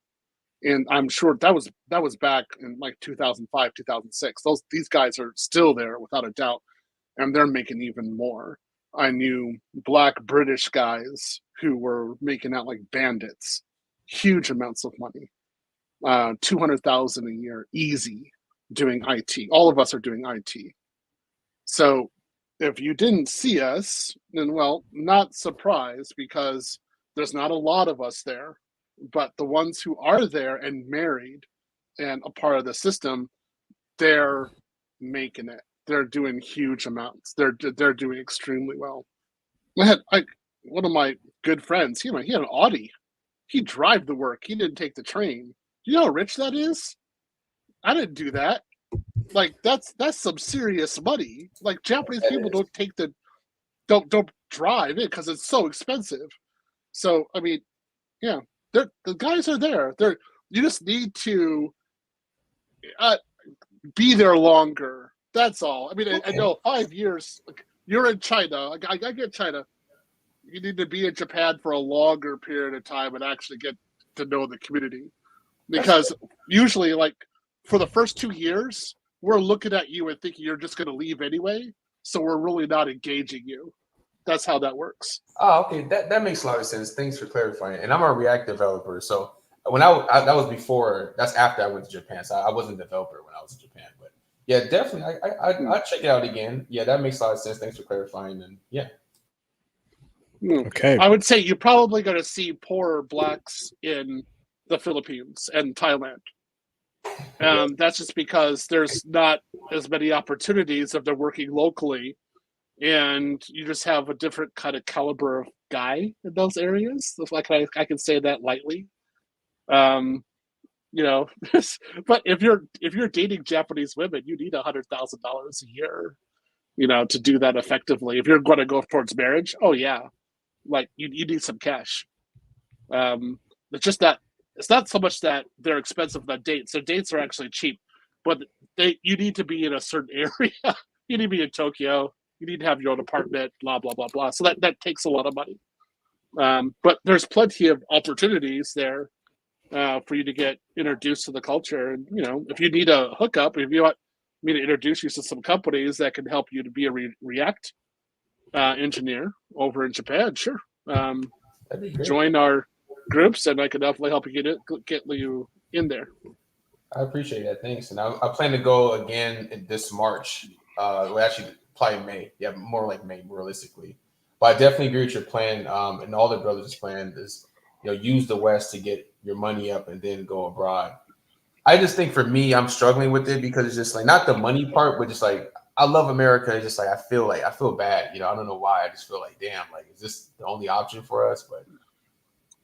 and I'm sure that was back in like 2005, 2006. These guys are still there without a doubt, and they're making even more. I knew black British guys who were making out like bandits, huge amounts of money, 200,000 a year, easy, doing IT. All of us are doing IT. So if you didn't see us, then, well, not surprised, because there's not a lot of us there. But the ones who are there and married and a part of the system, they're making it. They're doing huge amounts. They're doing extremely well. One of my good friends, he had an Audi. He drive to work. He didn't take the train. You know how rich that is? I didn't do that. Like, that's some serious money. Like, Japanese people don't drive it because it's so expensive. So I mean, yeah, the guys are there. You just need to be there longer. That's all. I mean, okay. I know 5 years. You're in China. I get China. You need to be in Japan for a longer period of time and actually get to know the community, because usually, like, for the first 2 years, we're looking at you and thinking you're just going to leave anyway. So we're really not engaging you. That's how that works. Oh, okay. That makes a lot of sense. Thanks for clarifying. And I'm a React developer. So when that was before, that's after I went to Japan. So I wasn't a developer when I was in Japan. But yeah, definitely. I'll check it out again. Yeah, that makes a lot of sense. Thanks for clarifying. And yeah. Okay. I would say you're probably going to see poorer blacks in the Philippines and Thailand. That's just because there's not as many opportunities if they're working locally, and you just have a different kind of caliber of guy in those areas. Like, I can say that lightly. you know. But if you're dating Japanese women, you need $100,000 a year, you know, to do that effectively. If you're going to go towards marriage, oh yeah, like you need some cash. It's just that it's not so much that they're expensive on dates. So dates are actually cheap, but you need to be in a certain area. You need to be in Tokyo. You need to have your own apartment. Blah blah blah blah. So that takes a lot of money. But there's plenty of opportunities there for you to get introduced to the culture. And you know, if you need a hookup, if you want me to introduce you to some companies that can help you to be a React engineer over in Japan, sure. That'd be great. Join our groups, and I can definitely help you get you in there. I appreciate that. Thanks. And I plan to go again this March. Well, actually, probably May. Yeah, more like May, realistically. But I definitely agree with your plan. And all the brothers' plan is, you know, use the West to get your money up and then go abroad. I just think for me, I'm struggling with it because it's just like not the money part, but just like I love America. It's just like I feel bad. You know, I don't know why. I just feel like, damn, like is this the only option for us? But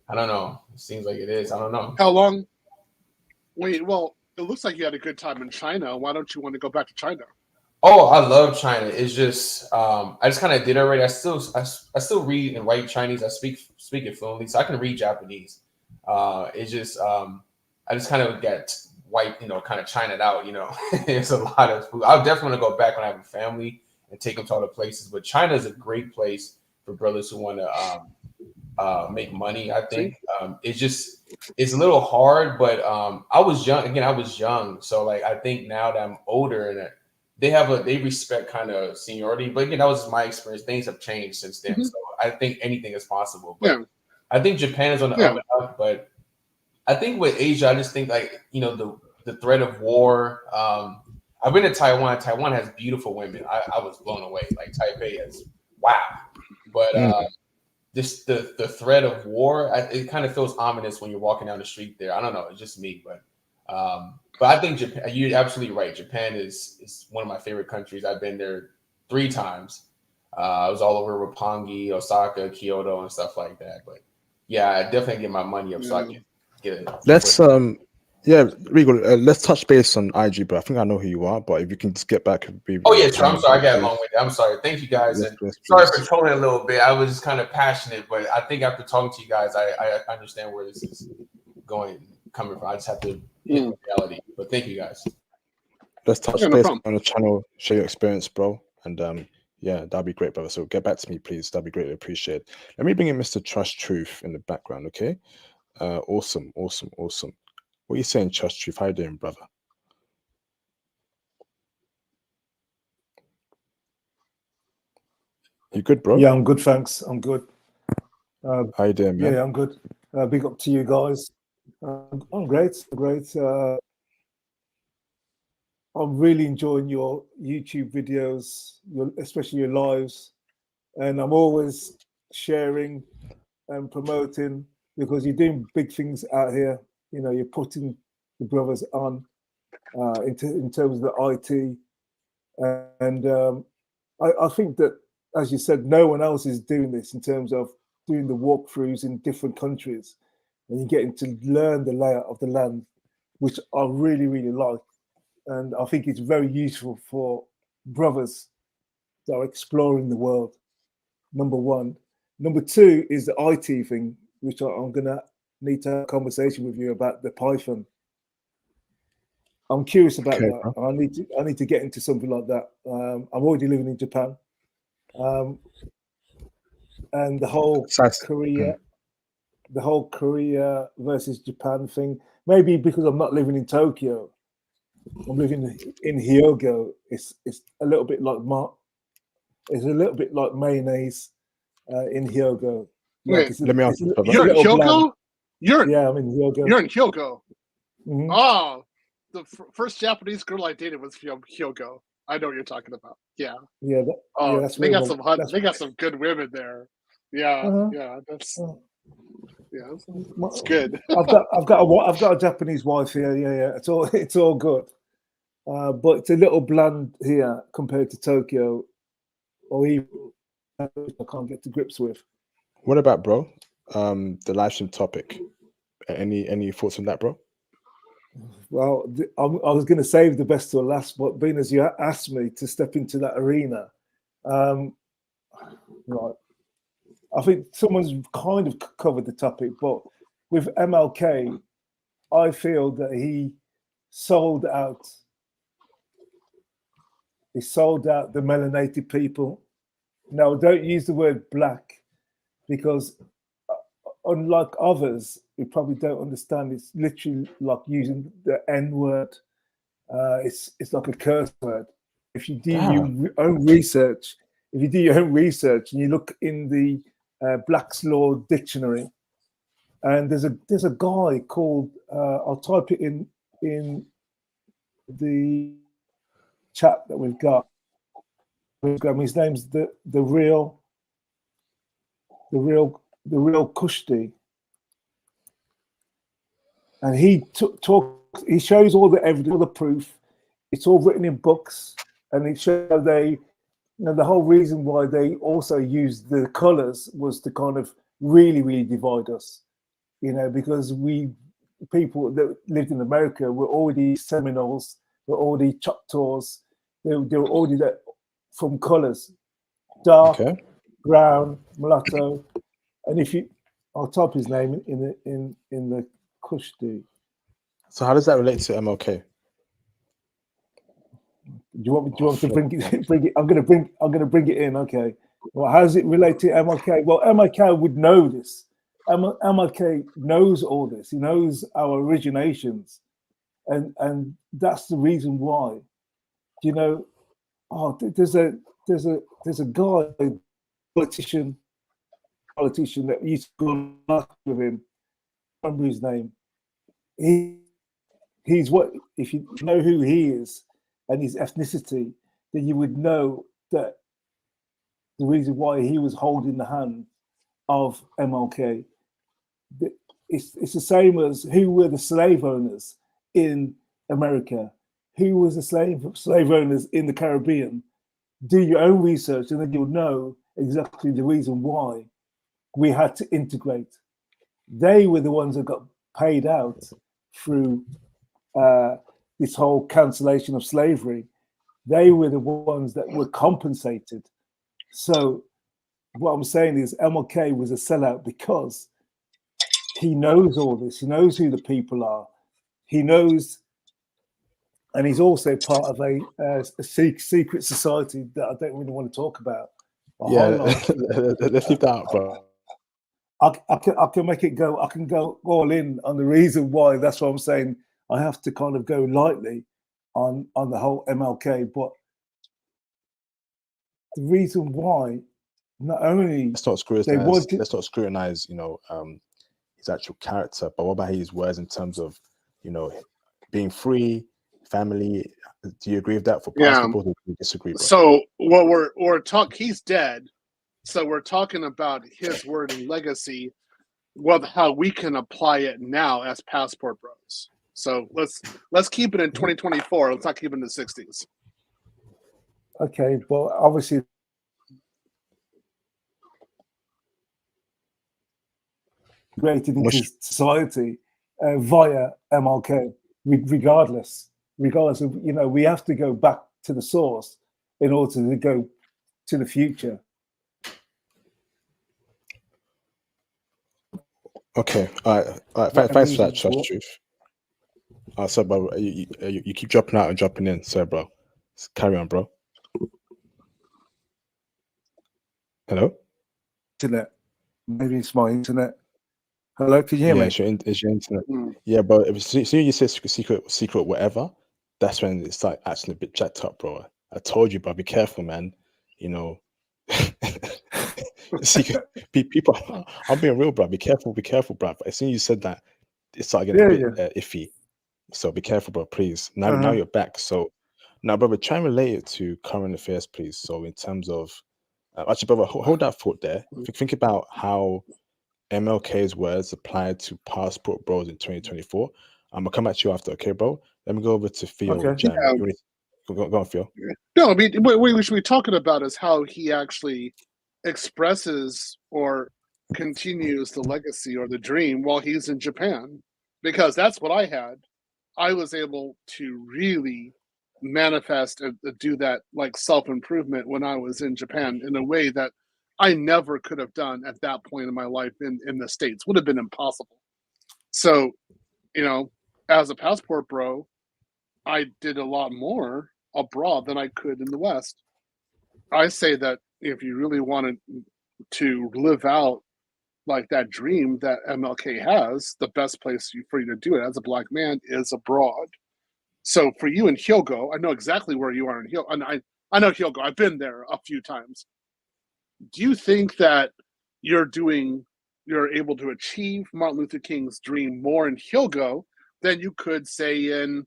I don't know. It seems like it is. I don't know. How long? Wait, well, it looks like you had a good time in China. Why don't you want to go back to China? Oh, I love China. It's just I just kind of did it already. I still read and write Chinese. I speak it fluently, so I can read Japanese. It's just I just kind of got white, you know, kind of China'd out. You know, it's a lot of food. I definitely want to go back when I have a family and take them to other places. But China is a great place for brothers who want to make money. I think it's a little hard, but I was young. Again, I was young, so like I think now that I'm older and they respect kind of seniority. But again, that was my experience. Things have changed since then, so I think anything is possible. But I think Japan is on the up and up. But I think with Asia, I just think like, you know, the threat of war. I've been to Taiwan. Taiwan has beautiful women. I was blown away. Like Taipei is wow, but just the threat of war, it kind of feels ominous when you're walking down the street there. I don't know. It's just me, but I think Japan. You're absolutely right. Japan is one of my favorite countries. I've been there 3 times. I was all over Roppongi, Osaka, Kyoto, and stuff like that. But yeah, I definitely get my money up so I can get it. Let's Regal, let's touch base on IG, but I think I know who you are. But if you can just get back, oh yeah, sure. I'm sorry, I got long with it. I'm sorry. Thank you guys. Yes, and sorry for trolling a little bit. I was just kind of passionate, but I think after talking to you guys, I understand where this is coming from. I just have to in reality. But thank you guys. Let's touch base on the channel, share your experience, bro. And yeah, that'd be great, brother. So get back to me, please. That'd be greatly appreciated. Let me bring in Mr. Trust Truth in the background, okay? Awesome. What are you saying, Trust Truth? How you doing, brother? You good, bro? Yeah, I'm good, thanks. I'm good. How you doing, man? Yeah, I'm good. Big up to you guys. I'm great. I'm really enjoying your YouTube videos, especially your lives, and I'm always sharing and promoting because you're doing big things out here. You know, you're putting the brothers on in terms of the IT, and I think that, as you said, no one else is doing this in terms of doing the walkthroughs in different countries, and you're getting to learn the layout of the land, which I really, really like. And I think it's very useful for brothers that are exploring the world, number one. Number two is the IT thing, which I'm going to need to have a conversation with you about the Python. I'm curious about that. I need to get into something like that. I'm already living in Japan. And the whole Korea versus Japan thing, maybe because I'm not living in Tokyo, I'm living in Hyogo. It's a little bit like it's a little bit like mayonnaise in Hyogo. Wait, let me ask you. You're in Hyogo? Yeah, I'm in Hyogo. You're in Hyogo. Mm-hmm. Oh, the first Japanese girl I dated was from Hyogo. I know what you're talking about. Yeah. Yeah. They got some they got some good women there. Yeah. Yeah. That's. Yeah, it's good. I've got a Japanese wife here. Yeah. It's all good. But it's a little bland here compared to Tokyo, or even I can't get to grips with. What about, bro? The live stream topic. Any thoughts on that, bro? Well, I was going to save the best to last, but being as you asked me to step into that arena, right, I think someone's kind of covered the topic, but with MLK, I feel that he sold out. He sold out the melanated people. Now, don't use the word black because, unlike others, who probably don't understand, it's literally like using the N word. It's like a curse word. If you do your own research, and you look in the Black's Law Dictionary, and there's a guy called I'll type it in the chat that we've got. His name's the real Kushti, and he talks. He shows all the evidence, all the proof. It's all written in books, and it shows the whole reason why they also used the colors was to kind of really divide us, because people that lived in America were already Seminoles, were already Choctaws, they were already that from colors, dark, brown, mulatto, and I'll type his name in the Kushti. So how does that relate to MLK? Do you want me to bring it? I'm gonna bring it in. Okay. Well, how does it relate to MLK? Well, MLK would know this. MLK knows all this. He knows our originations, and that's the reason why. There's a guy, politician that used to go with him. I remember his name. He's what, if you know who he is and his ethnicity, then you would know that the reason why he was holding the hand of MLK. It's the same as who were the slave owners in America, who was the slave owners in the Caribbean. Do your own research and then you'll know exactly the reason why we had to integrate. They were the ones that got paid out through this whole cancellation of slavery. They were the ones that were compensated. So what I'm saying is MLK was a sellout because he knows all this. He knows who the people are. He knows, and he's also part of a secret society that I don't really want to talk about. Let's leave that out, bro. I can make it go. I can go all in on the reason why. That's what I'm saying. I have to kind of go lightly on the whole MLK, but the reason why, not only let's not scrutinize, his actual character, but what about his words in terms of, being free, family? Do you agree with that for past people? Or do you disagree? Bro? So we're he's dead. So we're talking about his word and legacy, how we can apply it now as Passport Bros. So let's keep it in 2024. Let's not keep it in the 60s. Okay, but obviously integrated into society via MLK, regardless of, we have to go back to the source in order to go to the future. Okay, all right. Thanks for that, Trust Truth. So, bro, you keep dropping out and dropping in, so, bro. Carry on, bro. Hello? Internet. Maybe it's my internet. Hello, can you hear me? It's your internet. Yeah, bro. If soon as you say secret, whatever, that's when it's like actually a bit jacked up, bro. I told you, bro. Be careful, man. Secret people. I'm being real, bro. Be careful, bro. But as soon as you said that, it started getting a bit iffy. So be careful, bro. Please. Now you're back. So now, brother, try and relate it to current affairs, please. So in terms of actually, brother, hold that thought there. Think about how MLK's words applied to Passport Bros in 2024. I'm gonna come back to you after, okay, bro? Let me go over to Theo. Okay. Go on, Theo. No, I mean, what we should be talking about is how he actually expresses or continues the legacy or the dream while he's in Japan, because that's what I had. I was able to really manifest and do that like self-improvement when I was in Japan in a way that I never could have done at that point in my life in the States. Would have been impossible. So, you know, as a passport bro, I did a lot more abroad than I could in the West. I say that if you really wanted to live out like that dream that MLK has, the best place for you to do it as a black man is abroad. So for you in Hyogo, I know exactly where you are in Hyogo, and I know Hyogo. I've been there a few times. Do you think that you're able to achieve Martin Luther King's dream more in Hyogo than you could say in,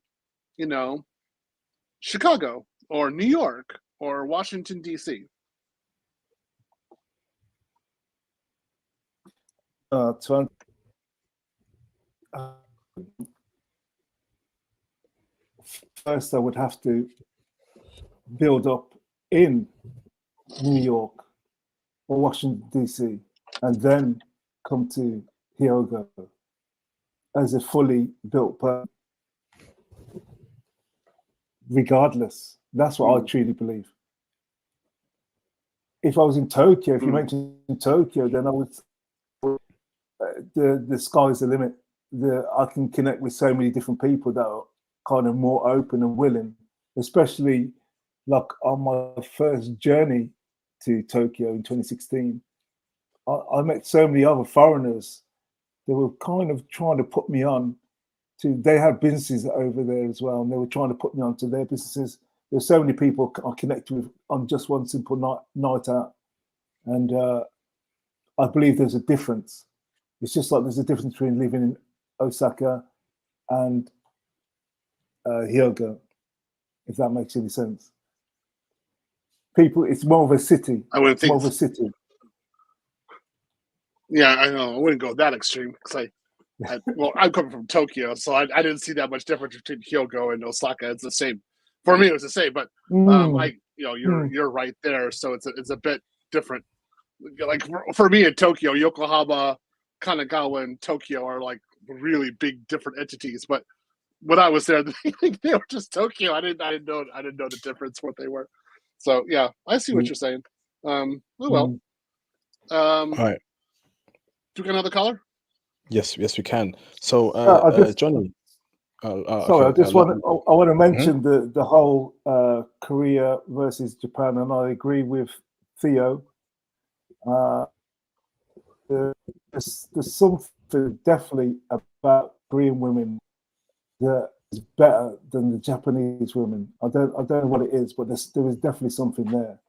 you know, Chicago or New York or Washington, D.C.? First, I would have to build up in New York or Washington, D.C., and then come to Hyogo as a fully built person. Regardless, that's what I truly believe. If I was in Tokyo, if you mentioned Tokyo, then I would. The sky's the limit. I can connect with so many different people that are kind of more open and willing, especially like on my first journey to Tokyo in 2016. I met so many other foreigners that were kind of trying to put me on to, they had businesses over there as well, and they were trying to put me on to their businesses. There's so many people I connect with on just one simple night out. And I believe there's a difference. It's just like there's a difference between living in Osaka and Hyogo, if that makes any sense. People, it's more of a city. I wouldn't think more of a city. Yeah, I know. I wouldn't go that extreme because I'm coming from Tokyo, so I didn't see that much difference between Hyogo and Osaka. It's the same. For me, it was the same, but you're right there, so it's a bit different. Like for me in Tokyo, Yokohama, Kanagawa, and Tokyo are like really big different entities. But when I was there, they were just Tokyo. I didn't know the difference what they were. So yeah, I see what you're saying. Oh well. All right. Do we get another caller? Yes, we can. So, Johnny. Sorry, okay, I want to mention the whole Korea versus Japan, and I agree with Theo. There's something definitely about Korean women that is better than the Japanese women. I don't know what it is, but there is definitely something there,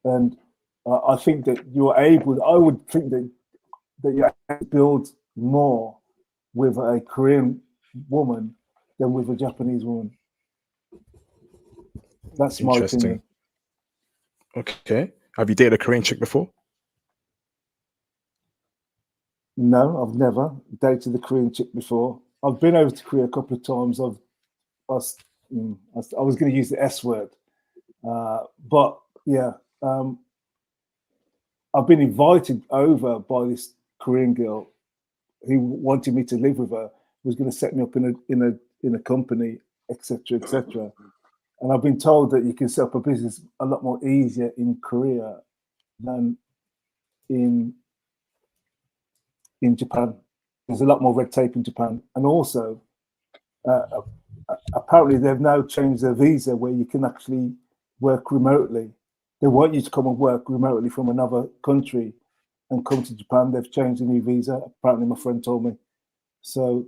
and I think that you're able. I would think that you have to build more with a Korean woman than with a Japanese woman. That's my opinion. Okay. Have you dated a Korean chick before? No, I've never dated a Korean chick before. I've been over to Korea a couple of times. I was going to use the S word, but yeah, I've been invited over by this Korean girl who wanted me to live with her, was going to set me up in a company, etc., etc. And I've been told that you can set up a business a lot more easier in Korea than in Japan. There's a lot more red tape in Japan, and also apparently they've now changed their visa where you can actually work remotely. They want you to come and work remotely from another country and come to Japan. They've changed the new visa. Apparently, my friend told me. So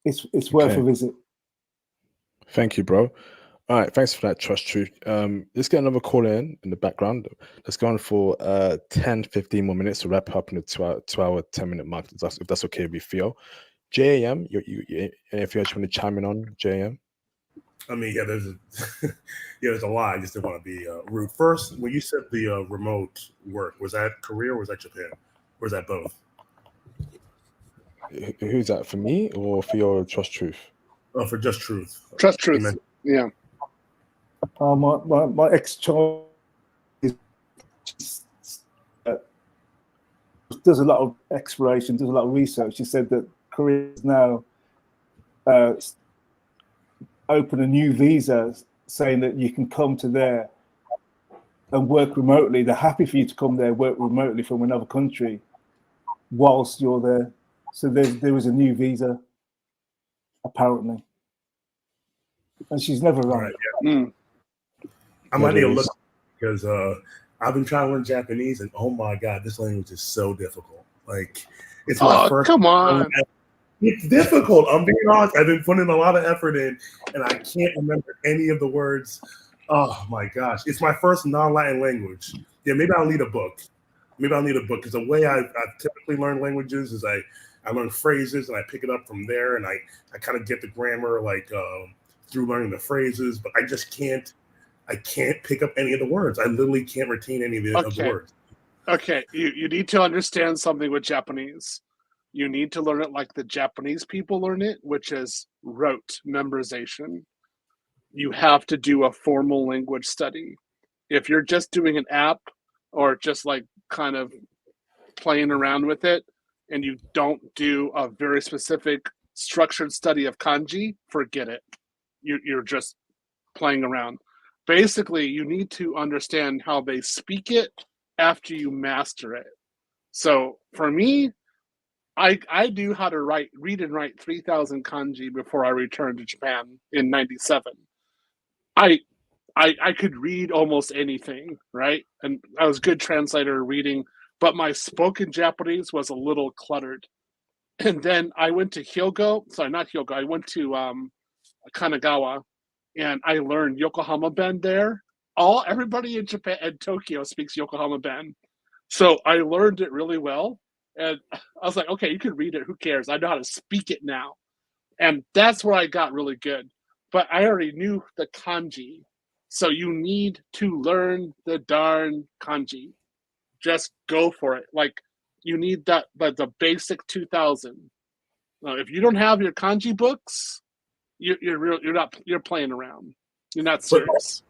it's worth a visit. Thank you, bro. All right, thanks for that, Trust Truth. Let's get another call in the background. Let's go on for 10-15 more minutes to wrap up in the 2-hour 10-minute mark, if that's okay with you, Theo. JAM, if you actually want to chime in on JAM. I mean, yeah, there's a lot. I just didn't want to be rude. First, when you said the remote work, was that Korea or was that Japan? Or was that both? Who's that, for me or for your Trust Truth? Oh, for just Truth. Trust Truth. Yeah. My ex-child does a lot of exploration, does a lot of research. She said that Korea has now opened a new visa saying that you can come to there and work remotely. They're happy for you to come there, work remotely from another country whilst you're there. So there was a new visa, apparently. And she's never wrong. Right, yeah. I might need to look because I've been trying to learn Japanese, and oh my god, this language is so difficult. Like, it's my first. Come on. It's difficult. I'm being honest. I've been putting a lot of effort in, and I can't remember any of the words. Oh my gosh, it's my first non-Latin language. Yeah, maybe I'll need a book. Maybe I'll need a book because the way I've typically learned languages is I learn phrases and I pick it up from there, and I kind of get the grammar like through learning the phrases, but I just can't. I can't pick up any of the words. I literally can't retain any of the words. Okay, you need to understand something with Japanese. You need to learn it like the Japanese people learn it, which is rote memorization. You have to do a formal language study. If you're just doing an app or just like kind of playing around with it and you don't do a very specific structured study of kanji, forget it. You're just playing around. Basically, you need to understand how they speak it after you master it. So for me, I knew how to read and write 3,000 kanji before I returned to Japan in '97. I could read almost anything, right? And I was a good translator reading, but my spoken Japanese was a little cluttered. And then I went to I went to Kanagawa, and I learned Yokohama Ben there. Everybody in Japan and Tokyo speaks Yokohama Ben. So I learned it really well. And I was like, okay, you can read it. Who cares? I know how to speak it now. And that's where I got really good. But I already knew the kanji. So you need to learn the darn kanji. Just go for it. Like, you need that, but the basic 2,000. Now, if you don't have your kanji books, you're playing around. You're not serious.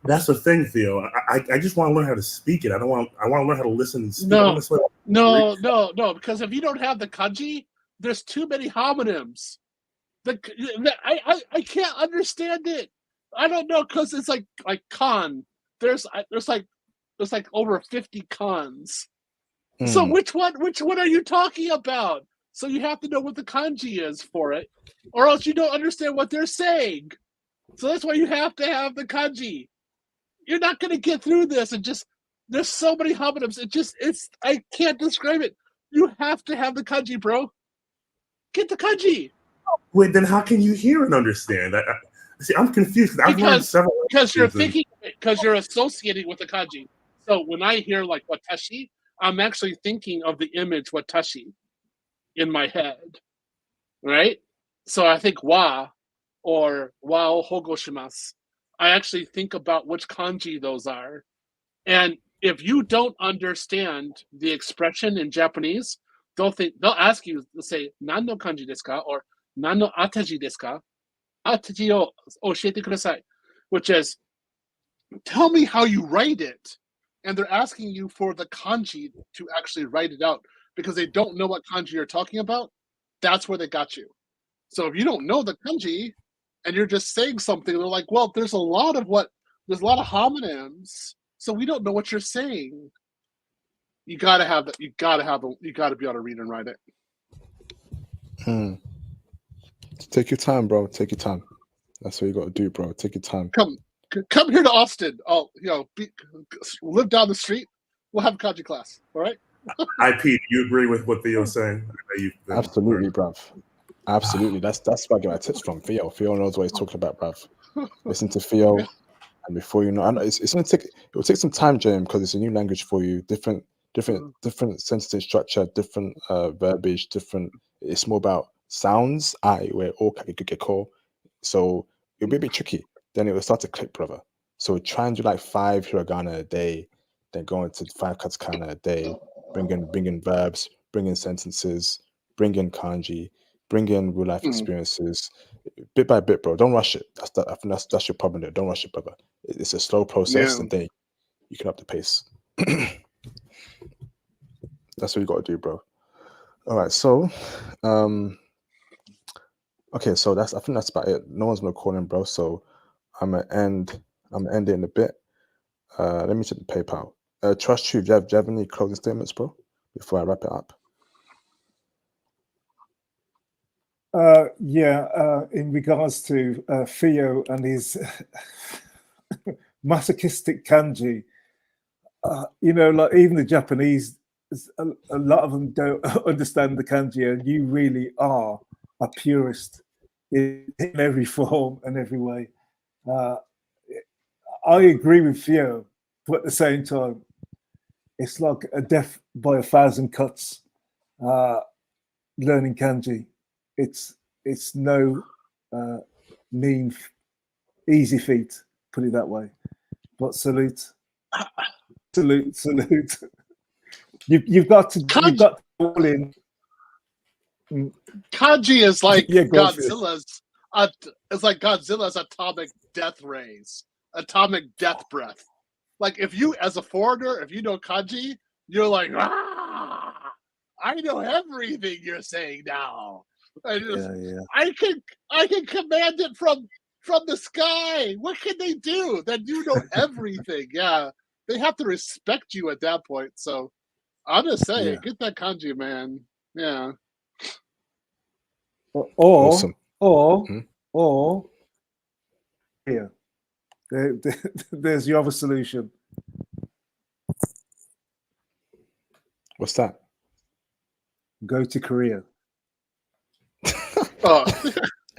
That's the thing, Theo. I just want to learn how to speak it. I want to learn how to listen and speak. No. Because if you don't have the kanji, there's too many homonyms. I can't understand it. I don't know, because it's like con. There's like over 50 cons. So which one are you talking about? So you have to know what the kanji is for it, or else you don't understand what they're saying. So that's why you have to have the kanji. You're not going to get through this, and there's so many homonyms. I can't describe it. You have to have the kanji, bro. Get the kanji. Wait, then how can you hear and understand? See, I'm confused because I've learned several. Because you're thinking, because you're associating with the kanji. So when I hear like watashi, I'm actually thinking of the image watashi in my head, right? So I think wa or wa hogoshimasu. I actually think about which kanji those are. And if you don't understand the expression in Japanese, they'll ask you, they'll say, "Nan no kanji desu ka?" or "Nan no ataji desu ka?" Ataji o oshiete kudasai, which is, tell me how you write it. And they're asking you for the kanji to actually write it out because they don't know what kanji you're talking about. That's where they got you. So if you don't know the kanji and you're just saying something, they're like, well, there's a lot of homonyms, so we don't know what you're saying. You gotta have that. You gotta be able to read and write it. Take your time, bro. Take your time. That's what you got to do, bro. Take your time. Come here to Austin. Live down the street. We'll have a kanji class. All right. IP, do you agree with what Theo's saying? Absolutely, bruv. Absolutely. That's where I get my tips from. Theo. Theo knows what he's talking about, bruv. Listen to Theo, and before you know, I know it will take some time, James, because it's a new language for you. Different sentence structure, different verbiage, different. It's more about sounds. Where all get call. So it'll be a bit tricky. Then it will start to click, brother. So try and do like 5 hiragana a day, then go into 5 katakana a day. Bring in verbs, bring in sentences, bring in kanji, bring in real life experiences, bit by bit, bro. Don't rush it. I think that's your problem there. Don't rush it, brother. It's a slow process, and then you can up the pace. That's what you got to do, bro. All right, so Okay, so I think that's about it. No one's gonna call in, bro. So I'm gonna end it in a bit. Let me check the PayPal. Trust you. Do you have any closing statements, bro? Before I wrap it up. In regards to Theo and his masochistic kanji, like even the Japanese, a lot of them don't understand the kanji, and you really are a purist in every form and every way. I agree with Theo, but at the same time, it's like a death by 1,000 cuts. Learning kanji, it's no mean, easy feat, put it that way. But salute. You've got to all in. Kanji is like Godzilla's. It's like Godzilla's atomic death rays, atomic death breath. Like if you, as a foreigner, if you know kanji, you're like, I know everything you're saying now. I can command it from the sky. What can they do? Then you know everything. Yeah, they have to respect you at that point. So I'm just saying, get that kanji, man. Yeah. Awesome. Or here, there's your other solution. What's that? Go to Korea. Oh,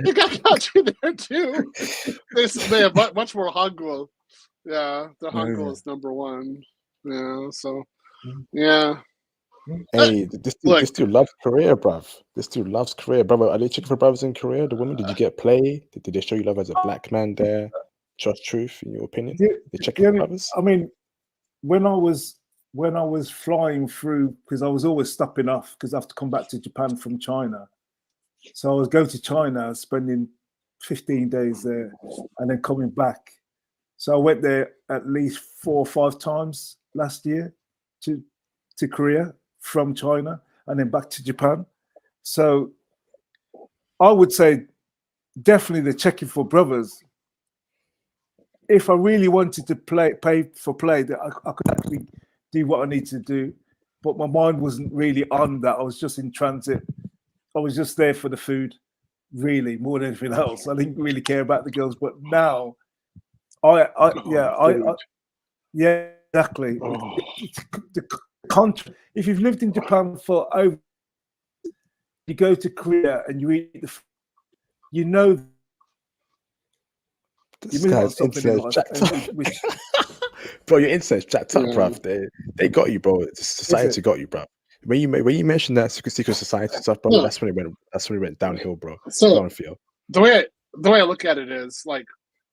you got kanji there too. They have much more Hangul. Yeah, the Hangul is number one. Yeah, so yeah. Hey, this dude loves Korea, bruv. This dude loves Korea, brother. Are they checking for brothers in Korea? The women? Did you get play? Did they show you love as a black man there? Trust truth, in your opinion? They checking for brothers? I mean, when I was flying through, because I was always stopping off because I have to come back to Japan from China. So I was going to China, spending 15 days there, and then coming back. So I went there at least 4 or 5 times last year to Korea from China, and then back to Japan. So I would say definitely they're checking for brothers. If I really wanted to pay for play, that I could actually do what I need to do, but my mind wasn't really on that. I was just in transit. I was just there for the food, really, more than anything else. I didn't really care about the girls. But now, yeah, exactly. If you've lived in Japan for over, you go to Korea and you eat the food, you know. This guy's internet jacked up. Bro, your internet's jacked up, bruv. They got you, bro. Society got you, bro. When you mentioned that secret society stuff, bro, that's when it went downhill, bro. So go on, Theo. The way I look at it is like,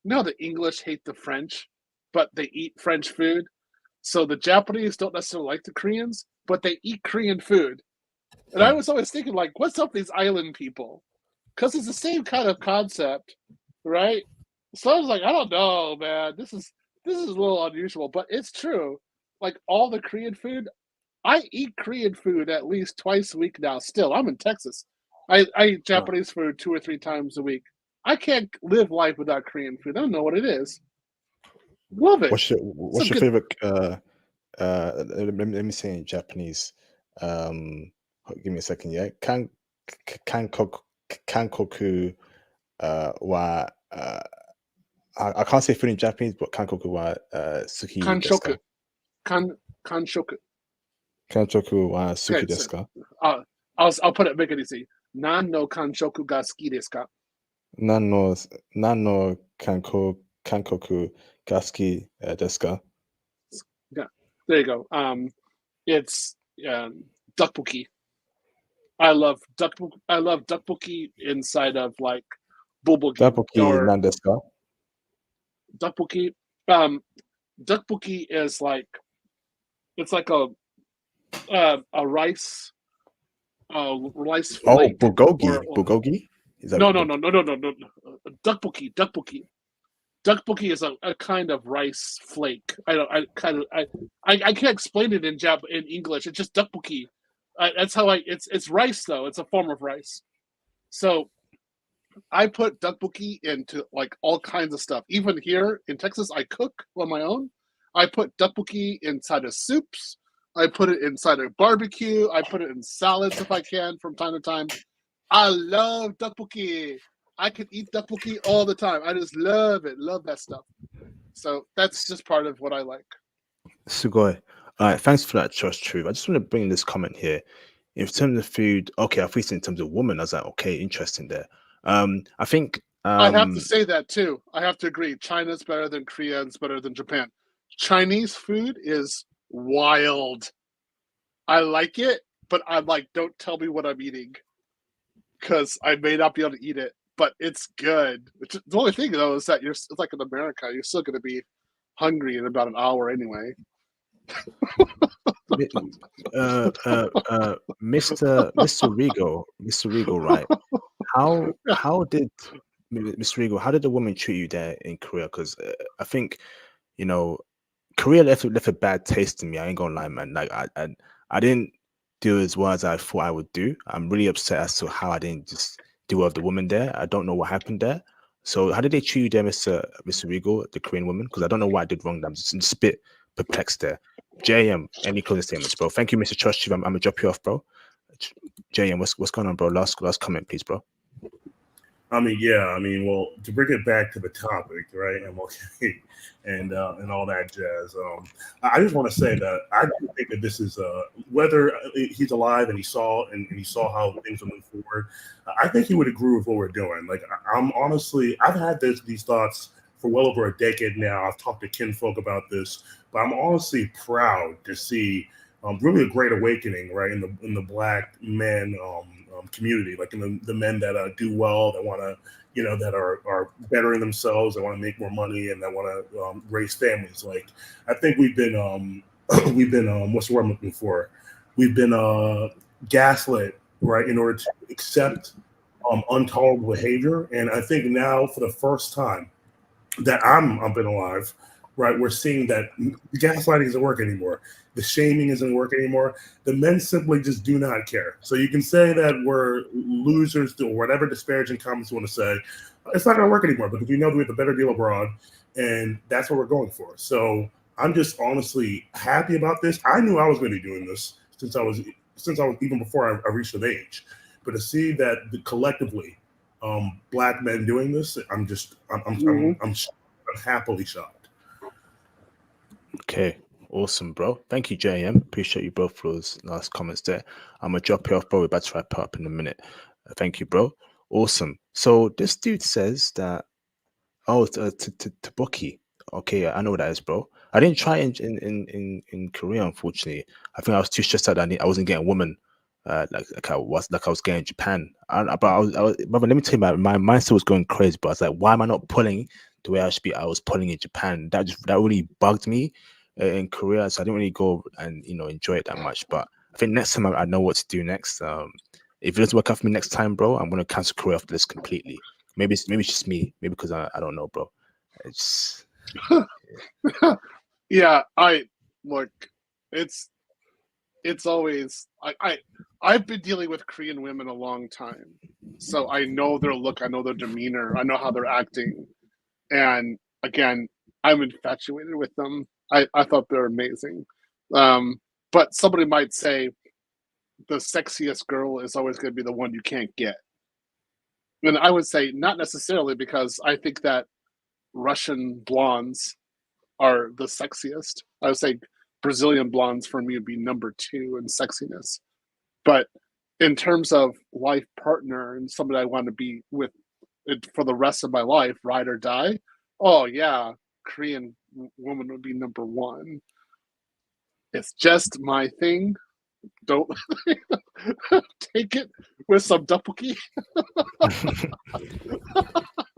the English hate the French, but they eat French food. So the Japanese don't necessarily like the Koreans, but they eat Korean food. And I was always thinking, like, what's up with these island people? Because it's the same kind of concept, right? So I was like, I don't know, man. This is a little unusual, but it's true. Like all the Korean food, I eat Korean food at least twice a week now. Still, I'm in Texas. I eat Japanese food 2 or 3 times a week. I can't live life without Korean food. I don't know what it is. Love it. What's your favorite? Let me say in Japanese. Give me a second. Yeah, kankoku wa. I can't say food in Japanese, but kankoku wa suki desu ka? Kanshoku. Kanshoku wa suki desu ka? I'll put it, make it easy. Nan no kanshoku ga suki desu ka? Nan no kankoku ga suki desu ka? Yeah, there you go. It's tteokbokki. I love tteokbokki inside of like bulgogi. Tteokbokki nan desu ka? Tteokbokki. Tteokbokki is like, it's like a rice flake. Oh, bulgogi. Is that no. Tteokbokki. Tteokbokki is a kind of rice flake. I can't explain it in English. It's just tteokbokki. That's how it's rice though. It's a form of rice. So I put tteokbokki into like all kinds of stuff. Even here in Texas, I cook on my own. I put tteokbokki inside of soups. I put it inside of barbecue. I put it in salads if I can from time to time. I love tteokbokki. I could eat tteokbokki all the time. I just love it. Love that stuff. So that's just part of what I like. Sugoi. All right, thanks for that, Trust Truth. I just want to bring this comment here. In terms of food, okay, I thought you said in terms of women. I was like, okay, interesting there. I think I have to say that too. I have to agree. China's better than Korea. It's better than Japan. Chinese food is wild. I like it, but I'm like, don't tell me what I'm eating because I may not be able to eat it. But it's good. The only thing though is that it's like in America, you're still going to be hungry in about an hour anyway. Mr. Regal, right? How did Mr. Regal? How did the woman treat you there in Korea? Because I think Korea left a bad taste in me. I ain't gonna lie, man. Like I didn't do as well as I thought I would do. I'm really upset as to how I didn't just deal with the woman there. I don't know what happened there. So how did they treat you there, Mr. Regal, the Korean woman? Because I don't know what I did wrong. I'm just a bit perplexed there. JM, any closing statements, bro? Thank you, Mr. Trust Chief. I'm gonna drop you off, bro. JM, what's going on, bro? Last comment, please, bro. I mean, well, to bring it back to the topic, right? Okay, and all that jazz. I just want to say that I do think that this is whether he's alive and he saw how things are moving forward. I think he would agree with what we're doing. Like, I'm honestly, I've had these thoughts for well over a decade now. I've talked to kinfolk about this, but I'm honestly proud to see really a great awakening, right, in the Black men community, like in the men that do well, that want to, that are bettering themselves, that want to make more money, and that want to raise families. Like, I think we've been what's the word I'm looking for? We've been gaslit, right, in order to accept intolerable behavior. And I think now, for the first time that I've been alive, right, we're seeing that gaslighting doesn't work anymore. The shaming isn't working anymore. The men simply just do not care. So you can say that we're losers or whatever disparaging comments you want to say. It's not going to work anymore because we know that we have a better deal abroad, and that's what we're going for. So I'm just honestly happy about this. I knew I was going to be doing this since I was even before I reached the age. But to see that collectively, Black men doing this, I'm happily shocked. Okay, awesome, bro. Thank you, JM. Appreciate you both for those last comments there. I'm gonna drop you off, bro. We're about to wrap up in a minute. Thank you, bro. Awesome. So this dude says that, Tteokbokki. Okay, I know what that is, bro. I didn't try in Korea, unfortunately. I think I was too stressed out that I wasn't getting a woman, like I was getting in Japan. Brother, let me tell you, my mindset was going crazy. But I was like, why am I not pulling the way I should be? I was pulling in Japan. That really bugged me in Korea, so I didn't really go and enjoy it that much. But I think next time I know what to do next. If it doesn't work out for me next time, bro, I'm gonna cancel Korea off this completely. Maybe it's just me. Maybe because I don't know, bro. It's yeah. It's always I've been dealing with Korean women a long time, so I know their look, I know their demeanor, I know how they're acting, and again, I'm infatuated with them. I thought they're amazing, but somebody might say the sexiest girl is always going to be the one you can't get, and I would say not necessarily, because I think that Russian blondes are the sexiest. I would say Brazilian blondes for me would be number 2 in sexiness. But in terms of life partner and somebody I want to be with for the rest of my life, ride or die, oh yeah, Korean woman would be number 1. It's just my thing. Don't take it with some tteokbokki.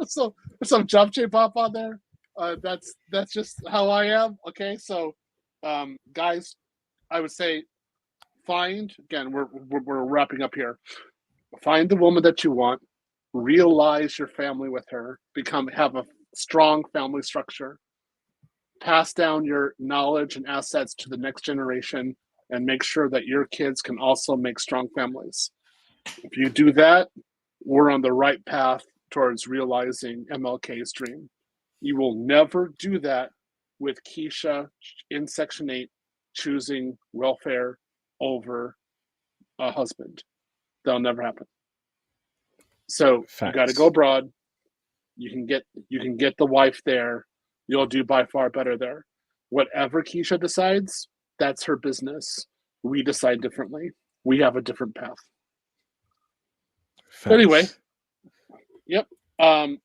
So some japchae pop on there. That's just how I am. Okay, so guys, I would say again, we're wrapping up here. Find the woman that you want, realize your family with her, have a strong family structure, pass down your knowledge and assets to the next generation, and make sure that your kids can also make strong families. If you do that, we're on the right path towards realizing MLK's dream. You will never do that with Keisha in Section 8 choosing welfare over a husband. That'll never happen. So you got to go abroad. You can get the wife there. You'll do by far better there. Whatever Keisha decides, that's her business. We decide differently. We have a different path. Anyway, yep. I'm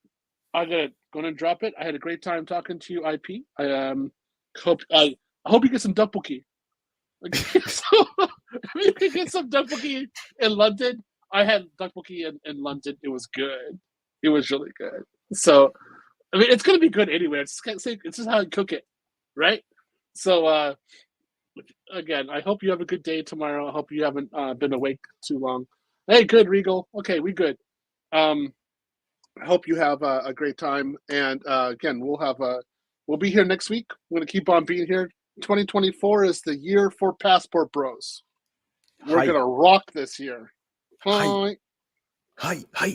gonna drop it. I had a great time talking to you, IP. I hope you get some tteokbokki. So you can get some tteokbokki in London. I had tteokbokki in London. It was good. It was really good. So I mean, it's gonna be good anyway. It's just how you cook it, right? So again, I hope you have a good day tomorrow. I hope you haven't been awake too long. Hey, good, Regal. Okay, we good. I hope you have a great time. And again, we'll be here next week. We're gonna keep on being here. 2024 is the year for Passport Bros. We're gonna rock this year. Hi.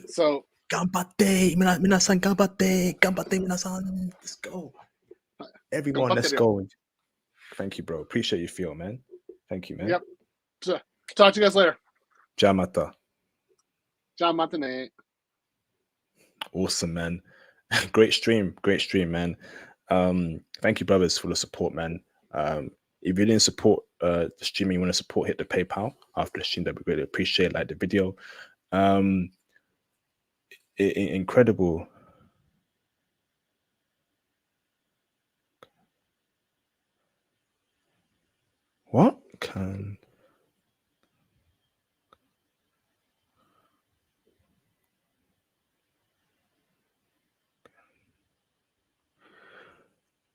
So 頑張って皆さん頑張って皆さん let's go everyone let's go. Thank you, bro. Appreciate you, Theo, man. Thank you, man. Yep. Talk to you guys later. Jamata. Jamatane. Awesome, man. Great stream, man. Thank you, brothers, for the support, man. If you didn't support the stream, you want to support, hit the PayPal after the stream. That we really appreciate. Like the video. Incredible. What can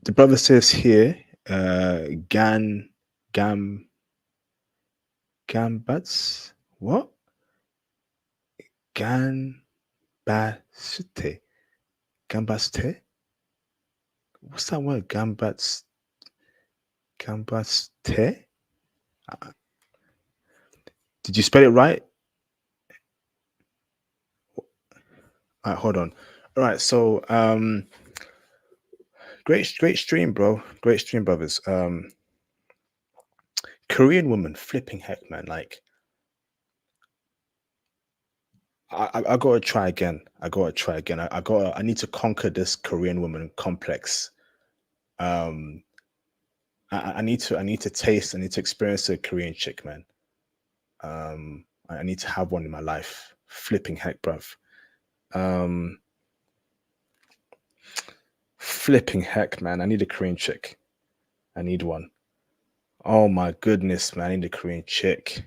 the brother says here? Gambats. What? Gambaste. What's that word? Gambaste. Did you spell it right? All right, hold on. All right, so great stream, bro. Great stream, brothers. Korean woman, flipping heck, man. Like, I gotta try again. I need to conquer this Korean woman complex. I need to taste. I need to experience a Korean chick, man. I need to have one in my life. Flipping heck, bruv. Flipping heck, man. I need a Korean chick. I need one. Oh my goodness, man. I need a Korean chick.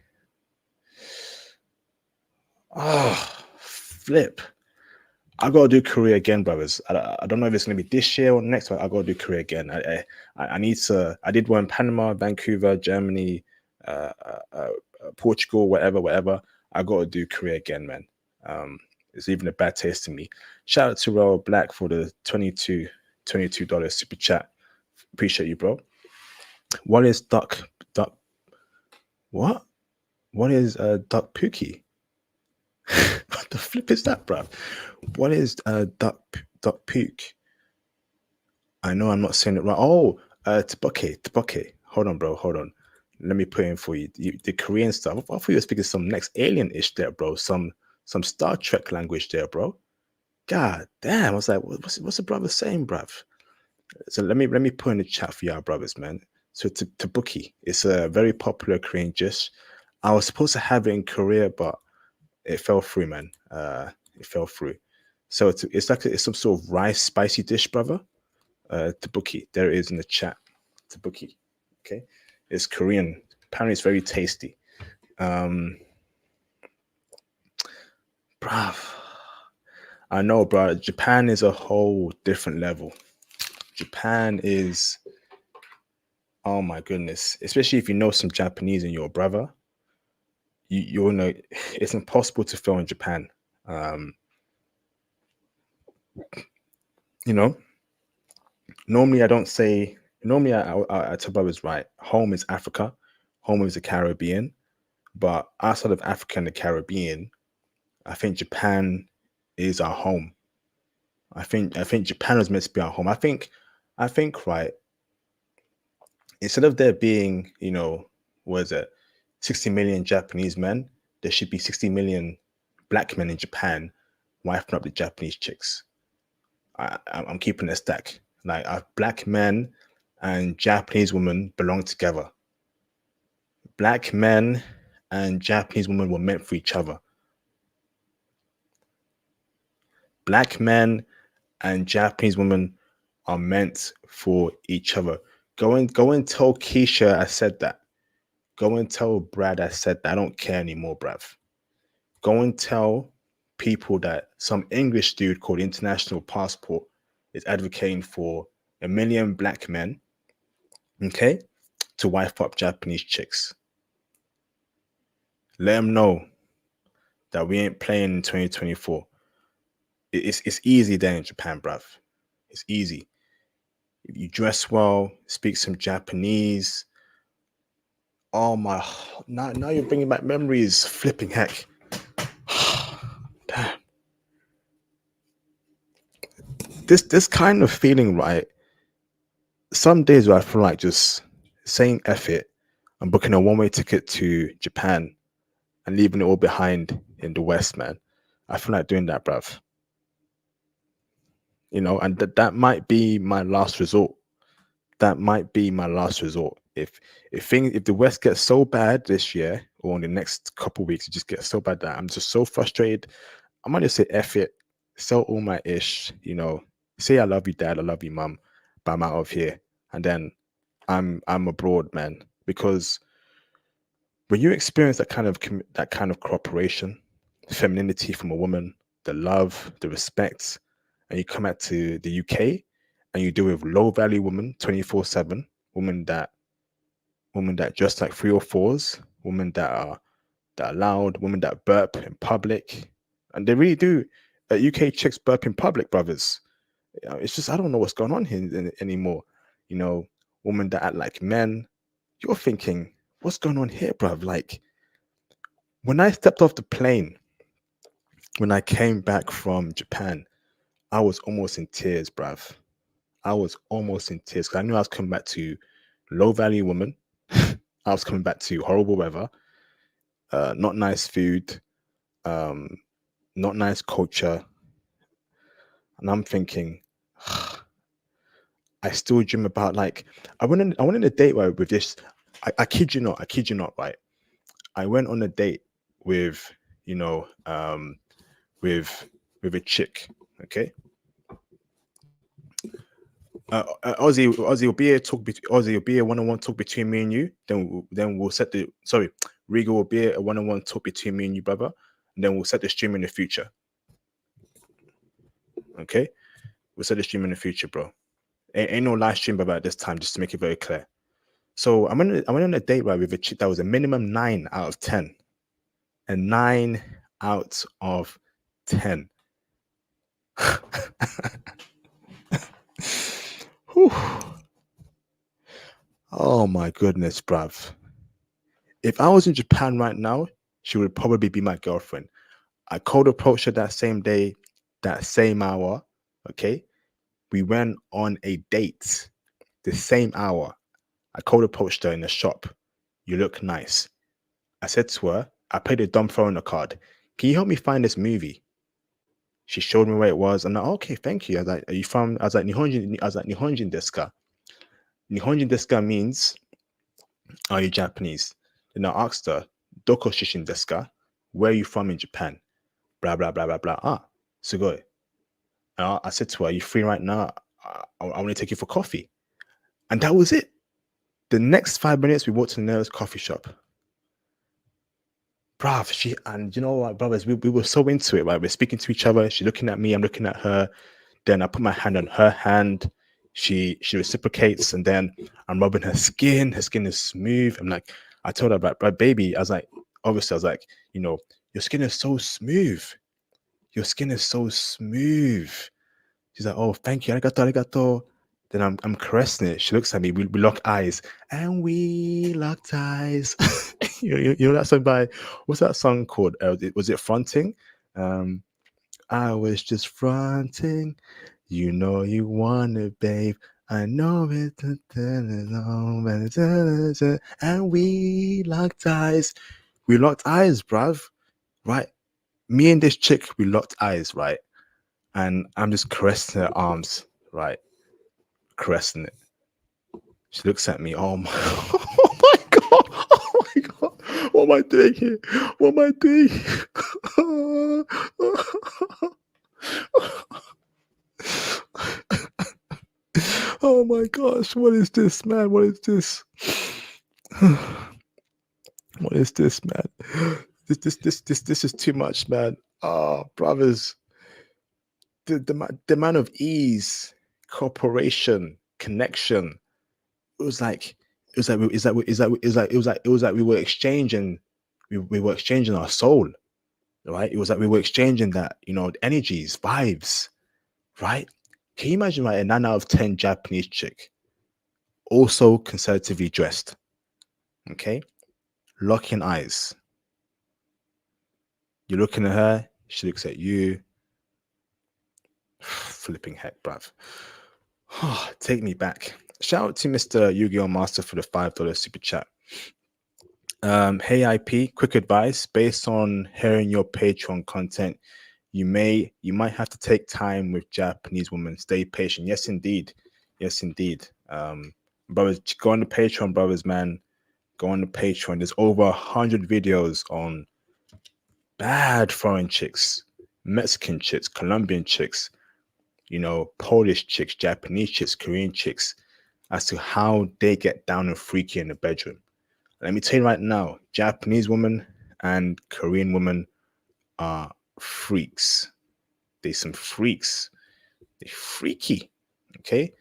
Flip. I gotta do Korea again, brothers. I don't know if it's gonna be this year or next, but I gotta do Korea again. I need to. I did one in Panama, Vancouver, Germany, Portugal, whatever. I gotta do Korea again, man. It's even a bad taste in me. Shout out to Royal Black for the $22 super chat. Appreciate you, bro. What is duck? What? What is duck pookie? What the flip is that, bro? What is duck pook? I know I'm not saying it right. Oh, tteokbokki. Hold on, bro. Hold on. Let me put in for you. The Korean stuff. I thought you were speaking some next alien-ish there, bro. Some Star Trek language there, bro. God damn. I was like, what's the brother saying, bruv? So let me put in the chat for y'all brothers, man. So tteokbokki, it's a very popular Korean dish. I was supposed to have it in Korea, but it fell through, man. It fell through. So it's some sort of rice spicy dish, brother. Tteokbokki. There it is in the chat. Tteokbokki. Okay. It's Korean. Apparently it's very tasty. Bruv. I know, bro. Japan is a whole different level. Japan is, oh my goodness. Especially if you know some Japanese and you're a brother. You'll know it's impossible to fail in Japan. You know, normally I tell brothers, right, home is Africa, home is the Caribbean, but outside of Africa and the Caribbean, I think Japan is our home. I think Japan was meant to be our home. I think right, instead of there being, what is it, 60 million Japanese men, there should be 60 million black men in Japan wifing up the Japanese chicks. I'm keeping a stack. Like, black men and Japanese women belong together. Black men and Japanese women were meant for each other. Black men and Japanese women are meant for each other. Go and tell Keisha I said that. Go and tell Brad I said that. I don't care anymore, bruv. Go and tell people that some English dude called International Passport is advocating for 1 million black men, okay, to wife up Japanese chicks. Let them know that we ain't playing in 2024. It's easy there in Japan, bruv. It's easy. If you dress well, speak some Japanese. Oh my! Now you're bringing back memories. Flipping heck! Damn. This kind of feeling, right? Some days where I feel like just saying F it and booking a one-way ticket to Japan and leaving it all behind in the West, man. I feel like doing that, bruv. And that might be my last resort. That might be my last resort. If the West gets so bad this year or in the next couple of weeks, it just gets so bad that I'm just so frustrated. I might just say F it, sell all my ish, say I love you, dad, I love you, mum, but I'm out of here. And then I'm abroad, man. Because when you experience that kind of cooperation, femininity from a woman, the love, the respect, and you come out to the UK and you deal with low value women 24/7, women that dress like 3 or 4s, women that are loud, women that burp in public, and they really do. UK chicks burp in public, brothers. It's just I don't know what's going on here anymore. Women that act like men. You're thinking, what's going on here, bruv? Like, when I stepped off the plane, when I came back from Japan, I was almost in tears, bruv. I was almost in tears because I knew I was coming back to low value women. I was coming back to horrible weather, not nice food, not nice culture. And I'm thinking, I still dream about, like, I went on a date with this. I kid you not, right? I went on a date with, with a chick, okay? Ozzy will be a Ozzy will be a one-on-one talk between me and you. Then we'll set the Rigo will be a one-on-one talk between me and you, brother. And then we'll set the stream in the future. Okay, we'll set the stream in the future, bro. Ain't no live stream about this time, just to make it very clear. So I went on a date, right, with a chick that was a minimum 9 out of 10. A 9 out of 10. Whew. Oh my goodness, bruv. If I was in Japan right now, she would probably be my girlfriend. I cold approached her that same day, that same hour. Okay. We went on a date the same hour. I cold approached her in the shop. You look nice. I said to her, I played a dumb foreigner card. Can you help me find this movie? She showed me where it was. And I'm like, okay, thank you. I was like, are you from? I was like, Nihonjin desu ka? Nihonjin desu ka means, are you Japanese? Then I asked her, Doko shishin desu ka? Where are you from in Japan? Blah, blah, blah, blah, blah. Ah, sugoi. And I said to her, are you free right now? I want to take you for coffee. And that was it. The next 5 minutes, we walked to the nearest coffee shop. Bruv, and you know what, brothers, we were so into it, right? We're speaking to each other. She's looking at me, I'm looking at her. Then I put my hand on her hand. She reciprocates, and then I'm rubbing her skin. Her skin is smooth. I'm like, I told her, but baby, I was like, obviously, I was like, your skin is so smooth. Your skin is so smooth. She's like, oh, thank you, arigato, arigato. Then I'm caressing it. She looks at me. We lock eyes, and we locked eyes. you know that song by, what's that song called? Was it Fronting? I was just fronting. You know you want it, babe. I know it. And we locked eyes. We locked eyes, bruv. Right? Me and this chick, we locked eyes, right? And I'm just caressing her arms, right? Caressing it. She looks at me. Oh my, oh my god! Oh my god! What am I doing here? What am I doing? Oh my gosh! What is this, man? What is this? What is this, man? This is too much, man. Ah, brothers. The amount of ease, cooperation, connection. It was like we were exchanging, we were exchanging our soul, right? It was like we were exchanging that, energies, vibes, right? Can you imagine, right? A 9 out of 10 Japanese chick, also conservatively dressed, okay, locking eyes. You're looking at her, she looks at you. Flipping heck, bruv. Take me back. Shout out to Mr. Yu-Gi-Oh Master for the $5 super chat. Hey IP, quick advice. Based on hearing your Patreon content, you might have to take time with Japanese women. Stay patient. Yes, indeed. Yes, indeed. Brothers, go on the Patreon, brothers, man. Go on the Patreon. There's over 100 videos on bad foreign chicks, Mexican chicks, Colombian chicks, Polish chicks, Japanese chicks, Korean chicks, as to how they get down and freaky in the bedroom. Let me tell you right now, Japanese women and Korean women are freaks. They some freaks. They freaky. Okay?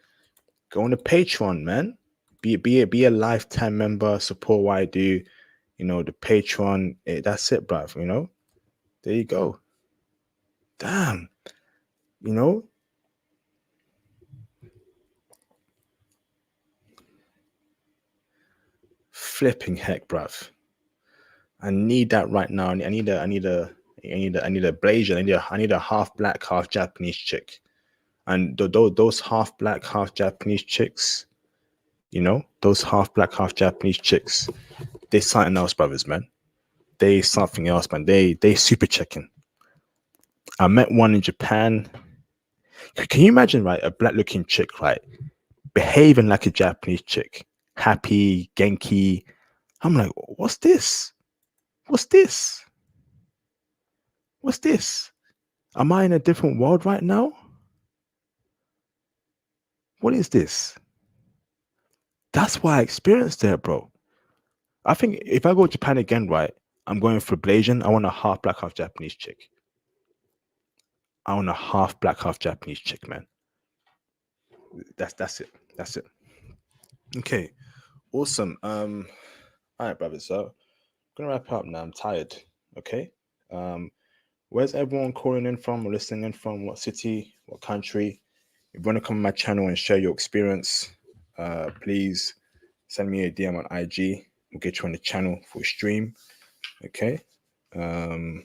Go on the Patreon, man. Be a lifetime member. Support what I do. The Patreon. That's it, bruv. There you go. Damn. Flipping heck, bruv. I need that right now. I need a blazer. I need a half black, half Japanese chick. And those half black, half Japanese chicks, those half black, half Japanese chicks, they something else, brothers, man. They something else, man. They super checking. I met one in Japan. Can you imagine, right? A black looking chick, right? Behaving like a Japanese chick. Happy, genki. I'm like, what's this? What's this? What's this? Am I in a different world right now? What is this? That's why I experienced it, bro. I think if I go to Japan again, right, I'm going for Blasian. I want a half black, half Japanese chick. I want a half black, half Japanese chick, man. That's it. That's it. Okay. Awesome. All right, brothers. So I'm gonna wrap up now. I'm tired. Okay. Where's everyone calling in from or listening in from? What city? What country? If you want to come on my channel and share your experience, please send me a DM on IG. We'll get you on the channel for a stream. Okay. We'll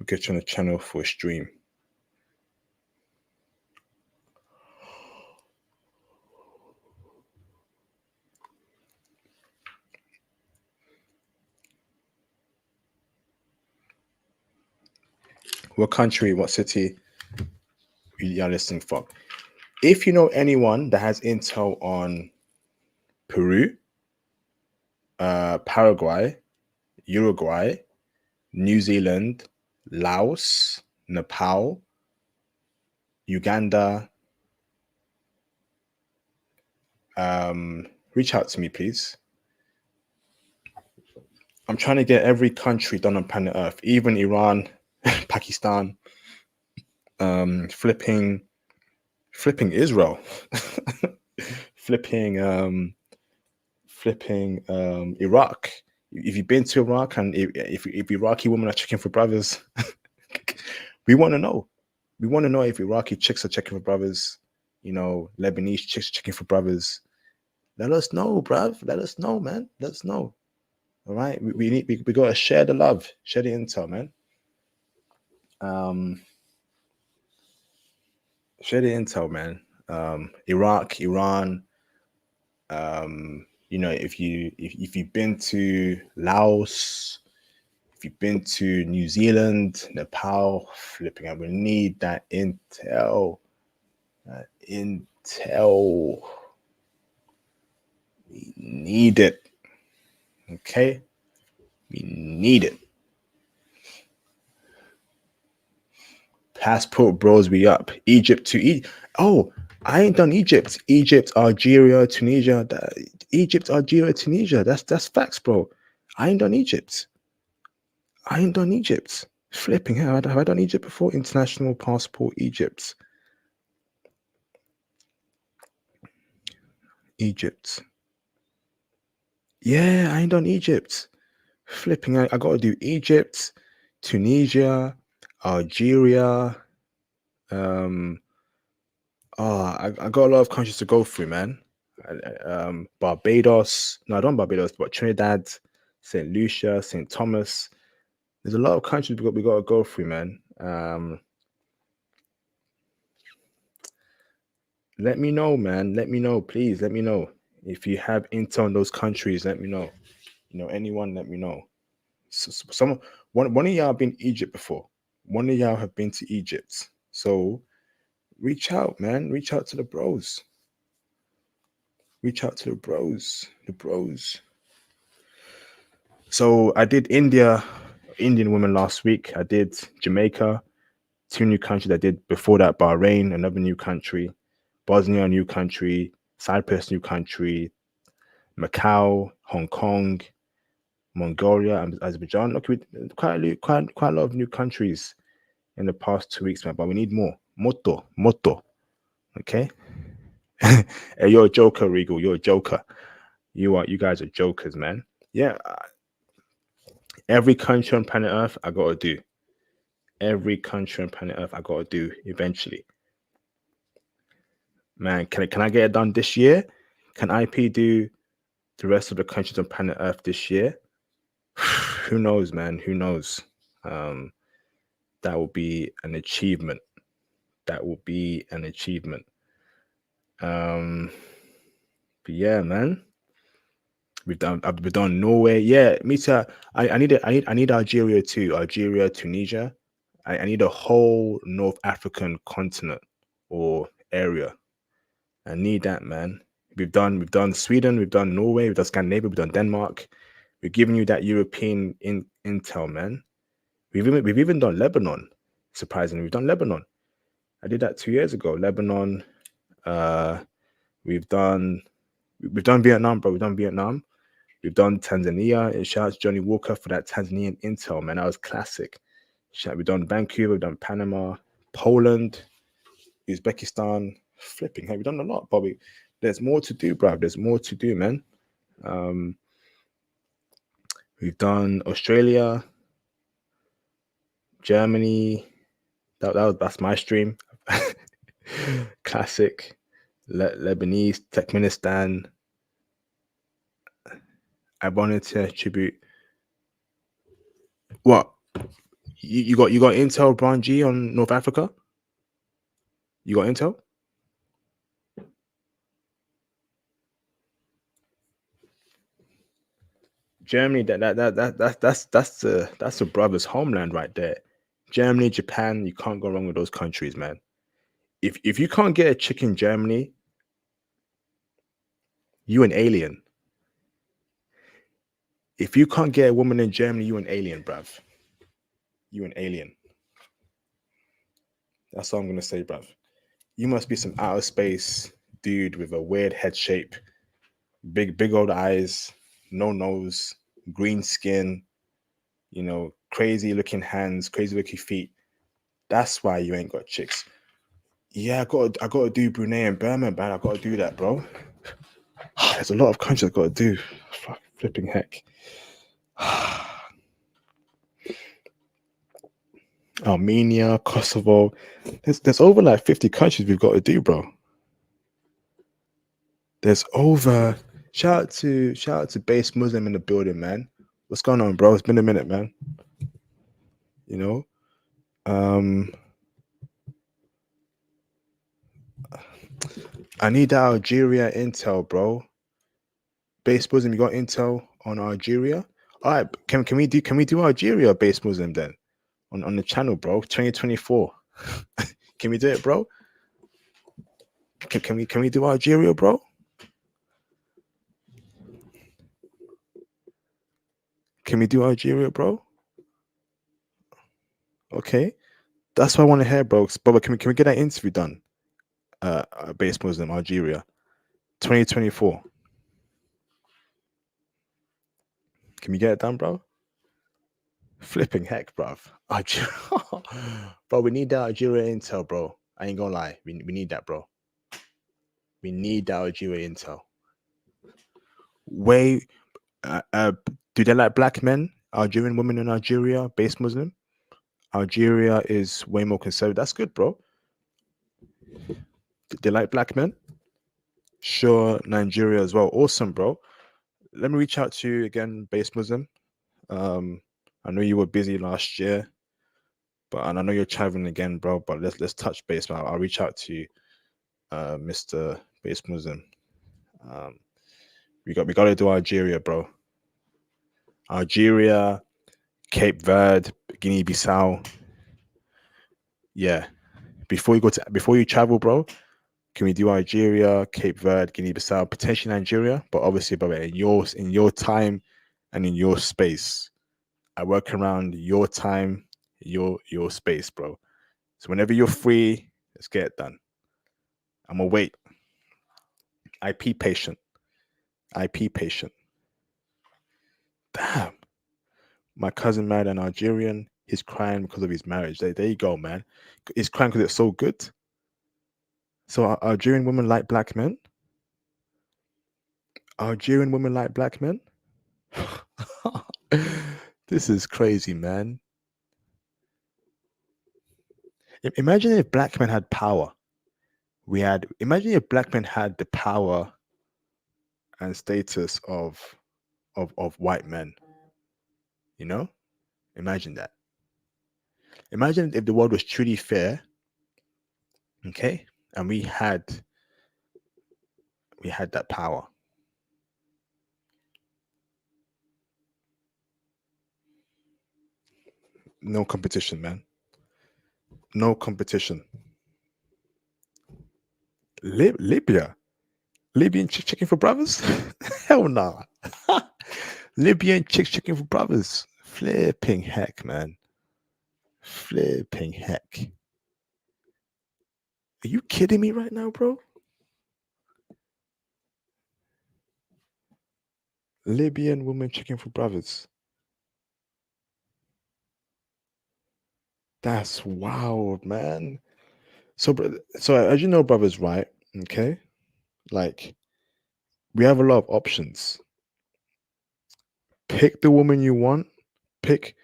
get you on the channel for a stream. What country, what city you are listening from? If you know anyone that has intel on Peru, Paraguay, Uruguay, New Zealand, Laos, Nepal, Uganda, reach out to me, please. I'm trying to get every country done on planet Earth, even Iran, Pakistan, flipping Israel, flipping Iraq. If you've been to Iraq and if Iraqi women are checking for brothers, we want to know. We want to know if Iraqi chicks are checking for brothers, Lebanese chicks checking for brothers. Let us know, bruv. Let us know, man. Let us know. All right, we got to share the love, share the intel, man. Share the intel, man. Iraq, Iran. You know, if you've been to Laos, if you've been to New Zealand, Nepal, flipping out, we need that intel. Intel. We need it. Okay? We need it. Passport bros, we up. Egypt to Oh, I ain't done Egypt. Egypt, Algeria, Tunisia. Egypt, Algeria, Tunisia. That's facts, bro. I ain't done Egypt. I ain't done Egypt. Flipping hell. Have I done Egypt before? International passport, Egypt. Egypt. Yeah, I ain't done Egypt. Flipping, I gotta do Egypt, Tunisia, Algeria. I got a lot of countries to go through, man. Barbados. No, I don't Barbados, but Trinidad, St. Lucia, St. Thomas. There's a lot of countries we got to go through, man. Let me know, man. Let me know, please. Let me know if you have intel on those countries. Let me know. You know, anyone, let me know. One of y'all have been to Egypt before. One of y'all have been to Egypt. So reach out, man. Reach out to the bros. Reach out to the bros. The bros. So I did Indian women last week. I did Jamaica, 2 new countries. I did before that Bahrain, another new country, Bosnia, a new country, Cyprus, new country, Macau, Hong Kong, Mongolia, and Azerbaijan. Look, quite a lot of new countries in the past 2 weeks, man. But we need more. Moto. Okay. Hey, you're a joker, Regal. You're a joker. You guys are jokers, man. Yeah. Every country on planet Earth, I gotta do. Every country on planet Earth, I gotta do eventually. Man, can I get it done this year? Can IP do the rest of the countries on planet Earth this year? Who knows, man? Who knows? That will be an achievement. That will be an achievement. But yeah, man. We've done Norway. Yeah, me too. I need Algeria too. Algeria, Tunisia. I need a whole North African continent or area. I need that, man. We've done Sweden, we've done Norway, we've done Scandinavia, we've done Denmark. We've given you that European intel, man. We've even done Lebanon. Surprisingly, we've done Lebanon. I did that 2 years ago. Lebanon. We've done Vietnam, bro. We've done Vietnam. We've done Tanzania. And shout out to Johnny Walker for that Tanzanian intel, man. That was classic. We've done Vancouver, we've done Panama, Poland, Uzbekistan. Flipping, have we done a lot, Bobby? There's more to do, bro. There's more to do, man. We've done Australia, Germany. That's my stream. Classic. Lebanese, Turkmenistan. I wanted to attribute. What? You got intel, Brian G, on North Africa? You got intel? Germany, that's the brother's homeland right there. Germany, Japan, you can't go wrong with those countries, man. If you can't get a chick in Germany, you an alien. If you can't get a woman in Germany, you an alien, bruv. You an alien. That's all I'm gonna say, bruv. You must be some outer space dude with a weird head shape, big old eyes, no nose, green skin, you know, crazy looking hands, crazy looking feet. That's why you ain't got chicks. Yeah, I gotta do Brunei and Burma, man. I gotta do that, bro. There's a lot of countries I gotta do. Fuck, flipping heck. Armenia, Kosovo. There's over like 50 countries we've got to do, bro. There's over. Shout out to Base Muslim in the building, man. What's going on, bro? It's been a minute, man. You know, I need that Algeria intel, bro. Base Muslim, you got intel on Algeria? All right, can we do Algeria base Muslim then on the channel, bro? 2024. Can we do it, bro? Can we do Algeria, bro? Can we do Algeria, bro? Okay, that's what I want to hear, bro. Brother, can we get that interview done? Base Muslim, Algeria, 2024. Can we get it done, bro? Flipping heck, bruv. Bro, we need that Algeria intel, bro. I ain't gonna lie. We need that, bro. We need that Algeria intel. Do they like black men? Algerian women in Algeria, base Muslim? Algeria is way more conservative. That's good, bro. They like black men? Sure, Nigeria as well. Awesome, bro. Let me reach out to you again, base Muslim. I know you were busy last year, and I know you're traveling again, bro. But let's touch base, man. I'll reach out to you, Mr. Base Muslim. We got to do Algeria, bro. Algeria, Cape Verde, Guinea-Bissau. Yeah. Before you travel, bro, can we do Algeria, Cape Verde, Guinea-Bissau, potentially Nigeria? But obviously, brother, in your time and in your space. I work around your time, your space, bro. So whenever you're free, let's get it done. I'm gonna wait. IP patient. Damn. My cousin married an Algerian. He's crying because of his marriage. There you go, man. He's crying because it's so good. So Algerian women like black men? Algerian women like black men? This is crazy, man. Imagine if black men had power. Imagine if black men had the power and status of white men. You know? Imagine that. Imagine if the world was truly fair, okay, and we had that power. No competition, man. No competition. Libya. Libyan chicken for brothers? Hell nah. Libyan chicken for brothers. Flipping heck, man. Flipping heck. Are you kidding me right now, bro? Libyan woman chicken for brothers. That's wild, man. So as you know, brothers, right? Okay, like we have a lot of options. Pick the woman you want. Pick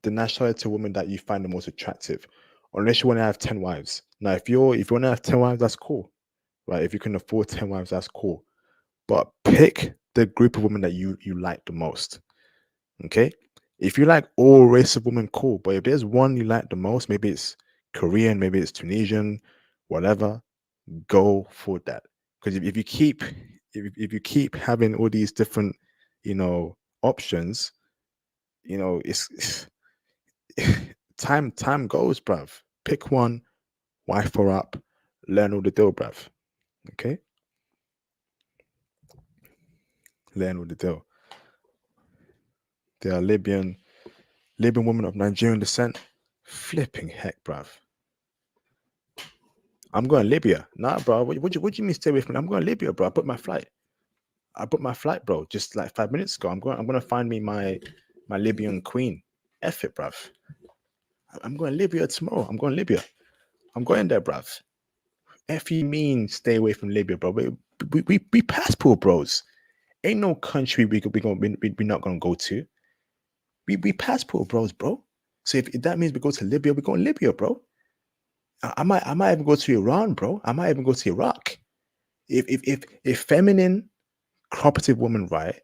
the nationality woman that you find the most attractive. Unless you want to have 10 wives. Now, if you want to have 10 wives, that's cool, right? If you can afford 10 wives, that's cool. But pick the group of women that you like the most. Okay. If you like all race of women, cool. But if there's one you like the most, maybe it's Korean, maybe it's Tunisian, whatever, go for that. Because if you keep having all these different, options, it's time goes, bruv. Pick one, wife her up, learn all the deal, bruv. Okay? Learn all the deal. They are Libyan women of Nigerian descent. Flipping heck, bruv. I'm going Libya. Nah, bro. What do you mean stay away from me? I'm going Libya, bro. I booked my flight, bro. Just like 5 minutes ago. I'm gonna find me my Libyan queen. F it, bruv. I'm going Libya tomorrow. I'm going Libya. I'm going there, bruv. F you mean stay away from Libya, bro? We passport bros. Ain't no country we're not gonna go to. We passport bros, bro. So if that means we go to Libya, we're going Libya, bro. I might even go to Iran, bro. I might even go to Iraq. If feminine, cooperative women, right,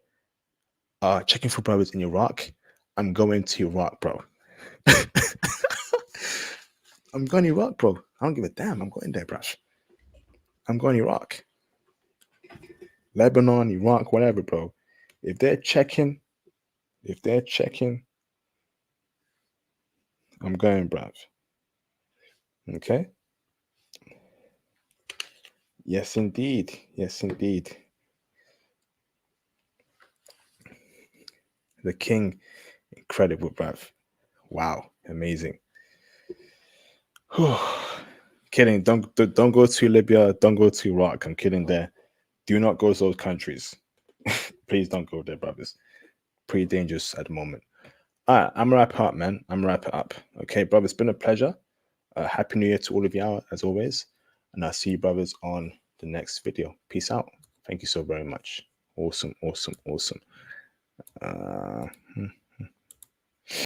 checking for brothers in Iraq. I'm going to Iraq, bro. I'm going to Iraq, bro. I don't give a damn. I'm going there, bruv. I'm going to Iraq. Lebanon, Iraq, whatever, bro. If they're checking, I'm going, bruv. Okay? Yes, indeed. Yes, indeed. The king, incredible, bruv. Wow, amazing. Kidding. Don't go to Libya. Don't go to Iraq. I'm kidding there. Do not go to those countries. Please don't go there, brothers. Pretty dangerous at the moment. All right, I'm gonna wrap it up, man. I'm gonna wrap it up. Okay, brother, it's been a pleasure. Happy New Year to all of y'all, as always. And I'll see you, brothers, on the next video. Peace out. Thank you so very much. Awesome, awesome, awesome.